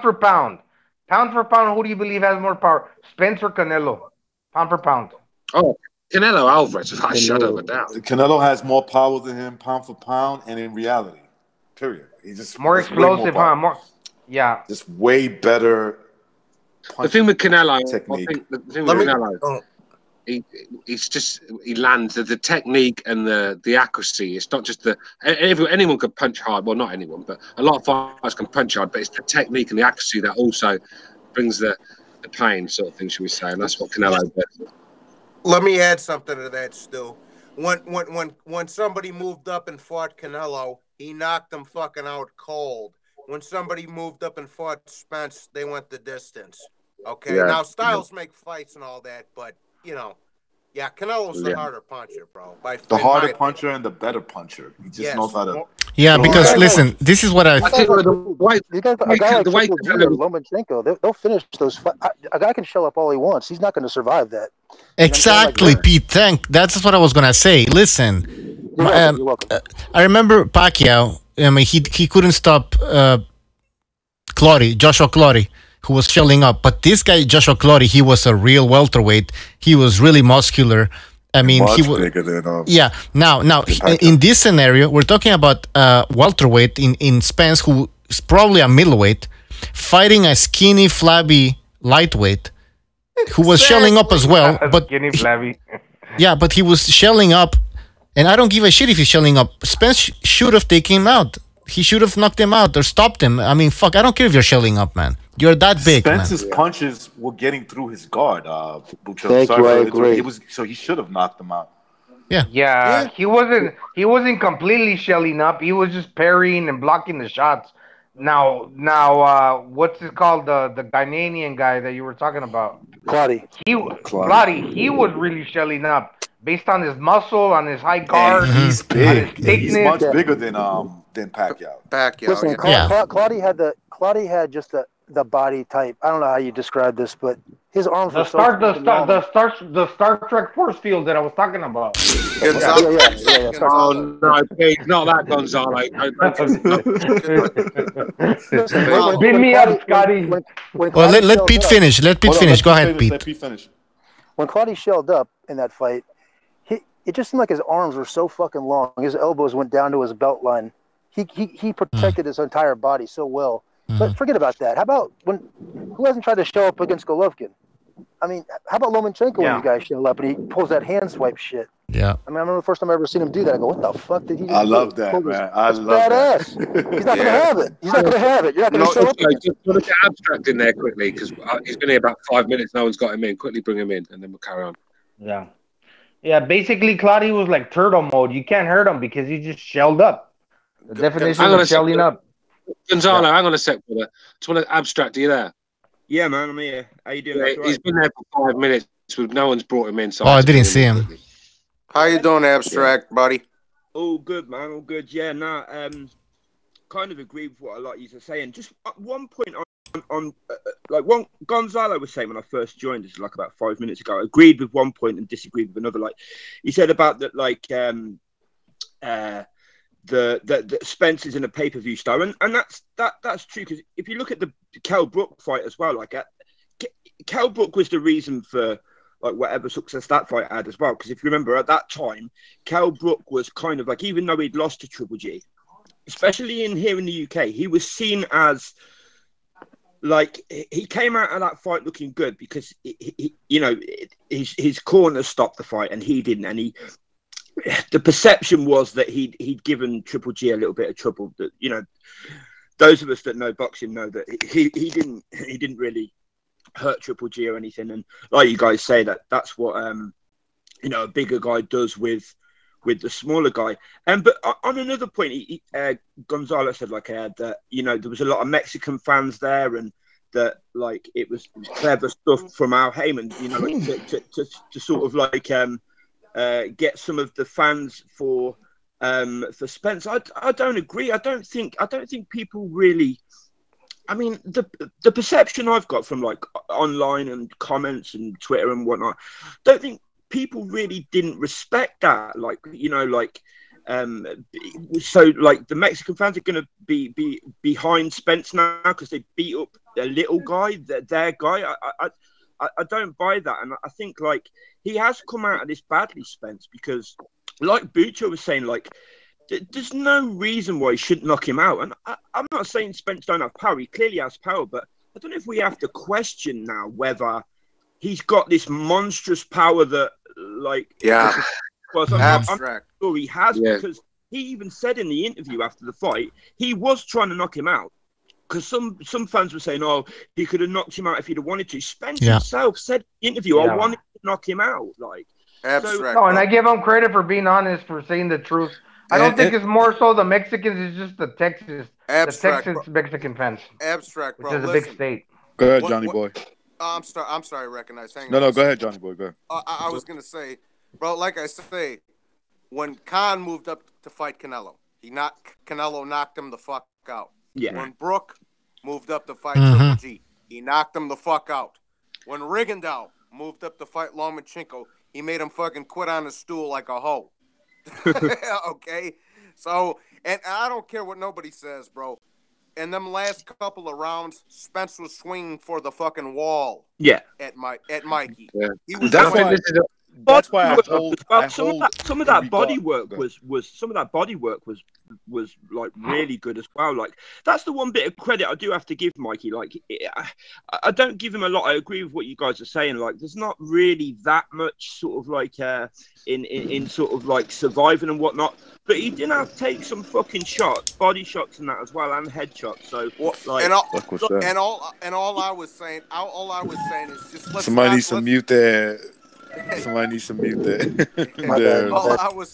Pound for pound, who do you believe has more power? Spence or Canelo? Pound for pound. Oh, Canelo Alvarez, I shut up a doubt. Canelo has more power than him, pound for pound, and in reality, period. He's just more explosive, huh? More, just way better. The thing with Canelo, technique. He lands the technique and the accuracy. It's not just anyone can punch hard. Well, not anyone, but a lot of fighters can punch hard. But it's the technique and the accuracy that also brings the pain, sort of thing, should we say? And that's what Canelo does. Let me add something to that, Stu. When somebody moved up and fought Canelo, he knocked them fucking out cold. When somebody moved up and fought Spence, they went the distance. Okay, now styles make fights and all that, but you know, Canelo's the harder puncher, bro. The harder puncher and the better puncher. He just knows how to. Yeah, because listen, this is what I think. A guy like Lomachenko, they'll finish those fights. A guy can shell up all he wants. He's not going to survive that. Exactly, Pete. That's what I was gonna say. Listen, you're welcome. I remember Pacquiao. I mean, he couldn't stop Joshua Clottey, who was shelling up. But this guy, Joshua Clottey, he was a real welterweight. He was really muscular. I mean, he was bigger than Now, in this scenario, we're talking about welterweight in Spence, who is probably a middleweight, fighting a skinny, flabby lightweight, who was shelling up as well. But skinny, flabby. Yeah, but he was shelling up, and I don't give a shit if he's shelling up. Spence should have taken him out. He should have knocked him out or stopped him. I mean, fuck, I don't care if you're shelling up, man. You're that big, Spence's punches were getting through his guard. I agree. So he should have knocked him out. Yeah. He wasn't completely shelling up. He was just parrying and blocking the shots. Now, what's it called? The Ghanaian guy that you were talking about, Clottey. He was really shelling up based on his muscle, on his high guard. And he's big. He's much bigger than Pacquiao. Listen, Clottey had just the body type. I don't know how you describe this, but his arms were the Star Trek force field that I was talking about. Oh no, it's not that Gonzalo. Beat me up, Scotty. Well, let Pete finish. Let Pete finish. Go ahead, Pete. Let Pete finish. When Clottey shelled up in that fight, it just seemed like his arms were so fucking long. His elbows went down to his belt line. He protected his entire body so well. But forget about that. How about who hasn't tried to show up against Golovkin? I mean, how about Lomachenko when you guys show up and he pulls that hand swipe shit? Yeah. I mean, I remember the first time I ever seen him do that. I go, what the fuck did he do? I love that, man. I love that. He's not going to have it. He's not going to have it. You're not going to show up. Just put an Abztract in there quickly, because he's been here about 5 minutes. No one's got him in. Quickly bring him in, and then we'll carry on. Yeah, basically, Clottey was like turtle mode. You can't hurt him because he just shelled up. The definition of shelling up. Gonzalo, hang on a sec, brother. Just want to Abztract. Are you there? Yeah, man, I'm here. How you doing? He's been there for 5 minutes. No one's brought him in. So I didn't see him. How you doing, Abztract, buddy? All good, man. All good. Yeah, kind of agree with what a lot of you are saying. Just at one point on one Gonzalo was saying when I first joined, this like about 5 minutes ago, I agreed with one point and disagreed with another. Like he said about that, like the Spence is in a pay-per-view style, and that's true, because if you look at the Kell Brook fight as well, like Kell Brook was the reason for like whatever success that fight had as well, because if you remember at that time, Kell Brook was kind of like, even though he'd lost to Triple G, especially here in the UK, he was seen as like he came out of that fight looking good because you know, his corner stopped the fight and he didn't, and the perception was that he'd given Triple G a little bit of trouble. That, you know, those of us that know boxing know that he didn't really hurt Triple G or anything. And like you guys say, that's what you know, a bigger guy does with the smaller guy. But on another point, Gonzalo said that, you know, there was a lot of Mexican fans there, and that like it was clever stuff from Al Heyman, you know, like, to sort of like get some of the fans for Spence. I don't agree. I don't think people really. I mean, the perception I've got from like online and comments and Twitter and whatnot, don't think people really didn't respect that. Like, you know, like so like the Mexican fans are going to be behind Spence now because they beat up a little guy, their guy. I don't buy that, and I think like he has come out of this badly, Spence, because like Bucho was saying, like there's no reason why he shouldn't knock him out. And I'm not saying Spence don't have power; he clearly has power, but I don't know if we have to question now whether he's got this monstrous power that, like, well, I'm sure he has, because he even said in the interview after the fight he was trying to knock him out. Because some fans were saying, "Oh, he could have knocked him out if he'd have wanted to." Spence himself said in the interview, "I wanted to knock him out." Like, Abstract. No, and I give him credit for being honest, for saying the truth. I don't think it's more so the Mexicans; it's just the Texas Mexican fans. Abstract, bro. Which is a big state. Go ahead, Johnny Boy. I'm sorry, Recognize. No, go ahead, Johnny Boy. Go ahead. I was gonna say, bro, like I say, when Khan moved up to fight Canelo, Canelo knocked him the fuck out. Yeah. When Brook moved up to fight Triple G, he knocked him the fuck out. When Rigondeaux moved up to fight Lomachenko, he made him fucking quit on the stool like a hoe. Okay? So, and I don't care what nobody says, bro. In them last couple of rounds, Spence was swinging for the fucking wall. Yeah. At Mikey. Yeah. He was That's why I hold some of that body work was like really good as well. Like, that's the one bit of credit I do have to give Mikey. Like, I don't give him a lot. I agree with what you guys are saying. Like, there's not really that much sort of like in sort of like surviving and whatnot. But he did have to take some fucking shots, body shots and that as well, and headshots. So like, all I was saying is just somebody needs to mute there. Somebody needs to mute that.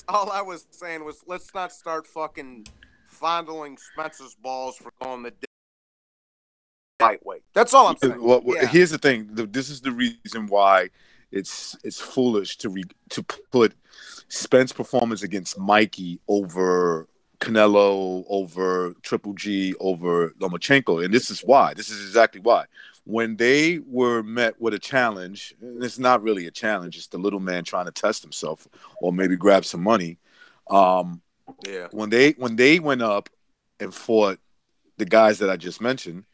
All I was saying was, let's not start fucking fondling Spencer's balls for going the lightweight. That's all I'm saying. Well, here's the thing. This is the reason why it's foolish to put Spence's performance against Mikey over Canelo, over Triple G, over Lomachenko, and this is why. This is exactly why. When they were met with a challenge, and it's not really a challenge, it's the little man trying to test himself or maybe grab some money. When they went up and fought the guys that I just mentioned,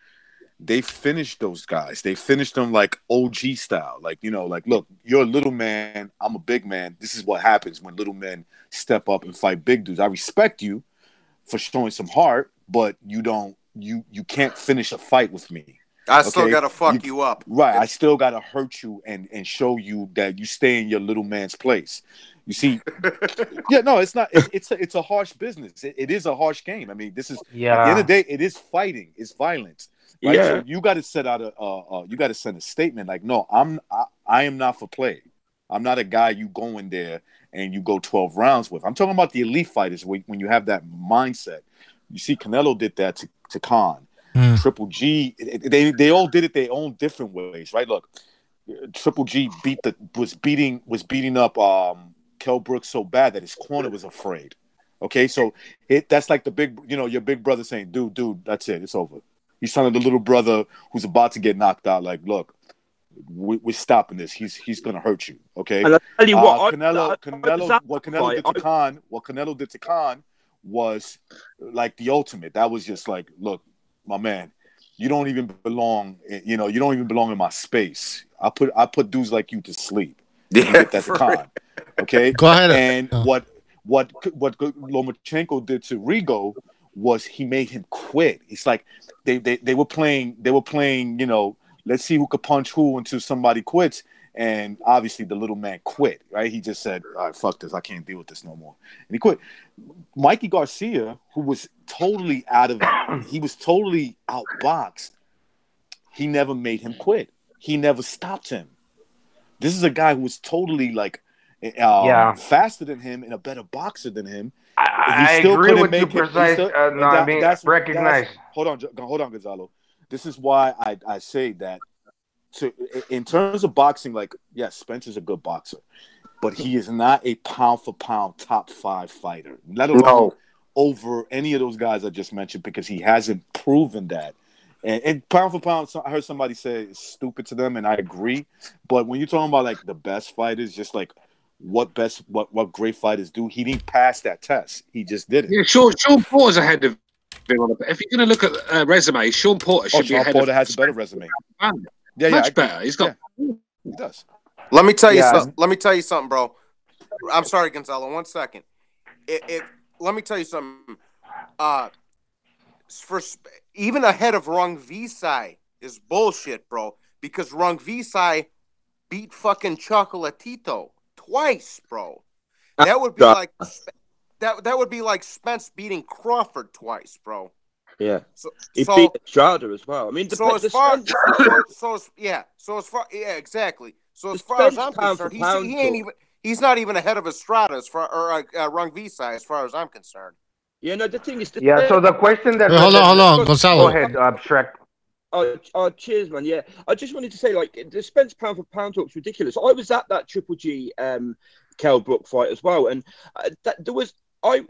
they finished those guys. They finished them like OG style. Like, you know, like, look, you're a little man, I'm a big man. This is what happens when little men step up and fight big dudes. I respect you for showing some heart, but you can't finish a fight with me. I still gotta fuck you up. Right. I still gotta hurt you and show you that you stay in your little man's place. You see, it's not. It's a harsh business. It is a harsh game. I mean, this is at the end of the day, it is fighting. It's violence. Right? So you got to set out you got to send a statement like, no, I am not for play. I'm not a guy you go in there and you go 12 rounds with. I'm talking about the elite fighters when you have that mindset. You see, Canelo did that to Khan. Triple G, they all did it their own different ways, right? Look, Triple G was beating up Kell Brook so bad that his corner was afraid. Okay, so that's like the big, your big brother saying, dude, that's it, it's over. He's telling the little brother who's about to get knocked out, like, look, we're stopping this. He's gonna hurt you. Okay. And I'll tell you what, what Canelo did to Khan was like the ultimate. That was just like, look, my man, you don't even belong. You don't even belong in my space. I put dudes like you to sleep. That's Khan. Okay. Go ahead. And what Lomachenko did to Rigo was he made him quit. It's like they were playing, you know, let's see who could punch who until somebody quits. And obviously the little man quit, right? He just said, all right, fuck this. I can't deal with this no more. And he quit. Mikey Garcia, who was totally he was totally outboxed. He never made him quit. He never stopped him. This is a guy who was totally like faster than him and a better boxer than him. I agree with you, precise. Recognize. Hold on, Gonzalo. This is why I say that. So in terms of boxing, like, yes, Spence is a good boxer, but he is not a pound-for-pound top 5 fighter, let alone over any of those guys I just mentioned, because he hasn't proven that. And pound-for-pound, I heard somebody say it's stupid to them, and I agree. But when you're talking about, like, the best fighters, just like what great fighters do, he didn't pass that test. He just didn't. Yeah, Sean Porter's ahead of him. If you're going to look at resume, Sean Porter should be ahead Porter of has a better resume. Much better. He's got. He does. Let me tell you something. Let me tell you something, bro. I'm sorry, Gonzalo. 1 second. Let me tell you something. Even ahead of Rung Visai is bullshit, bro. Because Rung Visai beat fucking Chocolatito twice, bro. That would be like that would be like Spence beating Crawford twice, bro. Yeah, he beat Estrada as well. I mean, exactly. So as far as I'm concerned, he's not even ahead of Estrada Rung Visai as far as I'm concerned. Yeah, no, the thing is, so the question that hold on, Gonzalo. Go ahead, Abstract. Oh, cheers, man. Yeah, I just wanted to say, like, the Spence pound for pound talk's ridiculous. I was at that Triple G Kell Brook fight as well, and there was. I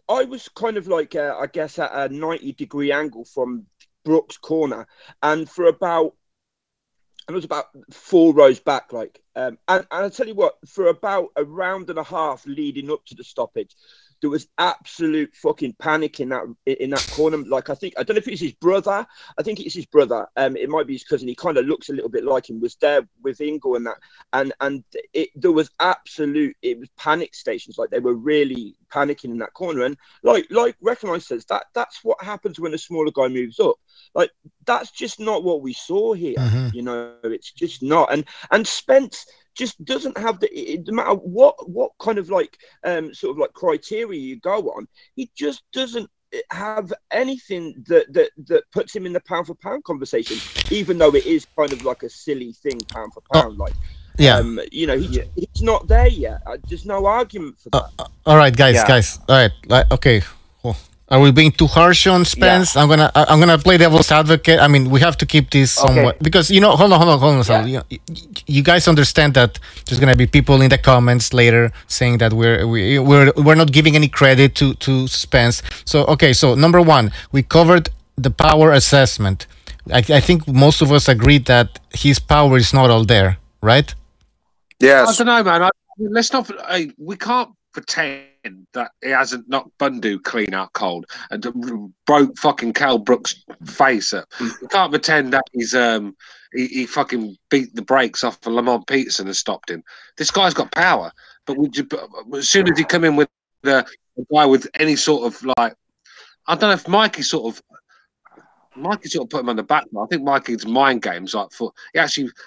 was kind of like, I guess, at a 90-degree angle from Brook's corner, and it was about 4 rows back, like, and I tell you what, for about a round and a half leading up to the stoppage, there was absolute fucking panic in that corner. Like, I don't know if it's his brother. I think it's his brother. It might be his cousin. He kind of looks a little bit like him. Was there with Ingle and that, and there was it was panic stations. Like, they were really panicking in that corner. And like Recognize says, that's what happens when a smaller guy moves up. Like, that's just not what we saw here. Mm-hmm. You know, it's just not. And Spence just doesn't have no matter what kind of like sort of like criteria you go on, he just doesn't have anything that puts him in the pound for pound conversation, even though it is kind of like a silly thing, pound for pound. Like, you know, he's not there yet. There's no argument for that. All right, guys. All right, okay. Cool. Are we being too harsh on Spence? Yeah. I'm gonna play devil's advocate. I mean, we have to keep this somewhat because, you know, hold on. Yeah. You guys understand that there's gonna be people in the comments later saying that we're not giving any credit to Spence. So number one, we covered the power assessment. I think most of us agreed that his power is not all there, right? Yes. I don't know, man. Let's not. We can't pretend that he hasn't knocked Bundu clean out cold and broke fucking Kell Brook's face up. We can't pretend that he's he fucking beat the brakes off of Lamont Peterson and stopped him. This guy's got power, but as soon as he come in with a guy with any sort of, like, I don't know if Mikey sort of put him on the back. I think Mikey's mind games, like,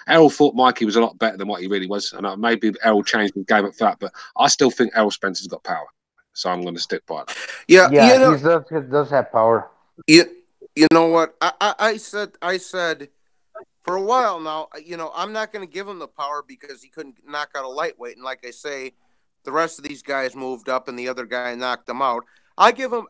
Errol thought Mikey was a lot better than what he really was, and maybe Errol changed the game up for that. But I still think Errol Spencer's got power, so I'm going to stick by that. Yeah, he does have power. You know what? I said for a while now. You know, I'm not going to give him the power because he couldn't knock out a lightweight, and like I say, the rest of these guys moved up, and the other guy knocked them out. I give him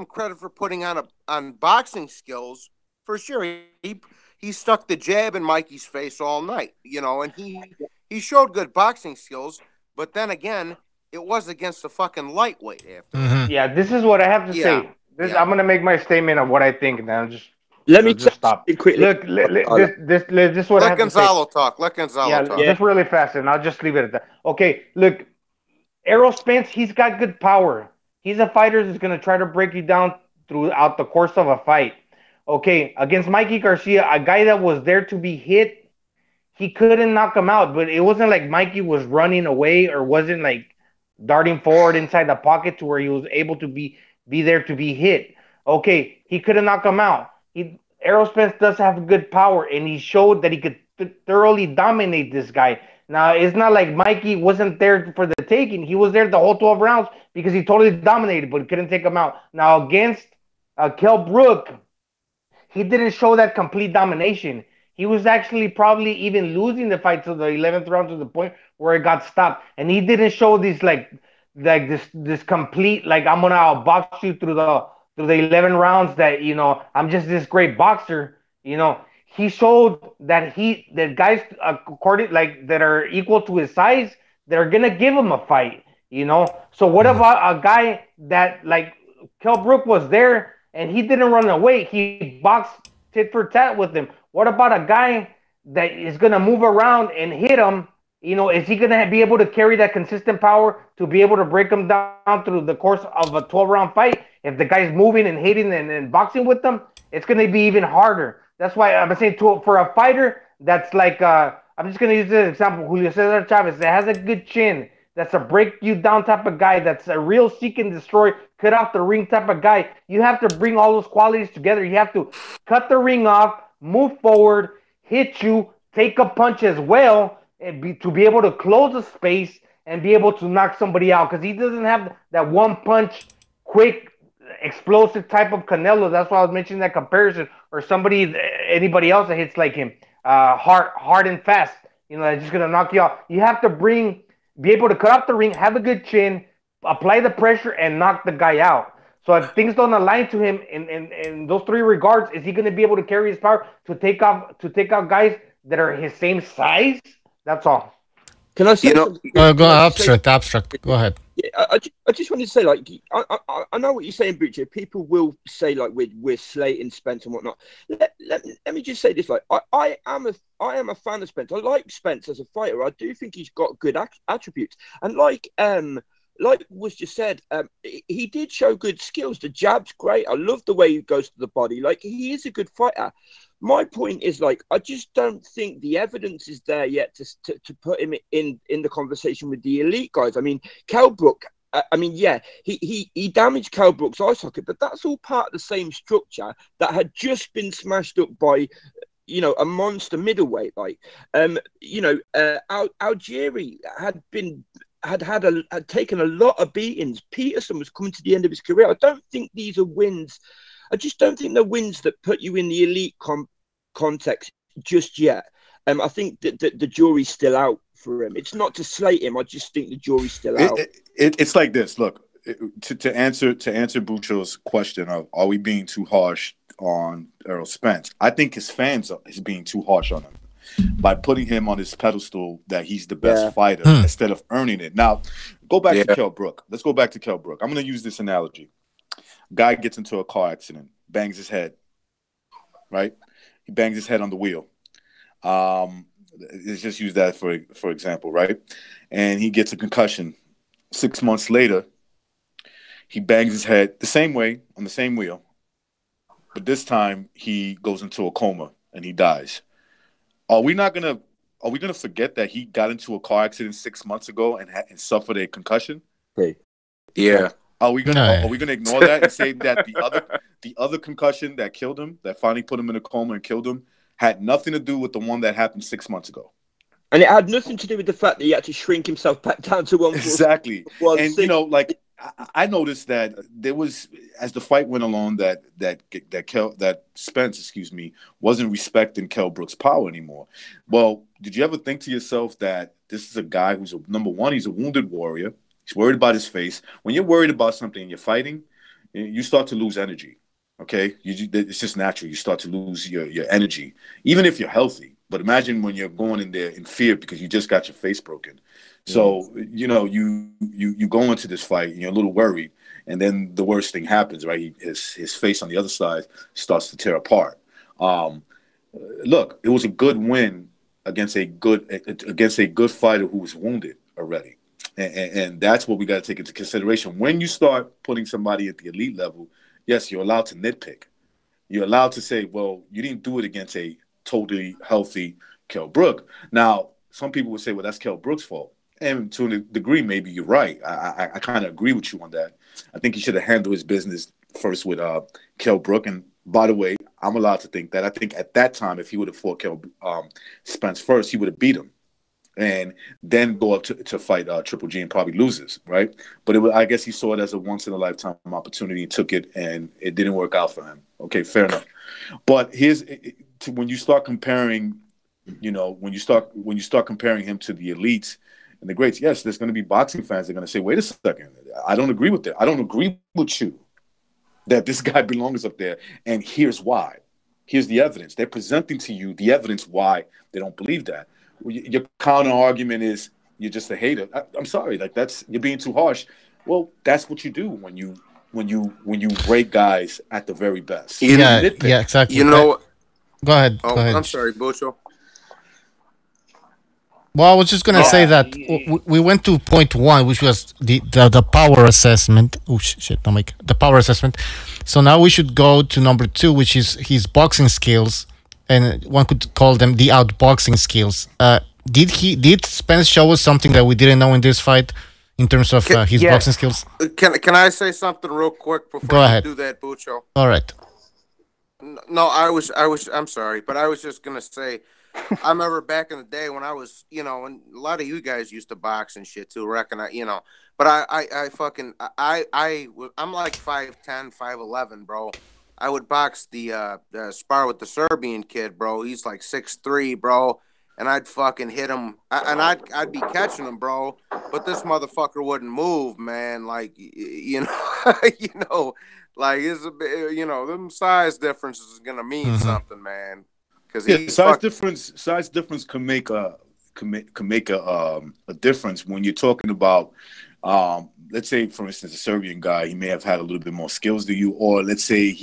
credit for putting on boxing skills for sure. He stuck the jab in Mikey's face all night, you know, and he showed good boxing skills. But then again, it was against a fucking lightweight after. Mm-hmm. Yeah, this is what I have to say. I'm gonna make my statement of what I think, and then let me just stop. Quickly. Look, this is what I have to say. Let Gonzalo talk. Just really fast, and I'll just leave it at that. Okay, look, Errol Spence, he's got good power. He's a fighter that's going to try to break you down throughout the course of a fight. Okay, against Mikey Garcia, a guy that was there to be hit, he couldn't knock him out. But it wasn't like Mikey was running away or wasn't like darting forward inside the pocket to where he was able to be there to be hit. Okay, he couldn't knock him out. Errol Spence does have good power, and he showed that he could thoroughly dominate this guy. Now, it's not like Mikey wasn't there for the taking. He was there the whole 12 rounds because he totally dominated, but he couldn't take him out. Now, against Kell Brook, he didn't show that complete domination. He was actually probably even losing the fight to the 11th round to the point where it got stopped. And he didn't show this like this complete, like, I'm gonna outbox you through the 11 rounds, that, you know, I'm just this great boxer. You know, he showed that guys according, like, that are equal to his size, that are gonna give him a fight. You know, so what about a guy that, like, Kell Brook was there and he didn't run away? He boxed tit for tat with him. What about a guy that is gonna move around and hit him? You know, is he going to be able to carry that consistent power to be able to break him down through the course of a 12-round fight? If the guy's moving and hitting and boxing with them, it's going to be even harder. That's why I'm saying, for a fighter that's like, I'm just going to use this example, Julio Cesar Chavez, that has a good chin, that's a break you down type of guy, that's a real seek and destroy, cut off the ring type of guy. You have to bring all those qualities together. You have to cut the ring off, move forward, hit you, take a punch as well, to be able to close the space and be able to knock somebody out, because he doesn't have that one punch, quick, explosive type of Canelo. That's why I was mentioning that comparison, or anybody else that hits like him, hard and fast. You know, that's just gonna knock you out. You have to be able to cut off the ring, have a good chin, apply the pressure, and knock the guy out. So if things don't align to him in those three regards, is he going to be able to carry his power to take out guys that are his same size? That's all. Can I say? Go abstract. Go ahead. Yeah, I just wanted to say, like, I know what you're saying, Bucci. People will say, like, we're slating Spence and whatnot. Let me just say this: like, I am a fan of Spence. I like Spence as a fighter. I do think he's got good attributes, and like was just said, he did show good skills. The jab's great. I love the way he goes to the body. Like, he is a good fighter. My point is, like, I just don't think the evidence is there yet to put him in the conversation with the elite guys. I mean, Kell Brook, he damaged Kell Brook's eye socket, but that's all part of the same structure that had just been smashed up by, you know, a monster middleweight. Like, Algieri had taken a lot of beatings. Peterson was coming to the end of his career. I don't think these are wins. I just don't think they're wins that put you in the elite context just yet. I think that the jury's still out for him. It's not to slate him. I just think the jury's still out. It's like this. Look, to answer Bucho's question of, are we being too harsh on Errol Spence? I think his fans is being too harsh on him by putting him on this pedestal that he's the best fighter instead of earning it. Now, go back to Kell Brook. Let's go back to Kell Brook. I'm going to use this analogy. Guy gets into a car accident, bangs his head, right? He bangs his head on the wheel. Let's just use that for example, right? And he gets a concussion. 6 months later, he bangs his head the same way on the same wheel, but this time he goes into a coma and he dies. Are we gonna forget that he got into a car accident 6 months ago and suffered a concussion? Yeah. Are we gonna ignore that and say that the other concussion that killed him, that finally put him in a coma and killed him, had nothing to do with the one that happened 6 months ago? And it had nothing to do with the fact that he had to shrink himself back down to 1. Exactly. And you know, like, I noticed that there was, as the fight went along, that Spence, wasn't respecting Kell Brook's power anymore. Well, did you ever think to yourself that this is a guy who's number one, he's a wounded warrior. He's worried about his face. When you're worried about something and you're fighting, you start to lose energy. Okay, it's just natural. You start to lose your energy, even if you're healthy. But imagine when you're going in there in fear because you just got your face broken. So, you know, you go into this fight and you're a little worried, and then the worst thing happens, right? His face on the other side starts to tear apart. Look, it was a good win against a good fighter who was wounded already. And that's what we got to take into consideration. When you start putting somebody at the elite level, yes, you're allowed to nitpick. You're allowed to say, well, you didn't do it against a totally healthy Kell Brook. Now, some people would say, well, that's Kell Brook's fault. And to a degree, maybe you're right. I kind of agree with you on that. I think he should have handled his business first with Kell Brook. And by the way, I'm allowed to think that. I think at that time, if he would have fought Spence first, he would have beat him, and then go up to fight Triple G and probably loses, right? But I guess he saw it as a once in a lifetime opportunity, took it, and it didn't work out for him. Okay, fair enough. But when you start comparing, when you start comparing him to the elites and the greats, yes, there's going to be boxing fans that are going to say, wait a second, I don't agree with that. I don't agree with you that this guy belongs up there, and here's why. Here's the evidence. They're presenting to you the evidence why they don't believe that. Your counter argument is you're just a hater. I'm sorry, like you're being too harsh. Well, that's what you do when you rate guys at the very best. Yeah, exactly. Go ahead. Oh, go ahead. I'm sorry, Bucho. Well, I was just gonna say that we went to point 1, which was the power assessment. Oh shit! The power assessment. So now we should go to number 2, which is his boxing skills, and one could call them the outboxing skills. Did Spence show us something that we didn't know in this fight in terms of his boxing skills? Can I say something real quick before Go ahead. you do that, Bucho? All right. No, I'm sorry, but I was just gonna say, I remember back in the day when I was, and a lot of you guys used to box and shit too, but I'm like 5'10", 5'11", bro. I would box the spar with the Serbian kid, bro. He's like 6'3", bro. And I'd fucking hit him, and I'd be catching him, bro. But this motherfucker wouldn't move, man. Like, like it's them size differences is gonna mean something, man. Because size difference can make a difference when you're talking about. Let's say, for instance, a Serbian guy, he may have had a little bit more skills than you, or let's say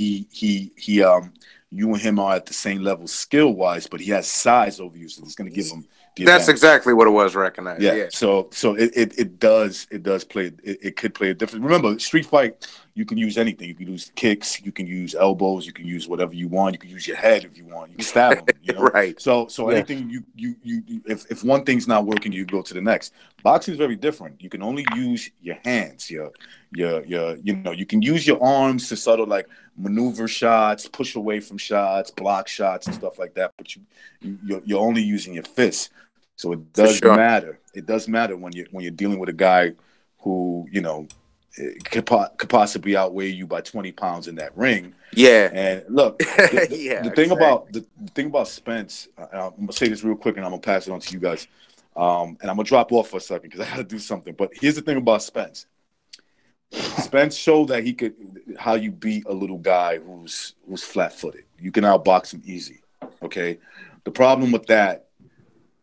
you and him are at the same level skill wise, but he has size over you, so it's going to give him the That's advantage. exactly what it was. Recognized. Yeah. So it does play. It could play a difference. Remember, street fight, you can use anything. You can use kicks, you can use elbows, you can use whatever you want. You can use your head if you want. You can stab them. Right. So anything you if one thing's not working, you go to the next. Boxing is very different. You can only use your hands. You can use your arms to sort of like maneuver shots, push away from shots, block shots, and stuff like that. But you're only using your fists. So it does matter. It does matter when you're dealing with a guy who could possibly outweigh you by 20 pounds in that ring. Yeah. And look, the thing about Spence, I'm gonna say this real quick, and I'm gonna pass it on to you guys. And I'm gonna drop off for a second because I gotta do something. But here's the thing about Spence. Spence showed that he could how you beat a little guy who's flat-footed. You can outbox him easy. Okay. The problem with that,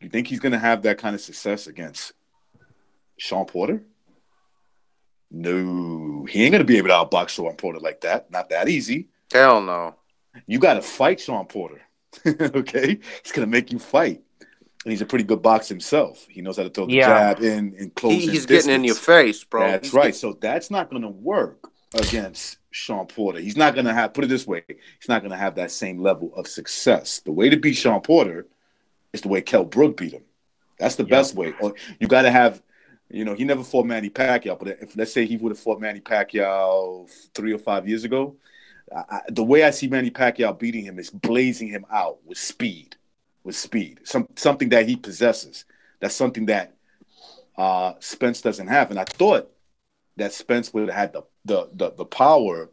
you think he's gonna have that kind of success against Sean Porter? No, he ain't gonna be able to outbox Sean Porter like that. Not that easy. Hell no. You gotta fight Sean Porter. Okay, he's gonna make you fight. And he's a pretty good boxer himself. He knows how to throw the jab in and close. He's getting in your face, bro. That's right. So that's not gonna work against Sean Porter. He's not gonna have. Put it this way, he's not gonna have that same level of success. The way to beat Sean Porter is the way Kell Brook beat him. That's the best way. Or you gotta have. He never fought Manny Pacquiao, but if let's say he would have fought Manny Pacquiao 3 or 5 years ago, the way I see Manny Pacquiao beating him is blazing him out with speed. Something that he possesses. That's something that Spence doesn't have. And I thought that Spence would have had the power,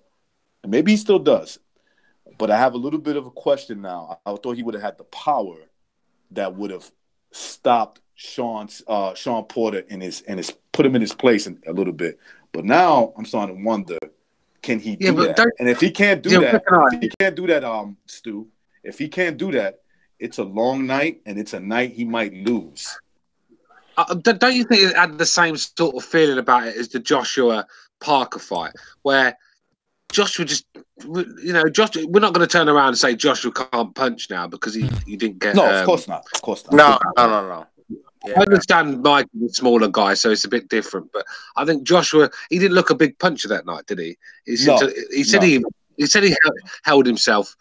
and maybe he still does, but I have a little bit of a question now. I thought he would have had the power that would have stopped Sean Porter in his put him in his place a little bit. But now I'm starting to wonder, can he do that? And if he can't do that, Stu, if he can't do that, it's a long night and it's a night he might lose. Don't you think it had the same sort of feeling about it as the Joshua Parker fight, where Joshua just, Joshua, we're not going to turn around and say Joshua can't punch now because he didn't get. No, of course not. Of course not. No. Yeah, I understand Mike is a smaller guy, so it's a bit different. But I think Joshua, he didn't look a big puncher that night, did he? He said he held himself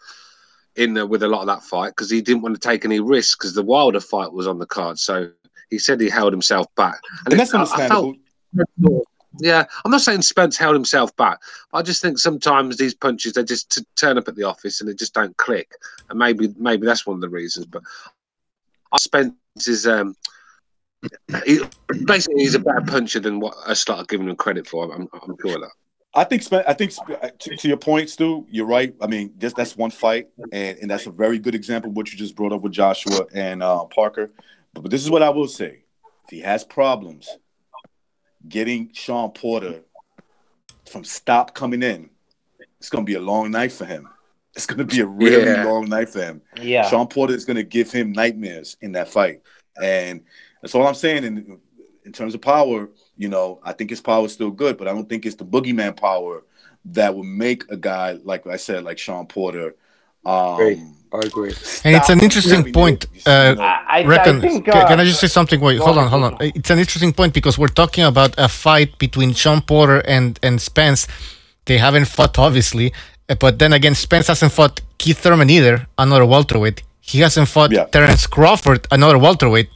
in with a lot of that fight because he didn't want to take any risks because the Wilder fight was on the card. So he said he held himself back, and that's understandable. Yeah, I'm not saying Spence held himself back. I just think sometimes these punches, they just turn up at the office and they just don't click. And maybe that's one of the reasons. But Spence is basically he's a better puncher than what I started giving him credit for. I'm sure of that. I think to your point, Stu, you're right. I mean, that's one fight, and that's a very good example of what you just brought up with Joshua and Parker. But this is what I will say: if he has problems getting Sean Porter from stop coming in, it's going to be a long night for him. It's going to be a really long night for him. Yeah, Sean Porter is going to give him nightmares in that fight, and that's all I'm saying. In terms of power, you know, I think his power is still good, but I don't think it's the boogeyman power that will make a guy, like I said, like Sean Porter. I agree. And it's an interesting point. I think, can I just say something? Wait, hold on. It's an interesting point because we're talking about a fight between Sean Porter and Spence. They haven't fought, obviously, but then again, Spence hasn't fought Keith Thurman either, another welterweight. He hasn't fought Terence Crawford, another welterweight,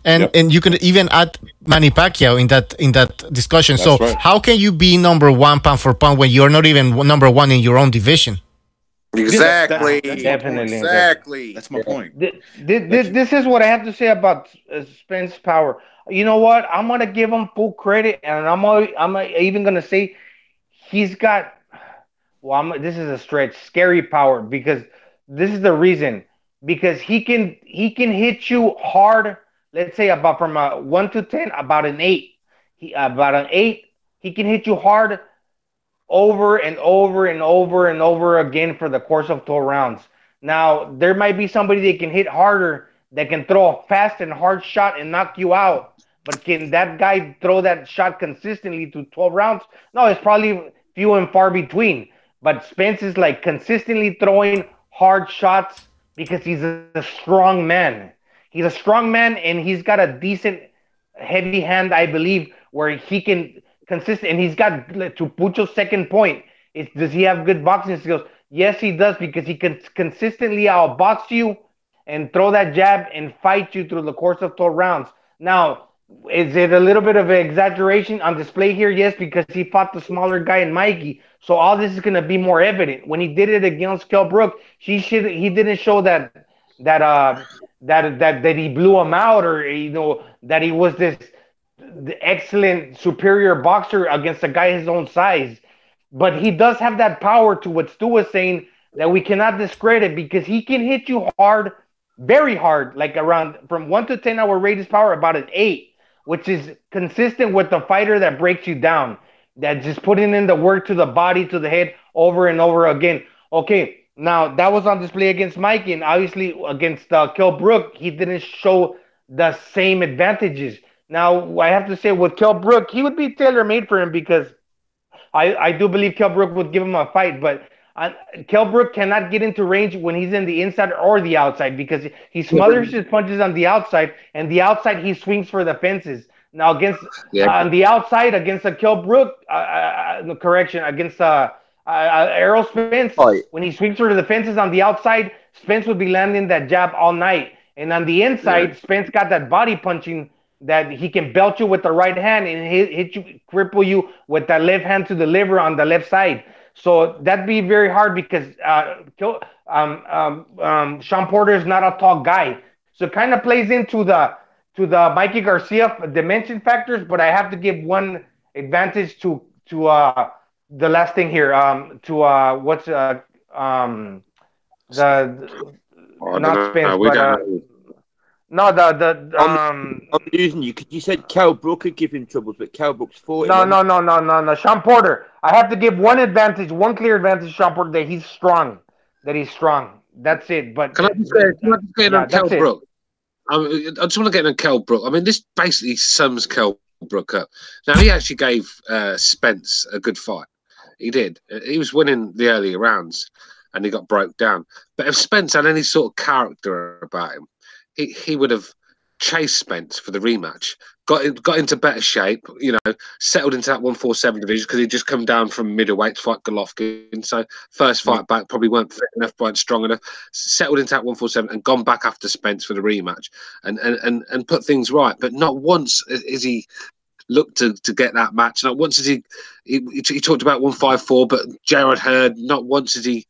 and you can even add Manny Pacquiao in that discussion. That's so how can you be number one pound for pound when you're not even number one in your own division? Exactly. Definitely. Exactly. That's my point. This is what I have to say about Spence's power. You know what? I'm gonna give him full credit, and I'm even gonna say he's got. Well, this is a stretch. Scary power because this is the reason. Because he can hit you hard. Let's say about from a 1 to 10, about an 8. About an 8. He can hit you hard over and over and over and over again for the course of 12 rounds. Now there might be somebody that can hit harder, that can throw a fast and hard shot and knock you out. But can that guy throw that shot consistently to 12 rounds? No, it's probably few and far between. But Spence is like consistently throwing hard shots. Because he's a strong man. He's a strong man, and he's got a decent heavy hand, I believe, where he can consistent. And he's got, to Pucho's second point, does he have good boxing skills? Yes, he does, because he can consistently outbox you and throw that jab and fight you through the course of 12 rounds. Now, is it a little bit of an exaggeration on display here? Yes, because he fought the smaller guy in Mikey. So all this is going to be more evident. When he did it against Kell Brook, he didn't show that he blew him out, or that he was the excellent superior boxer against a guy his own size. But he does have that power, to what Stu was saying, that we cannot discredit, because he can hit you hard, very hard, like around from 1 to 10. I would rate his power about an 8. Which is consistent with the fighter that breaks you down, that just putting in the work to the body, to the head, over and over again. Okay, now that was on display against Mikey, and obviously against Kell Brook, he didn't show the same advantages. Now, I have to say, with Kell Brook, he would be tailor-made for him, because I do believe Kell Brook would give him a fight, but Kell Brook cannot get into range when he's in the inside or the outside, because he smothers his punches on the outside, and the outside he swings for the fences. Now on the outside against a Kell Brook, against Errol Spence, when he swings for the fences on the outside, Spence would be landing that jab all night, and on the inside, Spence got that body punching that he can belt you with the right hand and hit you, cripple you with that left hand to the liver on the left side. So that'd be very hard, because Sean Porter is not a tall guy. So it kind of plays into the Mikey Garcia dimension factors, but I have to give one advantage to the last thing here. I'm losing you. You said Kell Brook could give him troubles, but Kell Brook's 40. No. Sean Porter. I have to give one clear advantage to Sean Porter, that he's strong. That's it. But can I just get on Kell Brook? I just want to get on Kell Brook. I mean, this basically sums Kell Brook up. Now, he actually gave Spence a good fight. He did. He was winning the earlier rounds, and he got broke down. But if Spence had any sort of character about him, he would have chased Spence for the rematch, got into better shape, settled into that 147 division, because he'd just come down from middleweight to fight Golovkin. So first fight back, probably weren't fit enough, weren't strong enough. Settled into that 147 and gone back after Spence for the rematch and put things right. But not once is he looked to get that match. Not once did he talked about 154, but Jared Hurd, not once did he,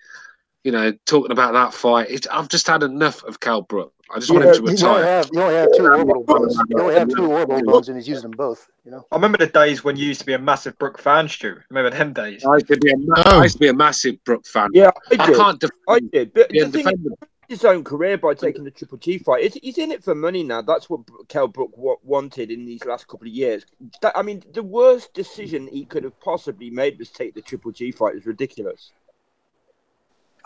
talking about that fight. I've just had enough of Kell Brook. I just want him to retire. You only have two orbital bones. You only have two orbital bones, and he's using them both. I remember the days when you used to be a massive Brook fan, Stu. Remember them days? I used to be a massive Brook fan. Yeah, I did. Can't I did. But the thing his own career by taking the Triple G fight. He's in it for money now. That's what Kell Brook wanted in these last couple of years. The worst decision he could have possibly made was take the Triple G fight. It's ridiculous.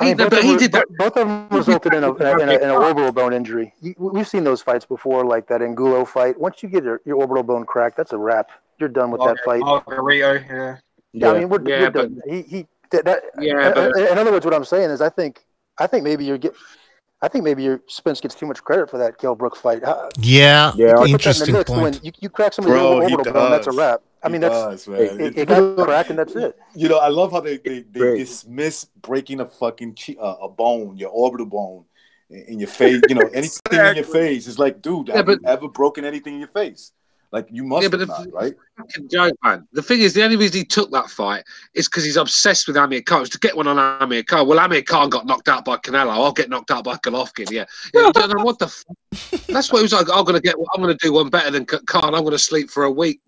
Both of them resulted in an orbital bone injury. We've seen those fights before, like that Angulo fight. Once you get your orbital bone cracked, that's a wrap. You're done with that fight. Margarito, yeah. I mean, we're done. He did that. In other words, what I'm saying is, I think maybe Spence gets too much credit for that Kell Brook fight. Interesting point. When you crack somebody's orbital bone, that's a wrap. I mean, it got cracked, and that's it. I love how they dismiss breaking a fucking a bone, your orbital bone, in your face. Anything in your face is like, dude, have you ever broken anything in your face? Like, you must have not, right? Fucking joke, man. The thing is, the only reason he took that fight is because he's obsessed with Amir Khan. To get one on Amir Khan. Well, Amir Khan got knocked out by Canelo. I'll get knocked out by Golovkin. Yeah. What the fuck? That's what he was like. I'm going to do one better than Khan. I'm going to sleep for a week.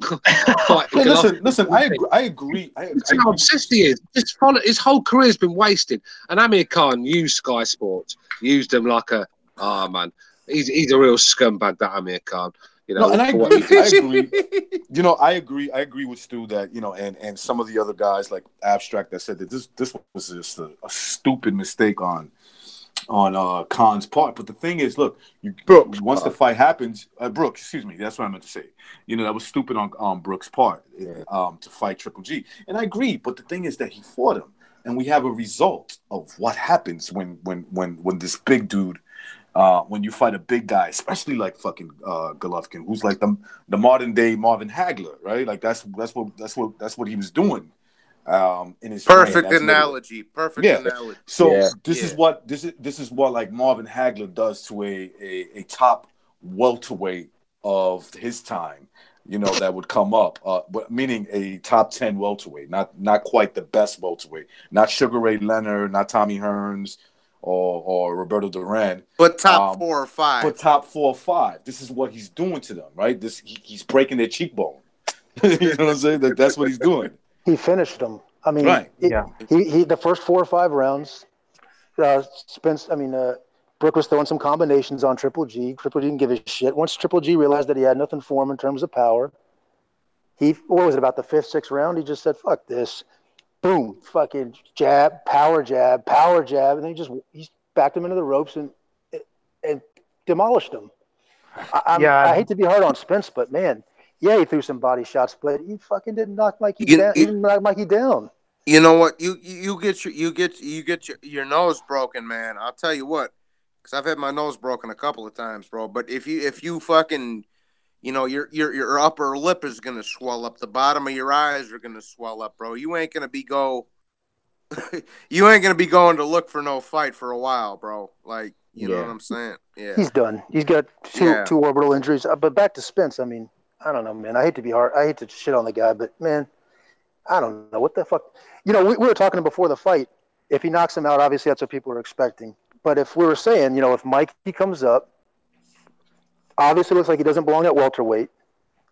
Listen. I agree. That's how obsessed he is. His whole career has been wasted. And Amir Khan used Sky Sports. Used them like a... Oh, man. He's a real scumbag, that Amir Khan. And I agree. I agree with Stu that and some of the other guys like Abztract that said that this was just a stupid mistake on Khan's part. But the thing is, look, once the fight happens, Brook, excuse me, that's what I meant to say. That was stupid on Brook's part to fight Triple G, and I agree. But the thing is that he fought him, and we have a result of what happens when this big dude. When you fight a big guy, especially like fucking Golovkin, who's like the modern day Marvin Hagler, right? Like that's what he was doing. In his perfect analogy. Perfect analogy. So this is what like Marvin Hagler does to a top welterweight of his time. That would come up, meaning a top 10 welterweight, not quite the best welterweight, not Sugar Ray Leonard, not Tommy Hearns. Or Roberto Duran, but top 4 or 5. But top 4 or 5. This is what he's doing to them, right? He's breaking their cheekbone. You know what I'm saying? That's what he's doing. He finished them. I mean, right? He the first 4 or 5 rounds. Brook was throwing some combinations on Triple G. Triple G didn't give a shit. Once Triple G realized that he had nothing for him in terms of power, what was it, about the 5th, 6th round? He just said, "Fuck this." Boom, fucking jab, power jab, and then he backed him into the ropes and demolished him. I hate to be hard on Spence, but man, he threw some body shots, but he fucking didn't knock Mikey down. He didn't knock Mikey down. You know what? You get your nose broken, man. I'll tell you what, because I've had my nose broken a couple of times, bro. But if you fucking your upper lip is gonna swell up. The bottom of your eyes are gonna swell up, bro. You ain't gonna be going to look for no fight for a while, bro. Like, you know what I'm saying? Yeah. He's done. He's got two orbital injuries. But back to Spence. I mean, I don't know, man. I hate to be hard. I hate to shit on the guy, but man, I don't know what the fuck. We were talking before the fight. If he knocks him out, obviously that's what people are expecting. But if we were saying, if Mikey comes up. Obviously looks like he doesn't belong at welterweight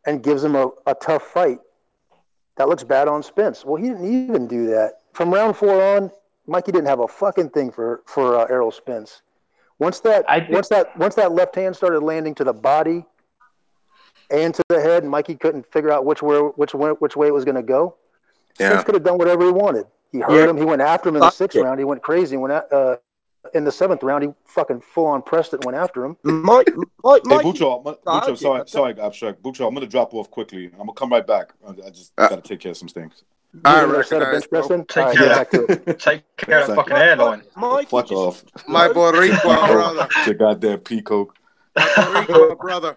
and gives him a tough fight. That looks bad on Spence. Well, he didn't even do that. From round 4 on, Mikey didn't have a fucking thing for Errol Spence. Once that left hand started landing to the body and to the head, and Mikey couldn't figure out which way it was going to go. Spence could have done whatever he wanted. He hurt him. He went after him in the 6th round. He went crazy. In the 7th round, he fucking full on pressed it and went after him. Hey, Bucho, sorry, Abstract. Bucho, I'm going to drop off quickly. I'm going to come right back. I just got to take care of some things. I recognize, Take care of the fucking hairline. Fuck off. My Boricua brother. Your goddamn peacock. My Boricua brother.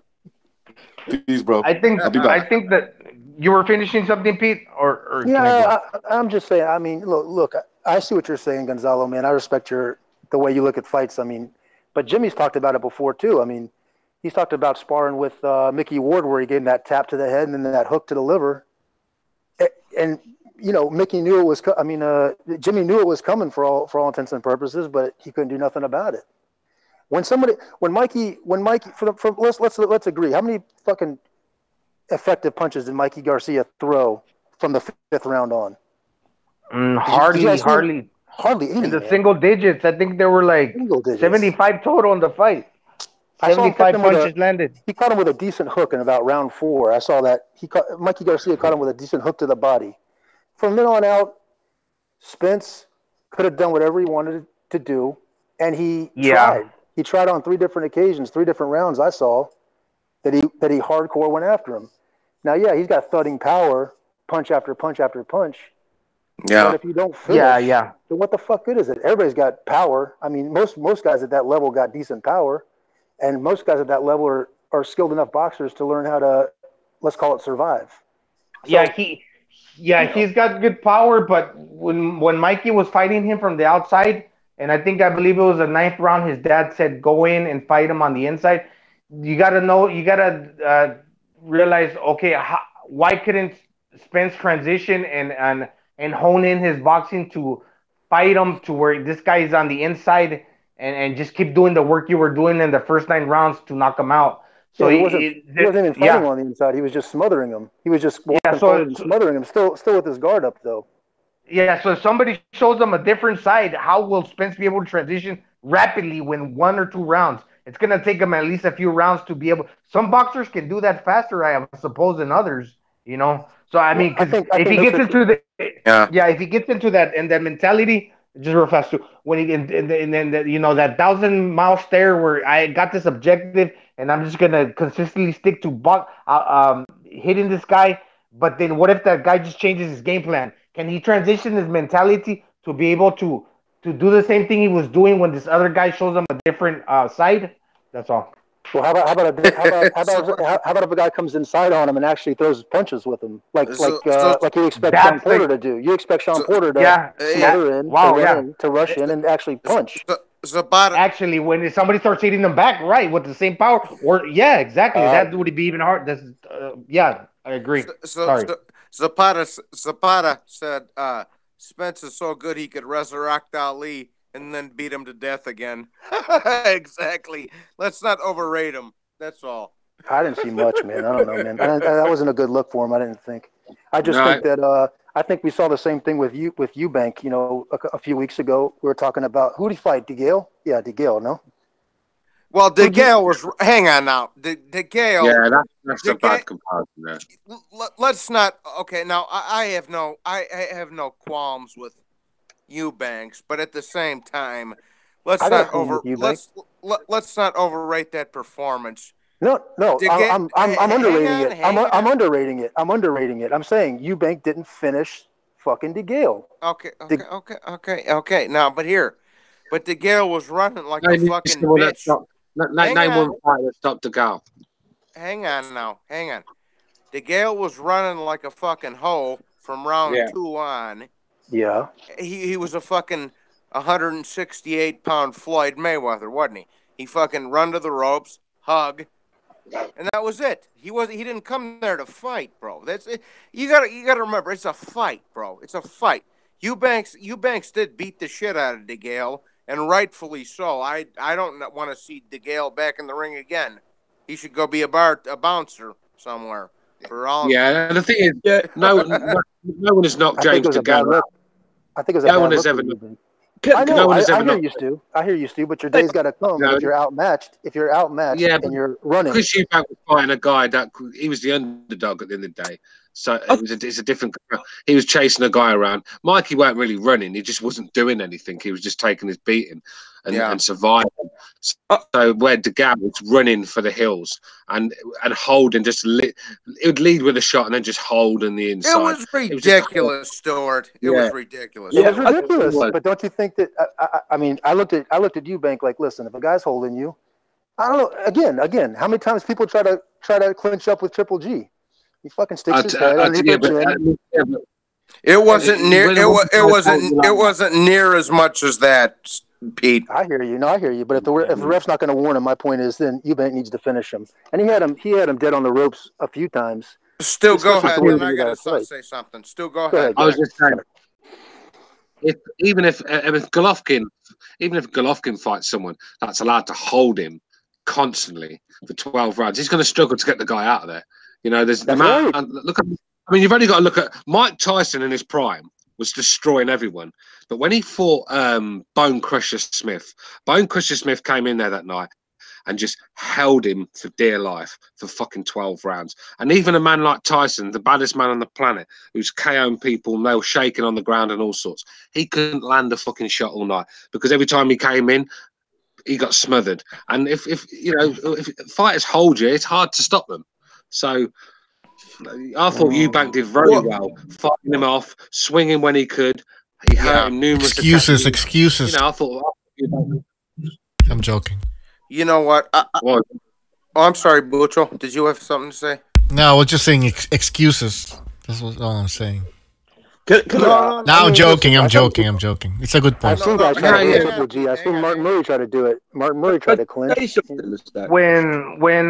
Peace, bro. I think that you were finishing something, Pete? Or I'm just saying, I mean, look, I see what you're saying, Gonzalo, man. I respect the way you look at fights. I mean, but Jimmy's talked about it before too. I mean, He's talked about sparring with Mickey Ward, where he gave him that tap to the head and then that hook to the liver. And you know, Mickey knew it was. Jimmy knew it was coming for all intents and purposes, but he couldn't do nothing about it. When Mikey, let's agree. How many fucking effective punches did Mikey Garcia throw from the 5th round on? Hardly any, in the single digits. I think there were like 75 total in the fight. 75 punches landed. He caught him with a decent hook in about round 4. I saw that. Mikey Garcia caught him with a decent hook to the body. From then on out, Spence could have done whatever he wanted to do, and he tried. He tried on 3 different occasions, 3 different rounds. I saw that he hardcore went after him. Now, yeah, he's got thudding power, punch after punch after punch. Yeah. But if you don't finish, then what the fuck good is it? Everybody's got power. I mean, most guys at that level got decent power, and most guys at that level are skilled enough boxers to learn how to, let's call it, survive. So, he's got good power, but when Mikey was fighting him from the outside, and I believe it was the 9th round, his dad said go in and fight him on the inside. You got to realize, okay, why couldn't Spence transition and hone in his boxing to fight him to where this guy is on the inside and just keep doing the work you were doing in the first 9 rounds to knock him out. So he wasn't even fighting on the inside. He was just smothering him. He was just walking forward and smothering him, still with his guard up, though. Yeah, so if somebody shows them a different side, how will Spence be able to transition rapidly when 1 or 2 rounds? It's going to take him at least a few rounds to be able. Some boxers can do that faster, I suppose, than others, you know? So, I mean, if he gets into that and that mentality, just real fast too, when he and you know, that 1,000-mile stare where I got this objective and I'm just gonna consistently stick to hitting this guy, but then what if that guy just changes his game plan? Can he transition his mentality to be able to do the same thing he was doing when this other guy shows him a different side? That's all. Well, how about if a guy comes inside on him and actually throws punches with him, like you expect Sean Porter to do? You expect Sean Porter to smother in, to rush in and actually punch. Actually, when somebody starts hitting them back, right, with the same power, exactly, that would be even hard. That's I agree. Zapata said Spence is so good he could resurrect Ali and then beat him to death again. Exactly. Let's not overrate him. That's all. I didn't see much, man. I don't know, man. That wasn't a good look for him. I didn't think. I just think that I think we saw the same thing with Eubank. You know, a few weeks ago, we were talking about who did he fight? DeGale? Yeah, DeGale. No. Well, DeGale was. Hang on now, DeGale. Yeah, that's a bad comparison there. Let's not. Okay, now I have no qualms with Eubanks, but at the same time, let's not overrate that performance. No, I'm underrating it. I'm underrating it. I'm underrating it. I'm saying Eubank didn't finish fucking DeGale. Okay. Now, but DeGale was running like a fucking bitch. Name one fight that stopped DeGale. Hang on. DeGale was running like a fucking hoe from round 2 on. Yeah. He was a fucking 168-pound Floyd Mayweather, wasn't he? He fucking run to the ropes, hug, and that was it. He didn't come there to fight, bro. That's it. You gotta remember, it's a fight, bro. It's a fight. Eubanks did beat the shit out of DeGale, and rightfully so. I don't want to see DeGale back in the ring again. He should go be a bouncer somewhere. The thing is, no one has knocked James DeGale. I think it was no one has ever. I hear you, Stu. But your day's got to come. If you're outmatched, and you're running. Chris Eubank was fighting a guy that he was the underdog at the end of the day. So it's a different. He was chasing a guy around. Mikey weren't really running. He just wasn't doing anything. He was just taking his beating and surviving. So where DeGale was running for the hills and holding, it would lead with a shot and then just hold on the inside. It was ridiculous, Stuart. It was ridiculous. It was ridiculous. But don't you think that? I mean, I looked at Eubank like, listen, if a guy's holding you, I don't know. Again, how many times people try to clinch up with Triple G? He fucking sticks his head underneath the chin. It wasn't near. It wasn't near as much as that. Pete. I hear you. No, I hear you. But if the ref's not going to warn him, my point is then Eubank needs to finish him. And he had him dead on the ropes a few times. Still go ahead. Then I got to say something. Still go ahead. I was just saying, even if Golovkin fights someone that's allowed to hold him constantly for 12 rounds, he's going to struggle to get the guy out of there. You know, there's you've only got to look at Mike Tyson in his prime was destroying everyone. But when he fought Bone Crusher Smith came in there that night and just held him for dear life for fucking 12 rounds. And even a man like Tyson, the baddest man on the planet, who's KOing people, and they were shaking on the ground and all sorts, he couldn't land a fucking shot all night because every time he came in, he got smothered. And if fighters hold you, it's hard to stop them. So I thought Eubank did very well, fighting him off, swinging when he could. He hurt him numerous excuses. You know, I thought. I'm joking. You know what? I'm sorry, Bucho. Did you have something to say? No, I was just saying excuses. That's all I'm saying. No, I'm joking. I'm joking. It's a good point. I've seen guys try to do Triple G. I've seen Martin Murray try to do it. Martin Murray tried to clinch. When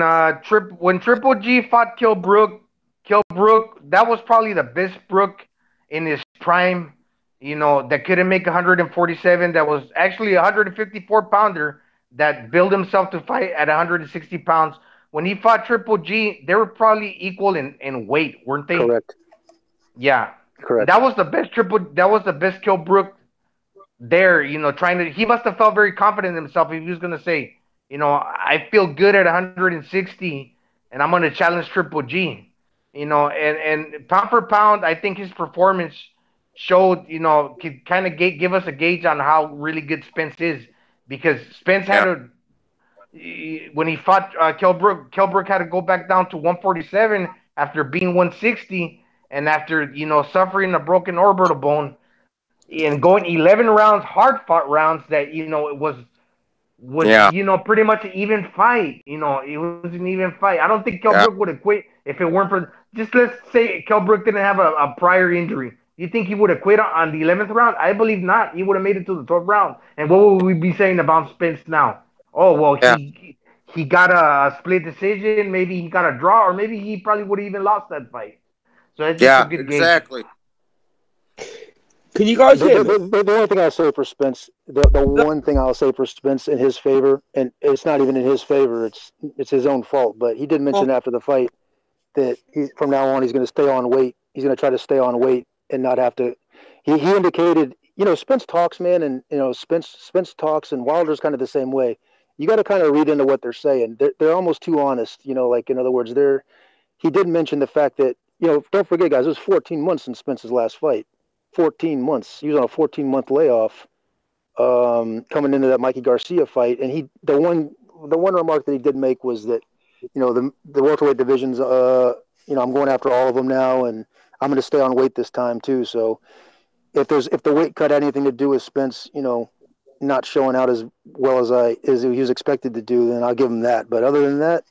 Triple G fought Kell Brook, that was probably the best Brook in his prime. You know, that couldn't make 147. That was actually a 154-pounder that built himself to fight at 160 pounds. When he fought Triple G, they were probably equal in weight, weren't they? Correct. Yeah. Correct. That was the best Kell Brook there, you know, he must have felt very confident in himself if he was going to say, you know, I feel good at 160 and I'm going to challenge Triple G, you know, and pound for pound, I think his performance showed, you know, could kind of give us a gauge on how really good Spence is, because Spence had when he fought Kell Brook had to go back down to 147 after being 160 and after, you know, suffering a broken orbital bone and going 11 rounds, hard fought rounds that, you know, it was you know, pretty much an even fight. You know, it was an even fight. I don't think Kell Brook would have quit if it weren't for let's say Kell Brook didn't have a prior injury. You think he would have quit on the 11th round? I believe not. He would have made it to the 12th round. And what would we be saying about Spence now? Oh, well, he got a split decision. Maybe he got a draw, or maybe he probably would have even lost that fight. So it's just a good exactly. Game. Can you guys hear me? The only thing I'll say for Spence, the one thing I'll say for Spence in his favor, and it's not even in his favor, it's his own fault, but he did mention after the fight that from now on he's going to stay on weight. He's going to try to stay on weight and not have to. He indicated, you know, Spence talks, man, and you know Spence talks, and Wilder's kind of the same way. You got to kind of read into what they're saying. They're almost too honest, you know. Like in other words, he did mention the fact that, you know, don't forget, guys, it was 14 months since Spence's last fight. 14 months. He was on a 14-month layoff coming into that Mikey Garcia fight, and the one remark that he did make was that, you know, the welterweight divisions, you know, I'm going after all of them now, and I'm going to stay on weight this time too. So if the weight cut had anything to do with Spence, you know, not showing out as well as he was expected to do, then I'll give him that. But other than that,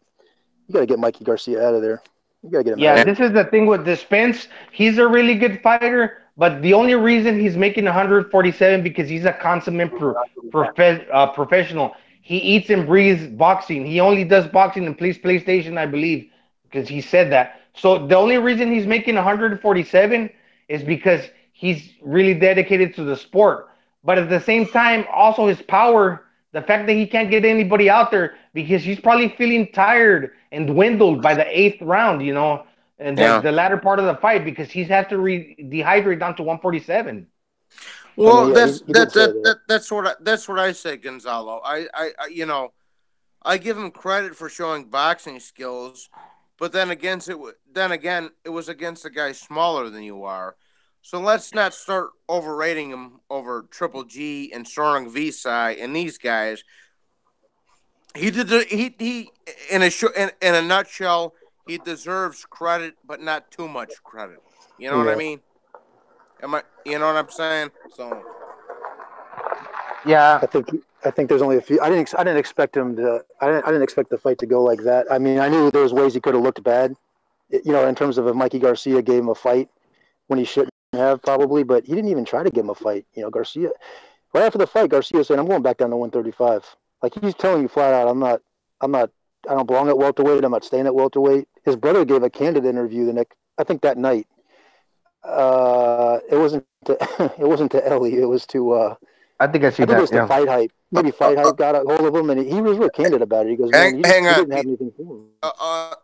you got to get Mikey Garcia out of there. You got to get him out of there. This is the thing with the Spence. He's a really good fighter, but the only reason he's making 147 because he's a consummate professional. He eats and breathes boxing. He only does boxing and plays PlayStation, I believe, because he said that. So the only reason he's making 147 is because he's really dedicated to the sport. But at the same time, also his power, the fact that he can't get anybody out there because he's probably feeling tired and dwindled by the 8th round, you know, and the latter part of the fight because he's had to dehydrate down to 147. Well, that's what I say, Gonzalo. I you know, I give him credit for showing boxing skills, but then again, it was against a guy smaller than you are. So let's not start overrating him over Triple G and Soren Visai and these guys. He in a nutshell, he deserves credit, but not too much credit. You know what I mean? You know what I'm saying? So yeah, I think there's only a few. I didn't expect him to. I didn't expect the fight to go like that. I mean, I knew there was ways he could have looked bad, you know, in terms of if Mikey Garcia gave him a fight when he shouldn't have probably, but he didn't even try to give him a fight. You know, Garcia. right after the fight, Garcia was saying, "I'm going back down to 135." Like he's telling you flat out, I don't belong at welterweight. I'm not staying at welterweight. His brother gave a candid interview I think that night. It wasn't to Ellie. It was to. I think it was to Fight Hype. Maybe Fight Hype got a hold of him, and he was real candid about it. He goes, "Man, hang on. didn't have anything for him."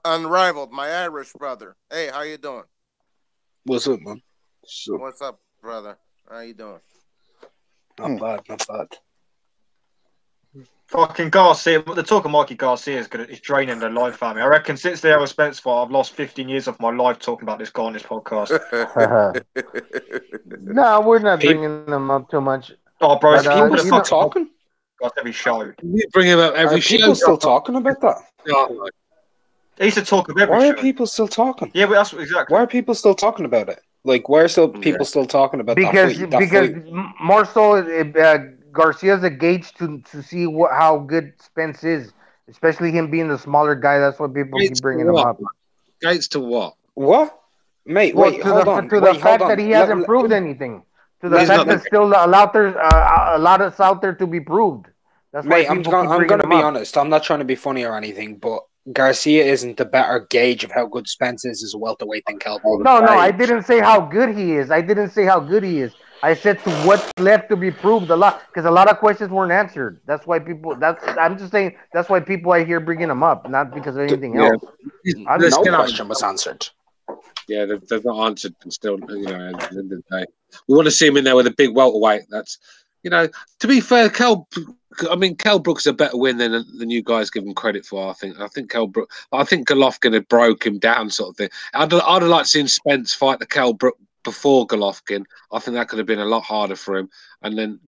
Unrivaled, my Irish brother. Hey, how you doing? What's up, man? What's up, brother? How you doing? Not bad, not bad. Fucking Garcia, the talk of Mikey Garcia is draining the life out of me. I reckon since the Errol Spence fight, I've lost 15 years of my life talking about this guy on this podcast. No, we're not bringing him up too much. Oh, bro, people still talking? Every show. You bring him up every show. People still talking about that? No. He used to talk of every show. Why are people still talking? Yeah, but that's exactly. Why are people still talking about it? Like, why are people still talking about because that fight? Because more so, Garcia's a gauge to see how good Spence is, especially him being the smaller guy. That's why people keep bringing him up. Gates to what? What? Mate, wait, hold on. To the fact that he hasn't proved anything. To the fact that still a lot is out there to be proved. That's why I'm going to be honest. I'm not trying to be funny or anything, but Garcia isn't the better gauge of how good Spence is as a welterweight than Kell Brook. No, I didn't say how good he is. I said to what's left to be proved because a lot of questions weren't answered. That's why I'm just saying that's why people I hear bringing him up, not because of anything else. No question was answered. Yeah, they've not answered, and still, at the end of the day, we want to see him in there with a big welterweight. That's, to be fair, Kell Brook's a better win than you guys give him credit for. I think Kell Brook. I think Golovkin had broke him down, sort of thing. I'd have liked seeing Spence fight the Kell Brook before Golovkin. I think that could have been a lot harder for him. And then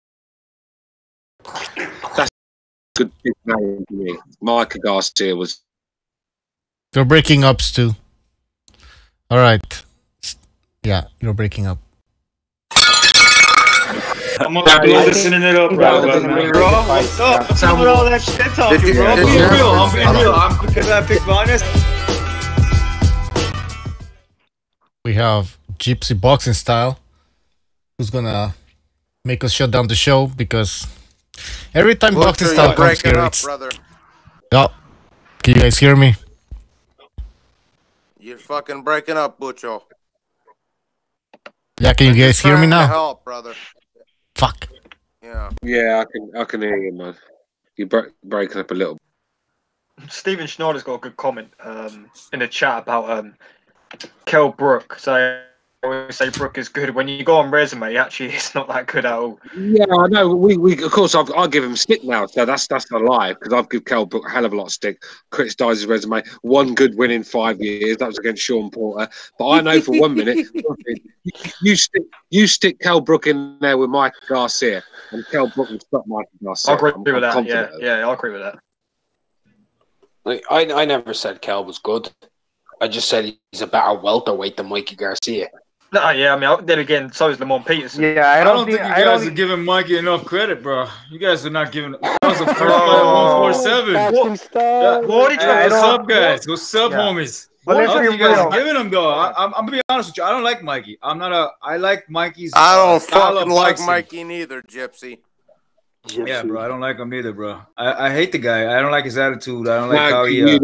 that's a good big name to me. Mikey Garcia was. You're breaking up, Stu. All right. Yeah, you're breaking up. I'm listening it up, bro. What's up? What's up with all that shit talking, bro? I'm being real. Because I picked honest. We have Gypsy Boxing Style, who's gonna make us shut down the show because every time Boxing Style comes here, it's. Oh, can you guys hear me? You're fucking breaking up, Bucho. Yeah, can you guys hear me now? Help, brother. Fuck. Yeah, I can hear you, man. You're breaking up a little. Stephen Schneider's got a good comment in the chat about Kell Brook. So I always say Brook is good. When you go on resume, actually, it's not that good at all. Yeah, I know. We of course, I give him stick now, so that's not a lie because I've given Kell Brook a hell of a lot of stick. Criticised his resume. One good win in 5 years. That was against Sean Porter. But I know for 1 minute, you stick Kell Brook in there with Mikey Garcia, and Kell Brook will stop Mikey Garcia. I agree with that. Yeah, I agree with that. Like, I never said Kell was good. I just said he's a better welterweight than Mikey Garcia. No, yeah, I mean, then again, so is Lamont Peterson. Yeah, I don't think you guys are giving Mikey enough credit, bro. You guys are not giving. That was a first fight at 147. What's up, guys? What's up, homies? But I don't think you guys are giving him though. I'm gonna be honest with you. I don't like Mikey. I like Mikey's. I don't fucking like Mikey neither, Gypsy. Yeah, bro, I don't like him either, bro. I hate the guy. I don't like his attitude. I don't like how he.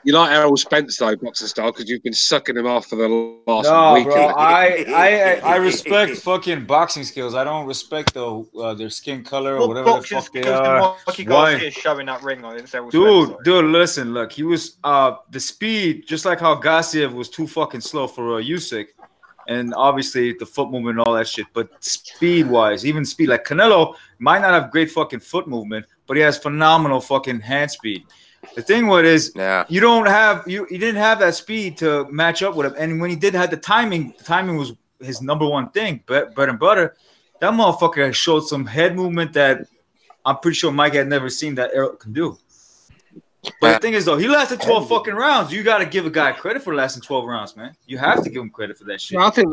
You like Errol Spence though, boxing style, because you've been sucking him off for the last week. Bro, I respect fucking boxing skills. I don't respect their skin color or whatever the fuck they are. Why? Showing that ring on it. Dude, listen, look, he was the speed, just like how Garcia was too fucking slow for Usyk. And obviously the foot movement and all that shit. But speed-wise, even speed, like Canelo might not have great fucking foot movement, but he has phenomenal fucking hand speed. The thing with is, you didn't have that speed to match up with him. And when he did have the timing was his number one thing, bread and butter. That motherfucker has showed some head movement that I'm pretty sure Mike had never seen that Errol can do. But the thing is, though, he lasted 12 fucking rounds. You got to give a guy credit for lasting 12 rounds, man. You have to give him credit for that shit. I think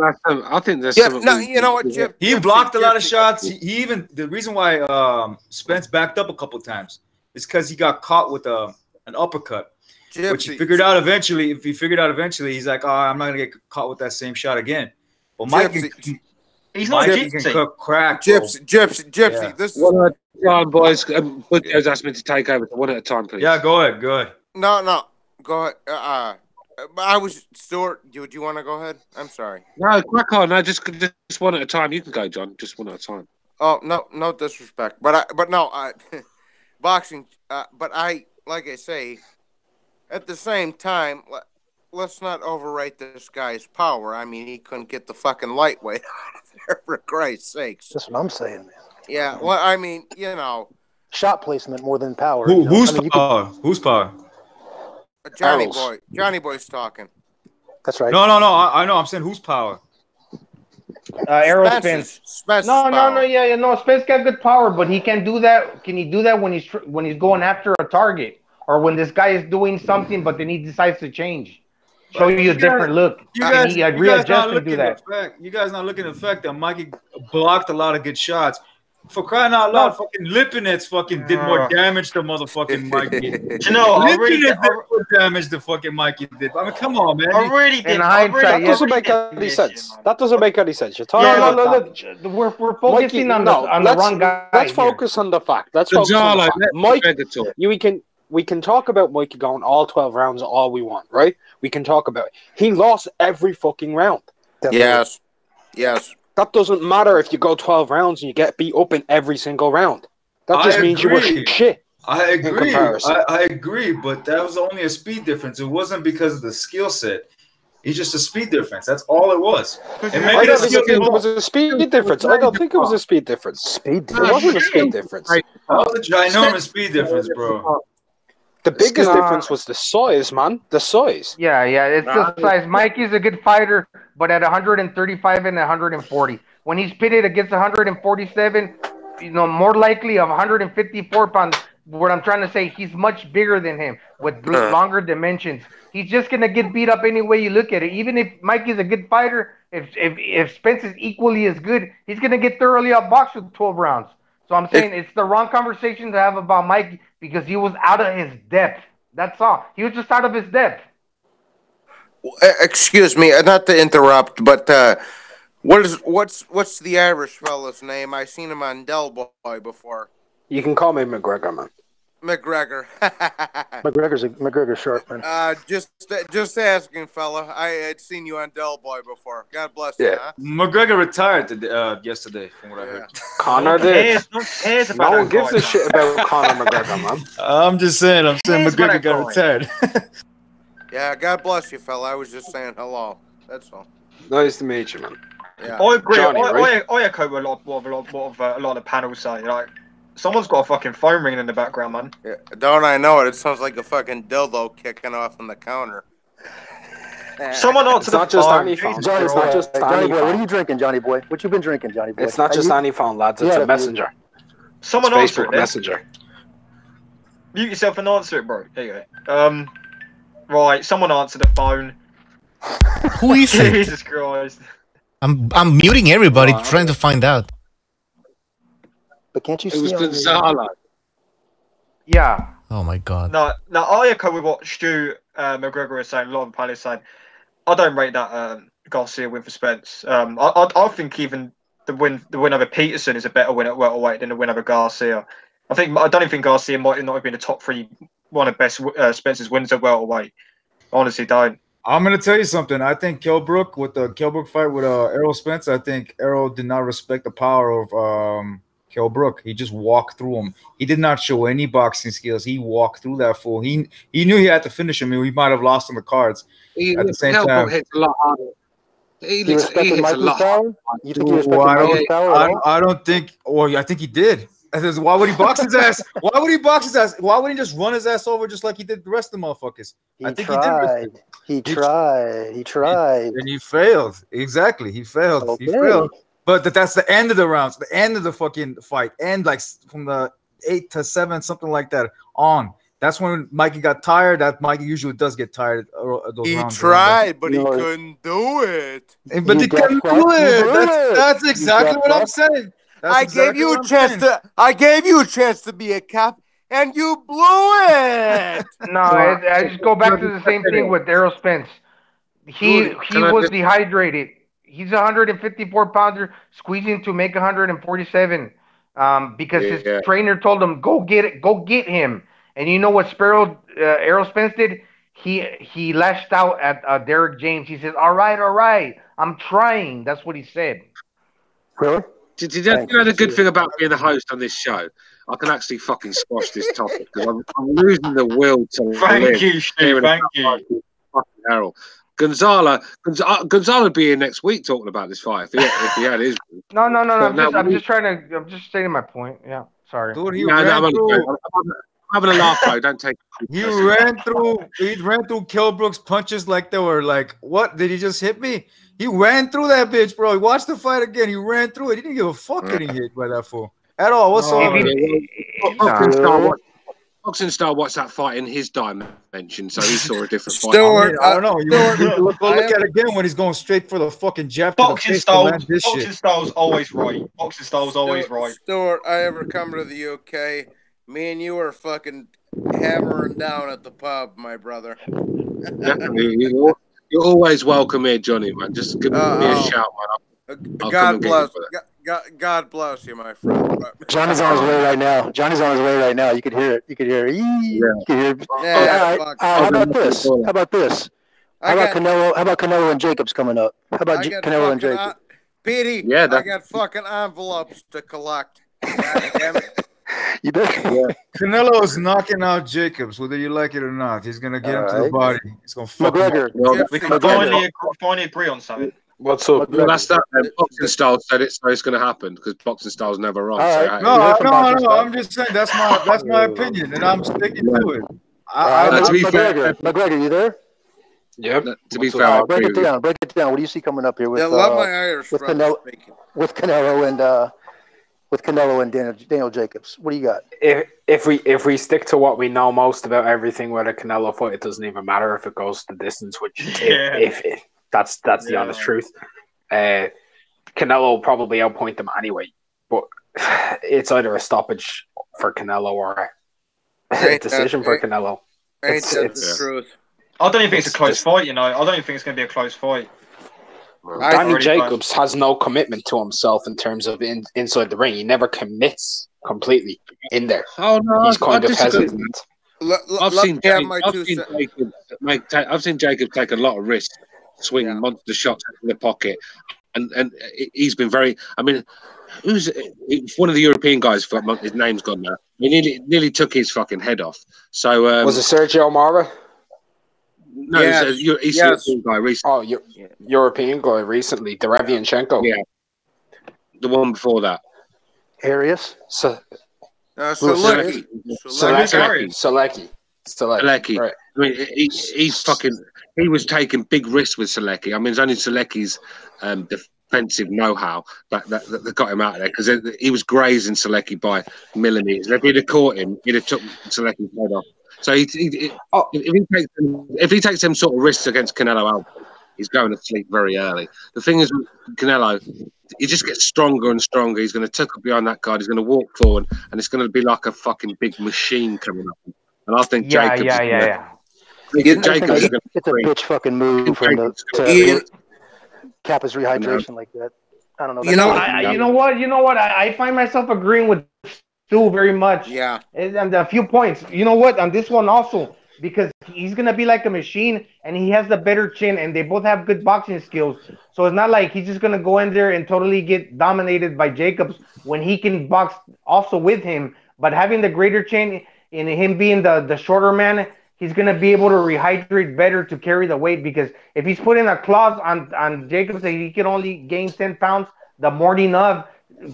that's. Yeah, no, you know what, Jim? He blocked a lot of shots. He even the reason why Spence backed up a couple times is because he got caught with an uppercut, which he figured out eventually. If he figured out eventually, he's like, "Oh, I'm not gonna get caught with that same shot again." But Mike, He's not Mikey can gypsy. cook crack. Gypsy. Yeah. This is one at a time, boys. Butcho's asked me to take over. So one at a time, please. Yeah, go ahead. no. Go ahead. I was Stuart. Do you want to go ahead? I'm sorry. No, crack on. No, just one at a time. You can go, John. Just one at a time. Oh no disrespect, but boxing. But like I say, at the same time, let's not overrate this guy's power. I mean, he couldn't get the fucking lightweight out of there, for Christ's sakes. That's what I'm saying, man. Yeah, well, I mean, you know, shot placement more than power. Who's power? Who's power? Johnny Boy's talking. That's right. No. I know. I'm saying who's power. Errol Spence. No. Spence got good power, but he can do that. Can he do that when he's going after a target, or when this guy is doing something, but then he decides to change, show you a different look? You guys readjust and do that. You guys not looking at the fact that Mikey blocked a lot of good shots. For crying out loud, fucking Lipinets fucking did more damage to motherfucking Mikey. You know, Lipinets did more damage to fucking Mikey did. I mean, come on, man. I really did. That doesn't make any sense. That doesn't make any sense. You're talking We're focusing on the wrong guy. Let's focus on the fact. Let's focus on the fact. Mike, we can talk about Mikey going all 12 rounds all we want, right? We can talk about it. He lost every fucking round. Yes. That doesn't matter if you go 12 rounds and you get beat up in every single round. That just means you were shit. I agree. I agree, but that was only a speed difference. It wasn't because of the skill set. It's just a speed difference. That's all it was. And maybe it was a speed difference. I don't think it was a speed difference. It wasn't a speed difference. That was a ginormous speed difference, bro. The biggest difference was the size, man. The size. Yeah, it's the size. Mikey's a good fighter, but at 135 and 140. When he's pitted against 147, more likely of 154 pounds. What I'm trying to say, he's much bigger than him with longer dimensions. He's just gonna get beat up any way you look at it. Even if Mikey's a good fighter, if Spence is equally as good, he's gonna get thoroughly outboxed with 12 rounds. So I'm saying it's the wrong conversation to have about Mikey because he was out of his depth. That's all. He was just out of his depth. Excuse me, not to interrupt, but what's the Irish fella's name? I seen him on Del Boy before. You can call me McGregor, man. McGregor. McGregor's short, man. Just asking, fella. I had seen you on Del Boy before. God bless you. Huh? McGregor retired yesterday, from what I heard. Conor did. No one gives a shit about Conor McGregor, man. I'm just saying. McGregor got retired. Yeah, God bless you, fella. I was just saying hello. That's all. Nice to meet you, man. Yeah. I agree. Johnny, right? I echo what a lot of panels say. Like, someone's got a fucking phone ringing in the background, man. Yeah, don't I know it? It sounds like a fucking dildo kicking off on the counter. Someone answer the phone. It's not just any phone. Johnny Boy, what are you drinking, Johnny Boy? What you been drinking, Johnny Boy? It's not just any phone, lads. It's a messenger. Someone answer it. Messenger. Mute yourself and answer it, bro. There you go. Right, someone answer the phone. Who is it? Jesus Christ. I'm muting everybody, trying to find out. But can't you see? It was Gonzalo. Yeah. Oh my God. No, I echo with what Stu McGregor is saying. A lot of panelists saying. I don't rate that Garcia win for Spence. I think even the win over Peterson is a better win at welterweight than the win over Garcia. I don't even think Garcia might not have been the top three, one of the best Spence's wins at welterweight. I honestly don't. I'm gonna tell you something. I think Kell Brook with the Kell Brook fight with Errol Spence. I think Errol did not respect the power of Kell Brook. He just walked through him. He did not show any boxing skills. He walked through that fool. He knew he had to finish him. He might have lost on the cards. At the same time, hits a lot harder. He hits a lot harder. You think he respected Mikey's power? I don't think. Or I think he did. Why would he box his ass? Why would he box his ass? Why would he just run his ass over just like he did the rest of the motherfuckers? He tried. And he failed. Exactly. He failed. Okay. He failed. But that's the end of the rounds, the end of the fucking fight. And like from the 8 to 7, something like that on. That's when Mikey got tired. That Mikey usually does get tired. Those rounds. He tried, but he couldn't do it. But he couldn't do it. That's exactly what I'm saying. I gave you a chance to be a cop, and you blew it. No, I just go back to the same thing with Errol Spence. He was dehydrated. he's a 154 pounder squeezing to make 147 because his trainer told him go get him. And you know what Errol Spence did? He lashed out at Derek James. He says, all right, I'm trying. That's what he said. Really? Did you know the good thing about being the host on this show? I can actually fucking squash this topic because I'm losing the will to Thank you, Steve. Thank you. Fucking Errol. Gonzalo would be here next week talking about this fight if he had his. No. I'm just stating my point. Yeah, sorry. Dude, I'm having a laugh, bro. Don't take. He ran through Kell Brook's punches like they were like, what? Did he just hit me? He ran through that bitch, bro. He watched the fight again. He ran through it. He didn't give a fuck getting hit by that fool at all whatsoever. Boxing Star watched that fight in his dimension, so he saw a different fight. Stuart, I don't know. You look at it again when he's going straight for the fucking jab. Boxing Star's always right. Boxing Star's always right. Stuart, I ever come to the UK, me and you are fucking hammering down at the pub, my brother. Definitely. You're always welcome here, Johnny, man. Just give me a shout, man. God bless you, my friend. Johnny's on his way right now. You could hear it. You could hear it. You could hear it. How about this? How about Canelo and Jacobs coming up? How about Canelo and Jacobs? Petey, I got fucking envelopes to collect. God damn it. You bet. Canelo is knocking out Jacobs, whether you like it or not. He's gonna get him to the body. He's gonna fuck McGregor. We can finally agree on something. What's up? Well, that's that. Boxing Style said it, so it's going to happen because Boxing Style's never wrong. Right. No. I'm just saying that's my opinion, and I'm sticking to it. To be fair, McGregor, you there? Yep. To be fair, break it down. What do you see coming up here with Canelo and Daniel Jacobs? What do you got? If we stick to what we know most about everything with a Canelo fight, it doesn't even matter if it goes the distance. Which that's the honest truth. Canelo will probably outpoint them anyway, but it's either a stoppage for Canelo or a decision for Canelo. It's the truth. I don't even think it's a close fight. You know, I don't even think it's going to be a close fight. Daniel Jacobs has no commitment to himself in terms of inside the ring. He never commits completely in there. Oh no, he's kind of hesitant. I've seen Jacobs take a lot of risks, swing monster shots in the pocket, and he's been very. I mean, who's one of the European guys? His name's gone now. He nearly took his fucking head off. So was it Sergio Mora? No, he's a European guy recently. Oh, European guy recently, Derevyanchenko. Yeah, the one before that. Arias. Selecki. Right. I mean, he was taking big risks with Selecki. I mean, it's only Selecki's defensive know-how that got him out of there because he was grazing Selecki by millimeters. If he'd have caught him, he'd have took Selecki's head off. So if he takes them sort of risks against Canelo Alvarez, he's going to sleep very early. The thing is with Canelo, he just gets stronger and stronger. He's going to tuck up behind that guard. He's going to walk forward, and it's going to be like a fucking big machine coming up. And I think Jacobs. It's a bitch fucking move for him to cap his rehydration like that. I don't know. You know what? I find myself agreeing with Stu very much. Yeah. And a few points. You know what? On this one also, because he's going to be like a machine and he has the better chin and they both have good boxing skills. So it's not like he's just going to go in there and totally get dominated by Jacobs when he can box also with him. But having the greater chin and him being the shorter man, he's going to be able to rehydrate better to carry the weight because if he's putting a clause on Jacobs that he can only gain 10 pounds the morning of,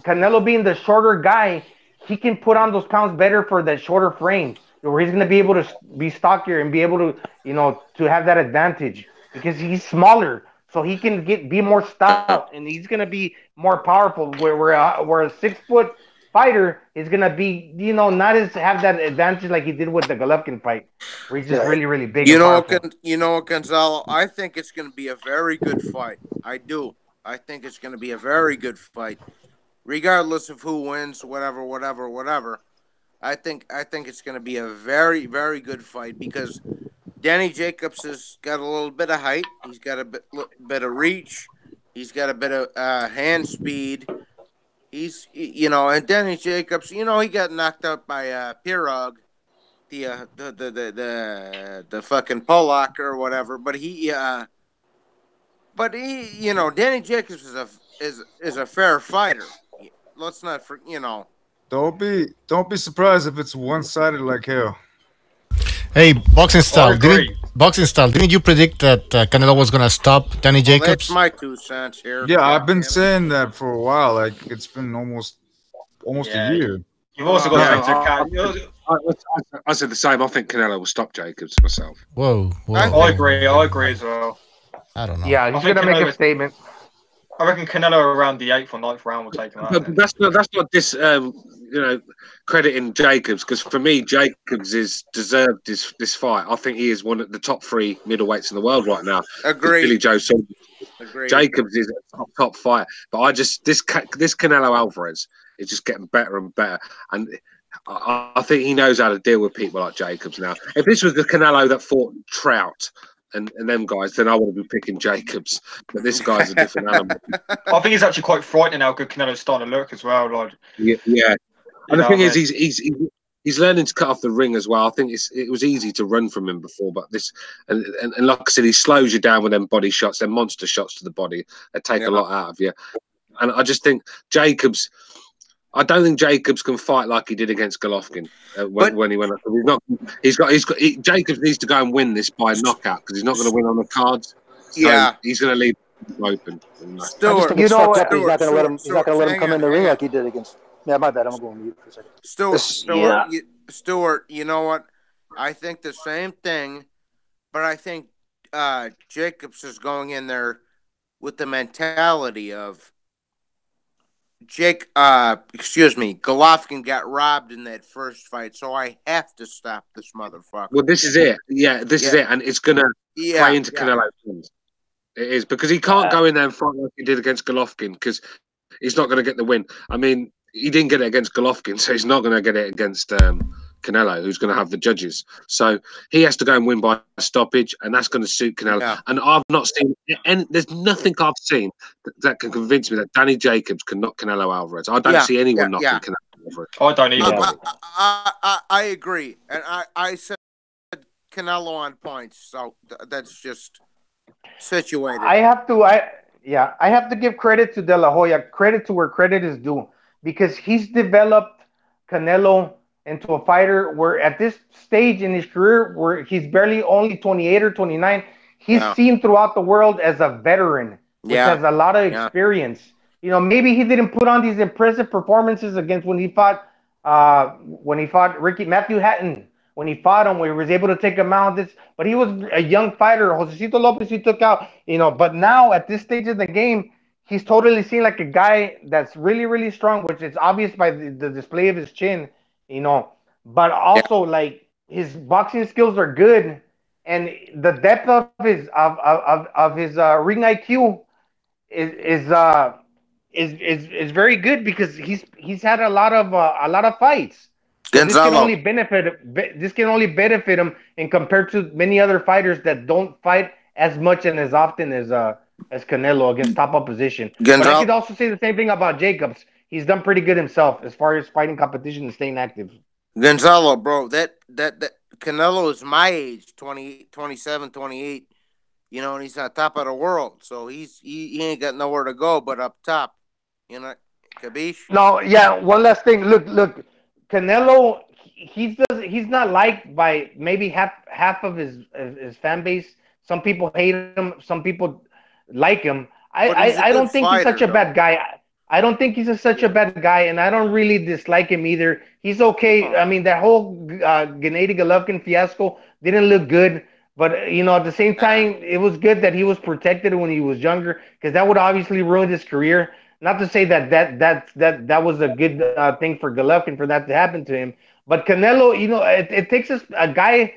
Canelo being the shorter guy, he can put on those pounds better for the shorter frame where he's going to be able to be stockier and be able to, to have that advantage because he's smaller. So he can be more stout and he's going to be more powerful where a 6 foot fighter is going to be, not have that advantage like he did with the Golovkin fight where he's just really, really big. Gonzalo, I think it's going to be a very good fight. I do. I think it's going to be a very good fight. Regardless of who wins, whatever. I think it's going to be a very, very good fight because Danny Jacobs has got a little bit of height. He's got a bit of reach. He's got a bit of hand speed. He's, you know, and Danny Jacobs, you know, he got knocked out by Pirog, the fucking Pollock or whatever. But he, you know, Danny Jacobs is a fair fighter. Let's not, you know. Don't be surprised if it's one-sided like hell. Hey, boxing style. Didn't you predict that Canelo was gonna stop Danny Jacobs? That's my 2 cents here. Yeah, I've been saying that for a while. Like it's been almost a year. You've also got to account. I said the same. I think Canelo will stop Jacobs myself. Whoa. I agree as well. I don't know. Yeah, he's gonna make a statement. I reckon Canelo around the 8th or 9th round will take him out. But that's not this you know, crediting Jacobs, because for me Jacobs is deserved this fight. I think he is one of the top 3 middleweights in the world right now. Agreed. Billy Joe Saunders. Agreed. Jacobs is a top fighter, but I just this Canelo Alvarez is just getting better and better, and I think he knows how to deal with people like Jacobs now. If this was the Canelo that fought Trout and them guys, then I would have been picking Jacobs. But this guy's a different animal. I think it's actually quite frightening how good Canelo's starting to look as well. Like, yeah. And the thing is, he's learning to cut off the ring as well. I think it was easy to run from him before, but this and like I said, he slows you down with them body shots, them monster shots to the body. They take a lot out of you. And I just think Jacobs. I don't think Jacobs can fight like he did against Golovkin when he went up. Jacobs needs to go and win this by knockout because he's not going to win on the cards. So he's going to leave open. Stewart, you know what? He's not going to let him come in the ring like he did against. Yeah, my bad. I'm going to go on mute for a second. Stewart, you know what? I think the same thing, but I think Jacobs is going in there with the mentality of Golovkin got robbed in that first fight, so I have to stop this motherfucker. Well, this is it. Yeah, this is it, and it's going to play into Canelo's hands. It is, because he can't go in there and fight like he did against Golovkin, because he's not going to get the win. I mean, he didn't get it against Golovkin, so he's not going to get it against Canelo, who's going to have the judges. So he has to go and win by stoppage, and that's going to suit Canelo. Yeah. And I've not seen, and there's nothing I've seen that can convince me that Danny Jacobs can knock Canelo Alvarez. I don't see anyone knocking Canelo Alvarez. I don't either. I agree, and I said Canelo on points, so that's just situated. I have to give credit to De La Hoya, credit to where credit is due, because he's developed Canelo into a fighter where at this stage in his career, where he's barely only 28 or 29, he's seen throughout the world as a veteran, which has a lot of experience. You know, maybe he didn't put on these impressive performances against when he fought Matthew Hatton, when he fought him, where he was able to him out. But he was a young fighter. Josecito Lopez he took out, you know, but now at this stage of the game, he's totally seen like a guy that's really, really strong, which is obvious by the display of his chin. You know, but also like his boxing skills are good, and the depth of his ring IQ is very good, because he's had a lot of fights. This can only benefit him, and compared to many other fighters that don't fight as much and as often as Canelo against top opposition. But I could also say the same thing about Jacobs. He's done pretty good himself as far as fighting competition and staying active. Gonzalo, bro, that Canelo is my age, 28, 27, 28, you know, and he's on top of the world. So he ain't got nowhere to go but up top. You know, Kabish? No, one last thing. Look, Canelo, he's not liked by maybe half of his fan base. Some people hate him, some people like him. I don't think he's such a bad guy. I don't think he's such a bad guy, and I don't really dislike him either. He's okay. I mean, that whole Gennady Golovkin fiasco didn't look good, but you know, at the same time, it was good that he was protected when he was younger, because that would obviously ruin his career. Not to say that was a good thing for Golovkin for that to happen to him, but Canelo, you know, it takes a guy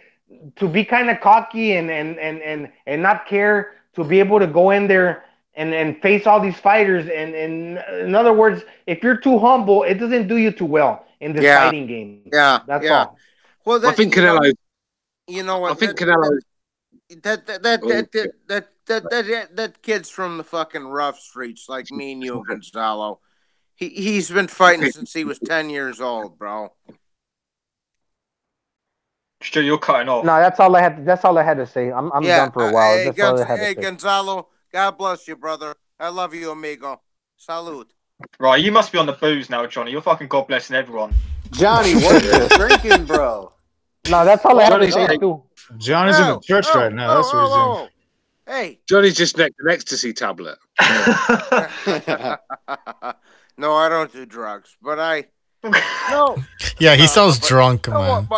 to be kind of cocky and not care, to be able to go in there and face all these fighters. And in other words, if you're too humble, it doesn't do you too well in this fighting game. Yeah, that's all. Well, I think Canelo. You know what? I think Canelo. That that kid's from the fucking rough streets, like me and you, Gonzalo. He's been fighting since he was 10 years old, bro. Stu, you're cutting off. No, that's all I had. That's all I had to say. I'm done for a while. Hey, That's all I had to say. Gonzalo, God bless you, brother. I love you, amigo. Salute. Right, you must be on the booze now, Johnny. You're fucking God blessing everyone. Johnny, what are you drinking, bro? No, that's all I had to say too. Johnny's in the church right now. That's what he's doing. Hey, Johnny's just next an ecstasy tablet. No, I don't do drugs, but no. Yeah, he sounds drunk, man.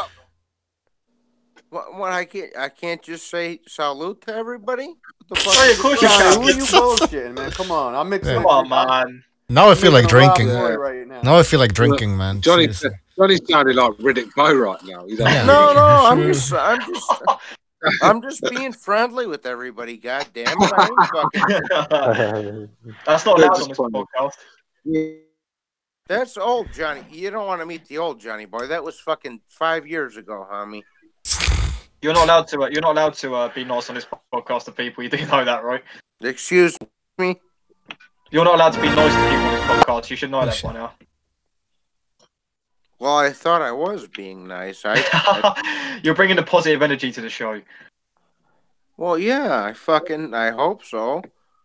What I can't just say salute to everybody. What the fuck? Hey, of course you Johnny, can. who are you bullshitting, man? Come on, I'm mixing. Come on, man. Now I feel like drinking. Right now. Now I feel like drinking, man. Johnny's sounding like Riddick Bowe right now. He's like, No, I'm just being friendly with everybody. God damn it! I ain't fucking... That's not allowed on this podcast. That's old Johnny. You don't want to meet the old Johnny boy. That was fucking 5 years ago, homie. You're not allowed to. You're not allowed to be nice on this podcast to people. You do know that, right? Excuse me. You're not allowed to be nice to people on this podcast. You should know that by now. Well, I thought I was being nice. You're bringing the positive energy to the show. Well, yeah, I hope so.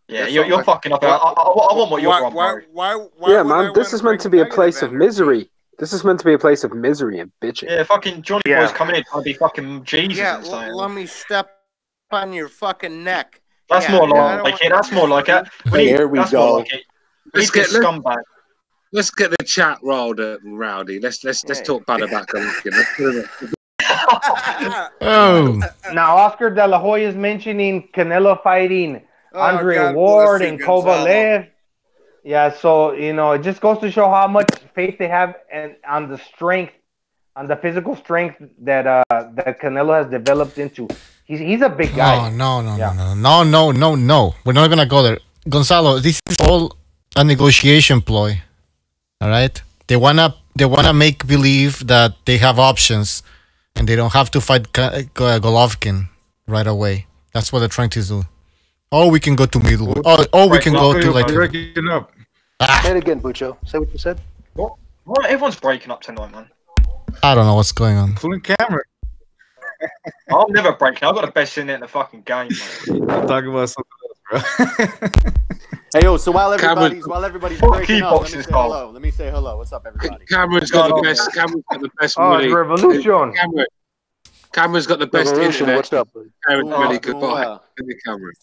Yeah, you're fucking up. I want what you're on, bro. Yeah, man, this is meant to be a place of misery. This is meant to be a place of misery and bitching. Yeah, fucking Johnny Boy's coming in trying to be fucking Jesus. Yeah, let me step on your fucking neck. That's more like it. That's more like it. There we go. Let's get scumbag. Let's get the chat rowdy. Let's talk bad about Golovkin. Oh. Now Oscar De La Hoya is mentioning Canelo fighting Adrien Ward and Kovalev. Yeah, so it just goes to show how much faith they have and on the strength, on the physical strength that Canelo has developed into. He's a big guy. No. We're not gonna go there, Gonzalo. This is all a negotiation ploy. All right, they wanna make believe that they have options, and they don't have to fight Golovkin right away. That's what they're trying to do. Or we can go to middleweight. Or we can go to like. Breaking up. Say it again, Bucho. Say what you said. What? Everyone's breaking up tonight, man. I don't know what's going on. Pulling camera. I'm never breaking. I've got the best in it in the fucking game, man. I'm talking about something else, bro. Hey, yo, so while everybody's breaking up, let me say hello. What's up, everybody? Cameron's got the best. Cameron's got the best money. Revolution. Cameron's got the best internet. What's up, buddy? Really goodbye.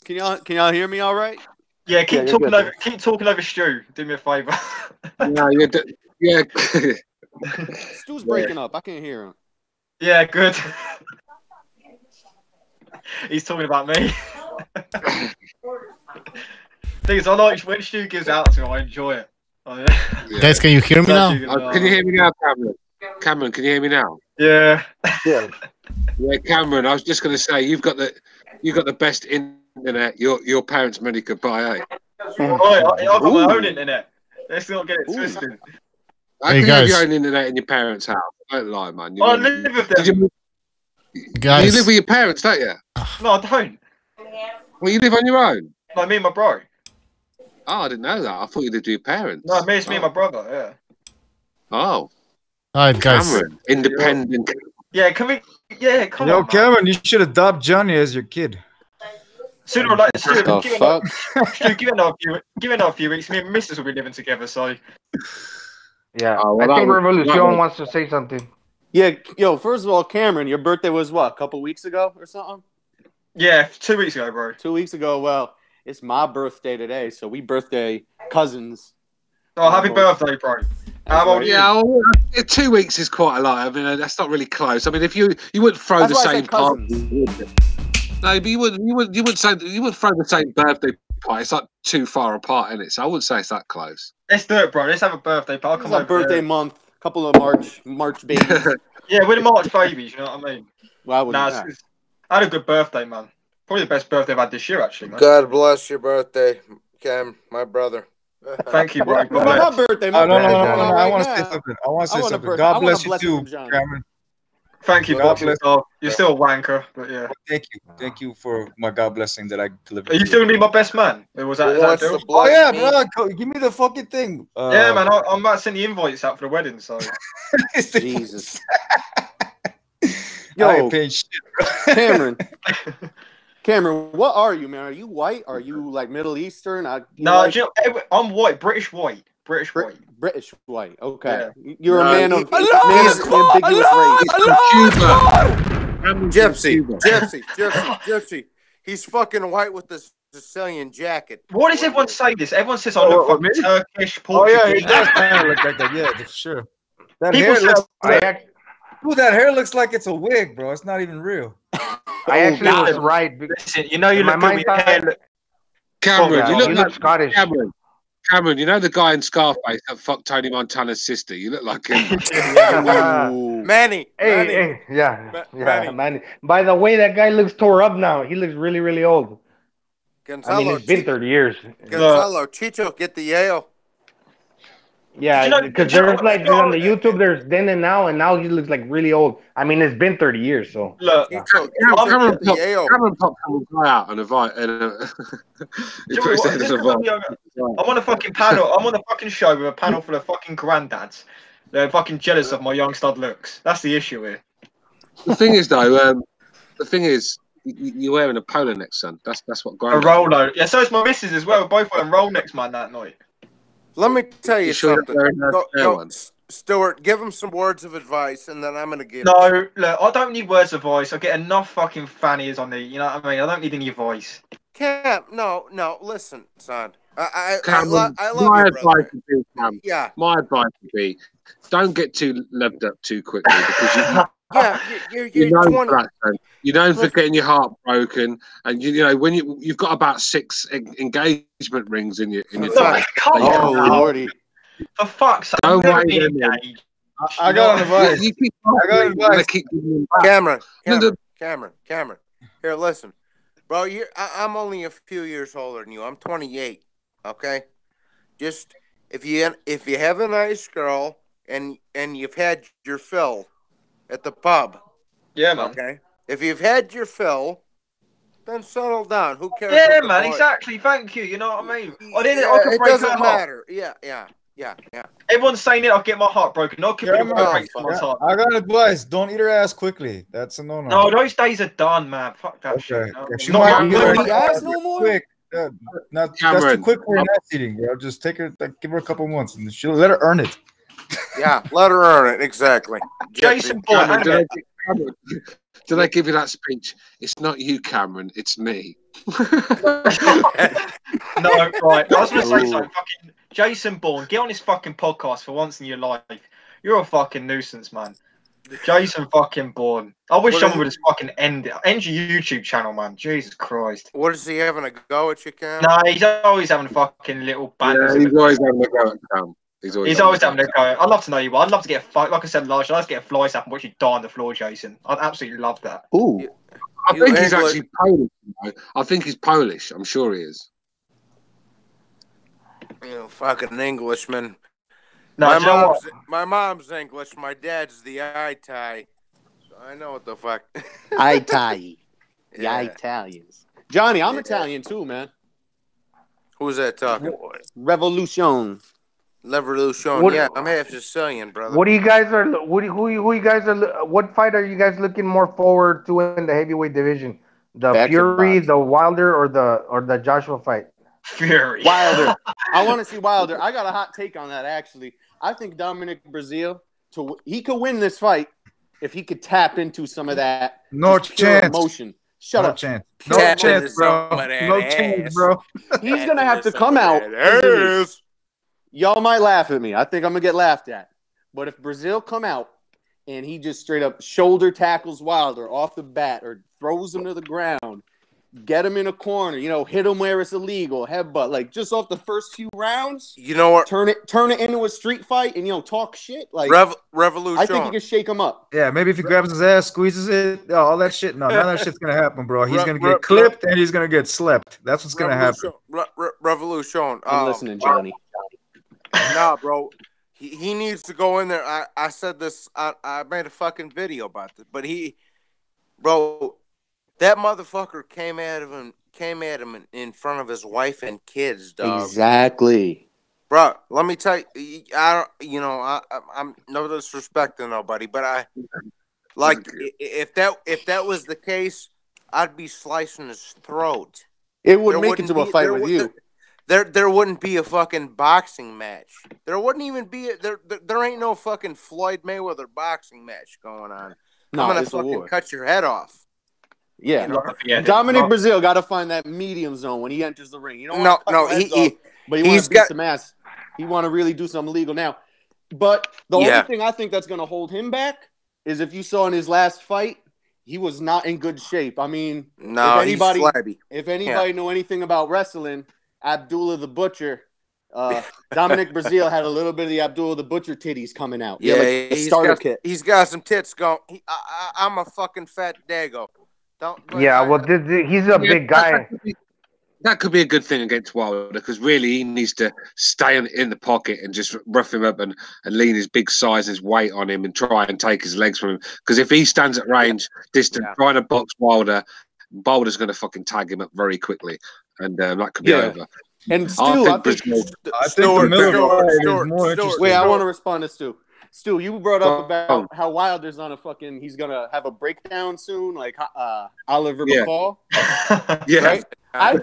Can y'all hear me all right? Yeah, keep talking over Stu. Do me a favour. No, yeah. Stu's breaking up. I can't hear him. Yeah, good. He's talking about me. Thing is, I like when Stu gives out to me, I enjoy it. Guys, can you hear me now? Can you hear me now, Cameron? Cameron, can you hear me now? Yeah. Yeah. Yeah, Cameron. I was just going to say you've got the best internet. Your parents' money could buy. I've got my own internet. Let's not get it twisted. I can have your own internet in your parents' house. Don't lie, man. I live with them. Guys. You live with your parents, don't you? No, I don't. Well, you live on your own. No, me and my bro. Oh, I didn't know that. I thought you lived with your parents. No, it's me and my brother. Yeah. Oh. All right, guys. Cameron, independent. Yeah, can we? Yeah, come Yo, on. Cameron, you should adopt Johnny as your kid. Sooner or later, give it a few weeks. Me and Mrs. will be living together, so. Yeah, I think Revolution wants to say something. Yeah, yo, first of all, Cameron, your birthday was what, a couple weeks ago or something? Yeah, 2 weeks ago, bro. 2 weeks ago. Well, it's my birthday today, so we birthday cousins. Oh, happy birthday, bro. How old are you? Yeah, 2 weeks is quite a lot. I mean, that's not really close. I mean, if you wouldn't throw the same party. No, but you wouldn't throw the same birthday party. It's like too far apart, isn't it? So I wouldn't say it's that close. Let's do it, bro. Let's have a birthday party. It's like birthday month. Couple of March babies. Yeah, we're the March babies. You know what I mean? Well, I had a good birthday, man. Probably the best birthday I've had this year, actually, man. God bless your birthday, Cam, my brother. Thank you, bro. My birthday. No. I want to say something. God bless you too, Cameron. Thank you, Boxing. You're still a wanker, but yeah. Thank you for my God blessing that I delivered. Are you still gonna be my best man? Or was that? Oh yeah, bro. Give me the fucking thing. Yeah, man. I'm about to send the invites out for the wedding. So. Jesus. Yo, Cameron, what are you, man? Are you white? Are you like Middle Eastern? No, I'm white, British white. British white. British white. Okay. Yeah. You're a man of ambiguous race. Gypsy. He's fucking white with the Sicilian jacket. What does everyone say this? Everyone says I look fucking Turkish, Portuguese. Oh yeah, it does kind of look like that. Yeah, for sure. That People hair looks Dude, that hair looks like it's a wig, bro. It's not even real. I actually was right. Listen, you know you look good with your hair. Cameron, you look Scottish. Cameron, you know the guy in Scarface that fucked Tony Montana's sister? You look like him. Manny. Hey, Manny. By the way, that guy looks tore up now. He looks really, really old. Gonzalo, I mean, it's been 30 years. Gonzalo, Chicho, get the Yale. Yeah, because there's like on the YouTube, there's then and now he looks like really old. I mean, it's been 30 years, so. Look, Cameron popped some guy out and invite. I'm on a fucking panel. I'm on a fucking show with a panel full of fucking granddads. They're fucking jealous of my young stud looks. That's the issue here. The thing is, though, you're wearing a polo neck, son. That's what. A Rolo. Yeah, so it's my missus as well. Both wearing roll necks, man, that night. Let me tell you something. Stuart, give him some words of advice, and then I'm going to give No, look, I don't need words of advice. I get enough fucking fannies on the, you know what I mean? I don't need any advice. Cam, no, listen, son. I Cameron, love my you, advice brother. would be, Cam, Yeah. my advice would be, don't get too leved up too quickly because you're 20. You're known for getting your heart broken, and you know when you've got about 6 engagement rings in your time. Oh lordy! For fuck's sake! Don't wait. I got an advice. I got advice. Cameron. Here, listen, bro. I'm only a few years older than you. I'm 28. Okay, just if you have a nice girl and you've had your fill at the pub. Yeah, man. Okay. If you've had your fill, then settle down. Who cares? Yeah, man. Exactly. Thank you. You know what I mean? It doesn't matter. Yeah. Everyone's saying it. I'll get my heart broken. No, I got advice. Don't eat her ass quickly. That's a no-no. No, those days are done, man. Fuck that shit. She might eat her ass no more. Quick. That's too quick for ass eating, bro. Just take her, give her a couple months, and she'll let her earn it. Yeah, let her earn it. Exactly. Jason Cameron, did I give you that speech? It's not you, Cameron. It's me. No, right. I was going to say something. Fucking Jason Bourne, get on this fucking podcast for once in your life. You're a fucking nuisance, man. Jason fucking Bourne. I wish someone would just fucking end your YouTube channel, man. Jesus Christ. What is he having a go at you, Cam? No, he's always having fucking little banners. Yeah, he's always having a go at Cam. He's always having a go. I'd love to know you. I'd love to get a fight. Like I said last year, I'd love to get a fly snap and watch you die on the floor, Jason. I'd absolutely love that. Ooh. I think he's actually Polish. I think he's Polish. I'm sure he is. You know, fucking Englishman. No, my mom's English. My dad's the Itai. So I know what the fuck. Itai. The Yeah. Italians. Johnny, I'm Italian too, man. Who's that talking? Revolution. Yeah, I'm half Sicilian, brother. What do you guys are? Who you guys are? What fight are you guys looking more forward to in the heavyweight division? The Fury, the Wilder, or the Joshua fight? Fury. Wilder. I want to see Wilder. I got a hot take on that actually. I think Dominic Breazeale he could win this fight if he could tap into some of that emotion. Shut up. Chance. No chance, bro. No chance, bro. He's gonna have to come out. Y'all might laugh at me. I think I'm gonna get laughed at. But if Breazeale come out and he just straight up shoulder tackles Wilder off the bat or throws him to the ground, get him in a corner, hit him where it's illegal, headbutt, like just off the first few rounds. You know what? Turn it into a street fight and talk shit. Like Revolution. I think you can shake him up. Yeah, maybe if he grabs his ass, squeezes it, all that shit. No, none of that shit's gonna happen, bro. He's gonna get clipped and he's gonna get slept. That's what's gonna happen. Revolution. I'm listening, Johnny. Nah, bro. he needs to go in there. I said this. I made a fucking video about this, but bro, that motherfucker came at him in front of his wife and kids, dog. Exactly. Bro, let me tell you, I'm no disrespecting nobody, but if that was the case, I'd be slicing his throat. It would make it to a fight with you. There wouldn't be a fucking boxing match. There wouldn't even be there ain't no fucking Floyd Mayweather boxing match going on. No, I'm gonna it's a fucking war. cut your head off. Yeah, Dominic Brazil got to find that medium zone when he enters the ring. You don't want to cut heads off, but he wants to beat some ass. He want to really do something legal now. But the only thing I think that's going to hold him back is if you saw in his last fight, he was not in good shape. I mean, if anybody know anything about wrestling, Abdullah the Butcher, Dominic Brazil had a little bit of the Abdullah the Butcher titties coming out. Yeah, like starter kit. He's got some tits going. I'm a fucking fat dago. He's a big guy. That could be a good thing against Wilder because really he needs to stay in the pocket and just rough him up and lean his big size and his weight on him and try and take his legs from him. Because if he stands at range, distant, trying to box Wilder's going to fucking tag him up very quickly, and that could be over. And Stu, I think the Miller is more interesting. Wait, I want to respond to Stu. Stu, you brought up about how Wilder's on he's gonna have a breakdown soon, like Oliver McCall. Right? I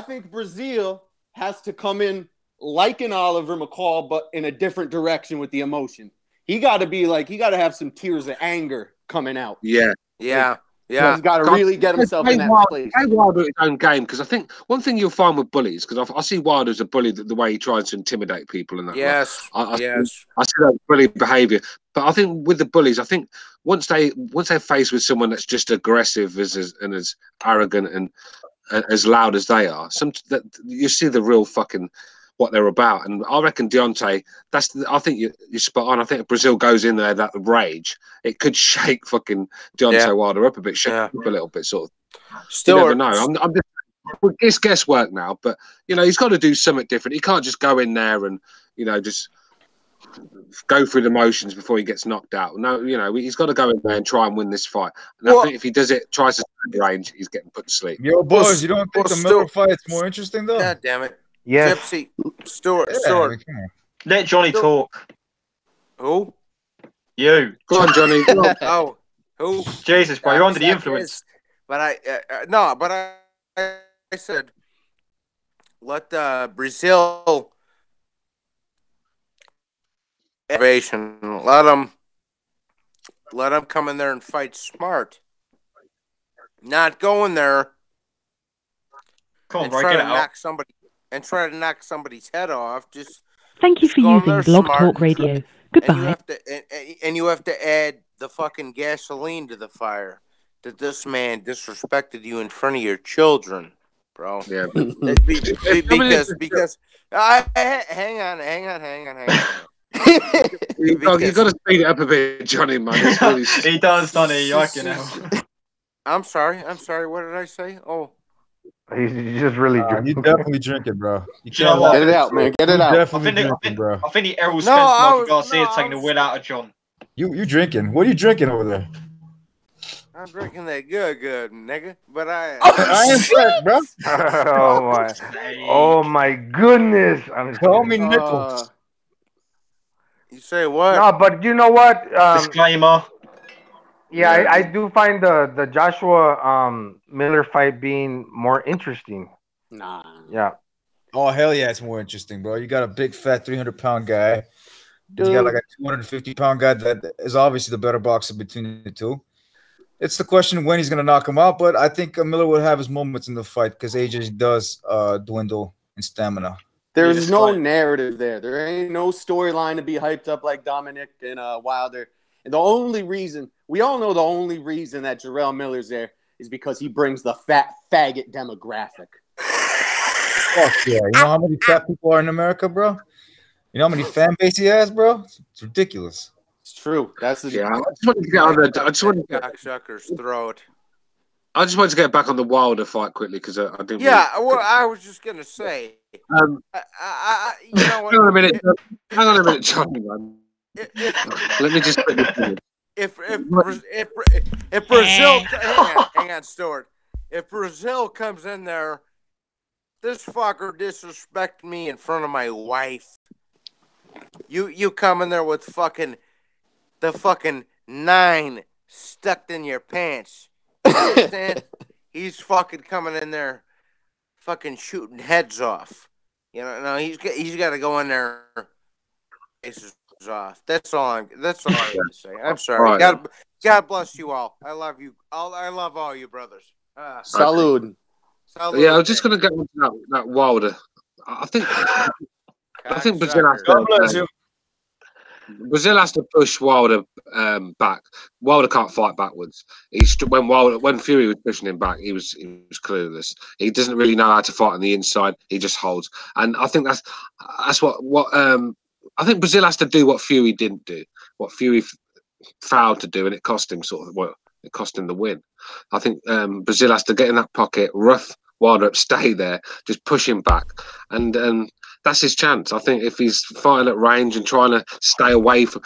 think Brazil has to come in like an Oliver McCall, but in a different direction with the emotion. He got to have some tears of anger coming out. Yeah. He's got to really get himself in that place. Wilder his own game, because I think one thing you'll find with bullies, because I see Wilder as a bully the way he tries to intimidate people and that. Yes, I see that bully behaviour, but I think with the bullies, I think once they're faced with someone that's just aggressive and as arrogant and as loud as they are, that you see the real fucking what they're about. And I reckon Deontay, I think you're spot on. I think if Brazil goes in there, that rage, it could shake fucking Deontay Wilder up a bit, shake him up a little bit, sort of. Still, you never know. I'm just, it's guesswork now, but he's got to do something different. He can't just go in there and just go through the motions before he gets knocked out. No, he's got to go in there and try and win this fight. And I think if he does it, tries to stand range, he's getting put to sleep. Yo, boys, you don't think the Miller fight's more interesting though? God damn it. Yes. Gypsy, Stuart. Let Johnny talk. Who? You. Go on, Johnny. Oh, who? Jesus, bro, you're under the influence. But I said, let Brazil innovation. Let them come in there and fight smart. Not go in there and try to knock somebody's head off. Just thank you for using Blog Talk Radio. Goodbye. And you have to add the fucking gasoline to the fire. That this man disrespected you in front of your children, bro. Yeah. because hang on. You've got to speed it up a bit, Johnny, man. Really... He does, Donny. I'm sorry. What did I say? Oh. He's just really drinking. You definitely drinking, bro. Get it out, man. Get it out. Definitely drinking, bro. I think the Errol Spence Mikey Garcia taking the will out of John. You drinking? What are you drinking over there? I'm drinking that good, nigga. But I am fresh, bro. Oh my goodness! Call me Nichols. You say what? No, but you know what? Disclaimer. Yeah, I do find the Joshua Miller fight being more interesting. Nah. Yeah. Oh hell yeah, it's more interesting, bro. You got a big fat 300-pound guy. You got like a 250-pound guy that is obviously the better boxer between the two. It's the question when he's gonna knock him out, but I think Miller will have his moments in the fight because AJ does dwindle in stamina. There's no narrative there. There ain't no storyline to be hyped up like Dominic and Wilder. And the only reason we all know that Jarrell Miller's there is because he brings the fat faggot demographic. Fuck yeah! You know how many fat people are in America, bro? You know how many fan base he has, bro? It's ridiculous. It's true. That's the I just wanted to get on the. I just wanted to cocksucker's throat. I just wanted to get back on the Wilder fight quickly because I didn't. Yeah, well, I was just gonna say You know what? Hang on a minute, Johnny, man. Let me just if Brazil, hang on, Stuart. If Brazil comes in there, this fucker disrespected me in front of my wife. You come in there with the fucking 9 stuck in your pants. You understand? He's fucking coming in there, fucking shooting heads off. You know, no, he's got to go in there, faces off. That's all I got to say. I'm sorry. Right. God bless you all. I love you. I love all you brothers. Salud. Salud. Yeah, I was just going to get into that Wilder. I think Brazil has to. Brazil has to push Wilder back. Wilder can't fight backwards. When Fury was pushing him back, he was clueless. He doesn't really know how to fight on the inside. He just holds, and I think that's what I think Brazil has to do what Fury didn't do, what Fury failed to do, and it cost him it cost him the win. I think Brazil has to get in that pocket, rough Wilder up, stay there, just push him back, and that's his chance. I think if he's fighting at range and trying to stay away from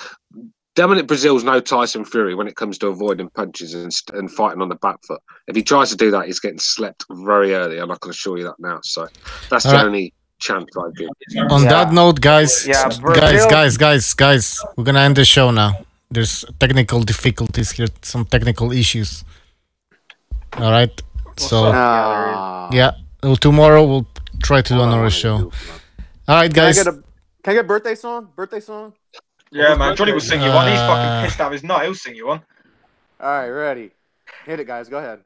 Dominic Brazil's no Tyson Fury when it comes to avoiding punches and fighting on the back foot. If he tries to do that, he's getting slept very early, and I can assure you that now. So that's the only chance I give. On that note, guys, guys, we're gonna end the show now. There's technical difficulties here, some technical issues. All right, so yeah, well, tomorrow we'll try to do another show. All right, guys. Can I get birthday song? Birthday song? Yeah, man. Johnny will sing you one. He's fucking pissed out of his nut. He'll sing you one. All right, ready. Hit it, guys. Go ahead.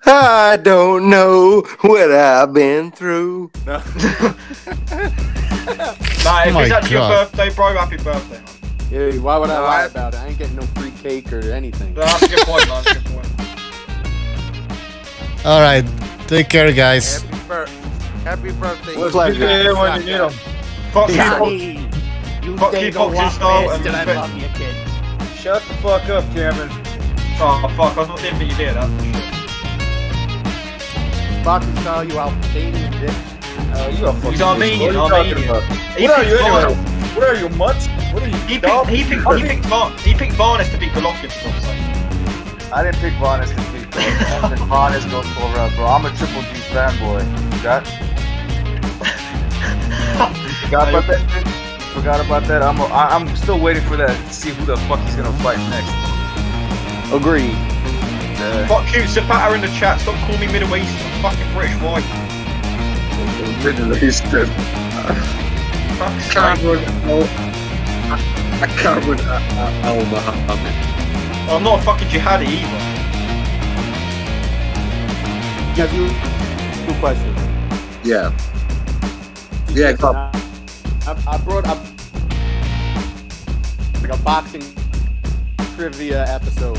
I don't know what I've been through. No. Nah, if it's actually your birthday, bro, happy birthday, man. Yeah, why would I lie about it? I ain't getting no free cake or anything. No, that's a good point, man. That's a good point. All right. Take care, guys. Happy birthday. Pleasure. Here when you need them. Fuck you, boxing style, and I love you, kid. Shut the fuck up, Cameron. Oh, fuck. I was not saying that you did that. Boxing style, you out dating dick. You a fucking He's Armenian. What are you anyway? What are you, mutts? What are you? He picked Varnes to beat Golovkin, for God's sake. I didn't pick Varnes to beat Golovkin. Varnes goes for bro. I'm a Triple G fanboy. You got? Forgot about that shit? Forgot about that? I'm still waiting for that to see who the fuck he's gonna fight next. Agreed. Fuck you, Zapata in the chat. Stop calling me Middle Eastern. I'm fucking British white. Middle Eastern. Cameron Al-Muhammad. I'm not a fucking jihadi either. Have you 2 questions? Yeah. Yeah, I brought up like a boxing trivia episode.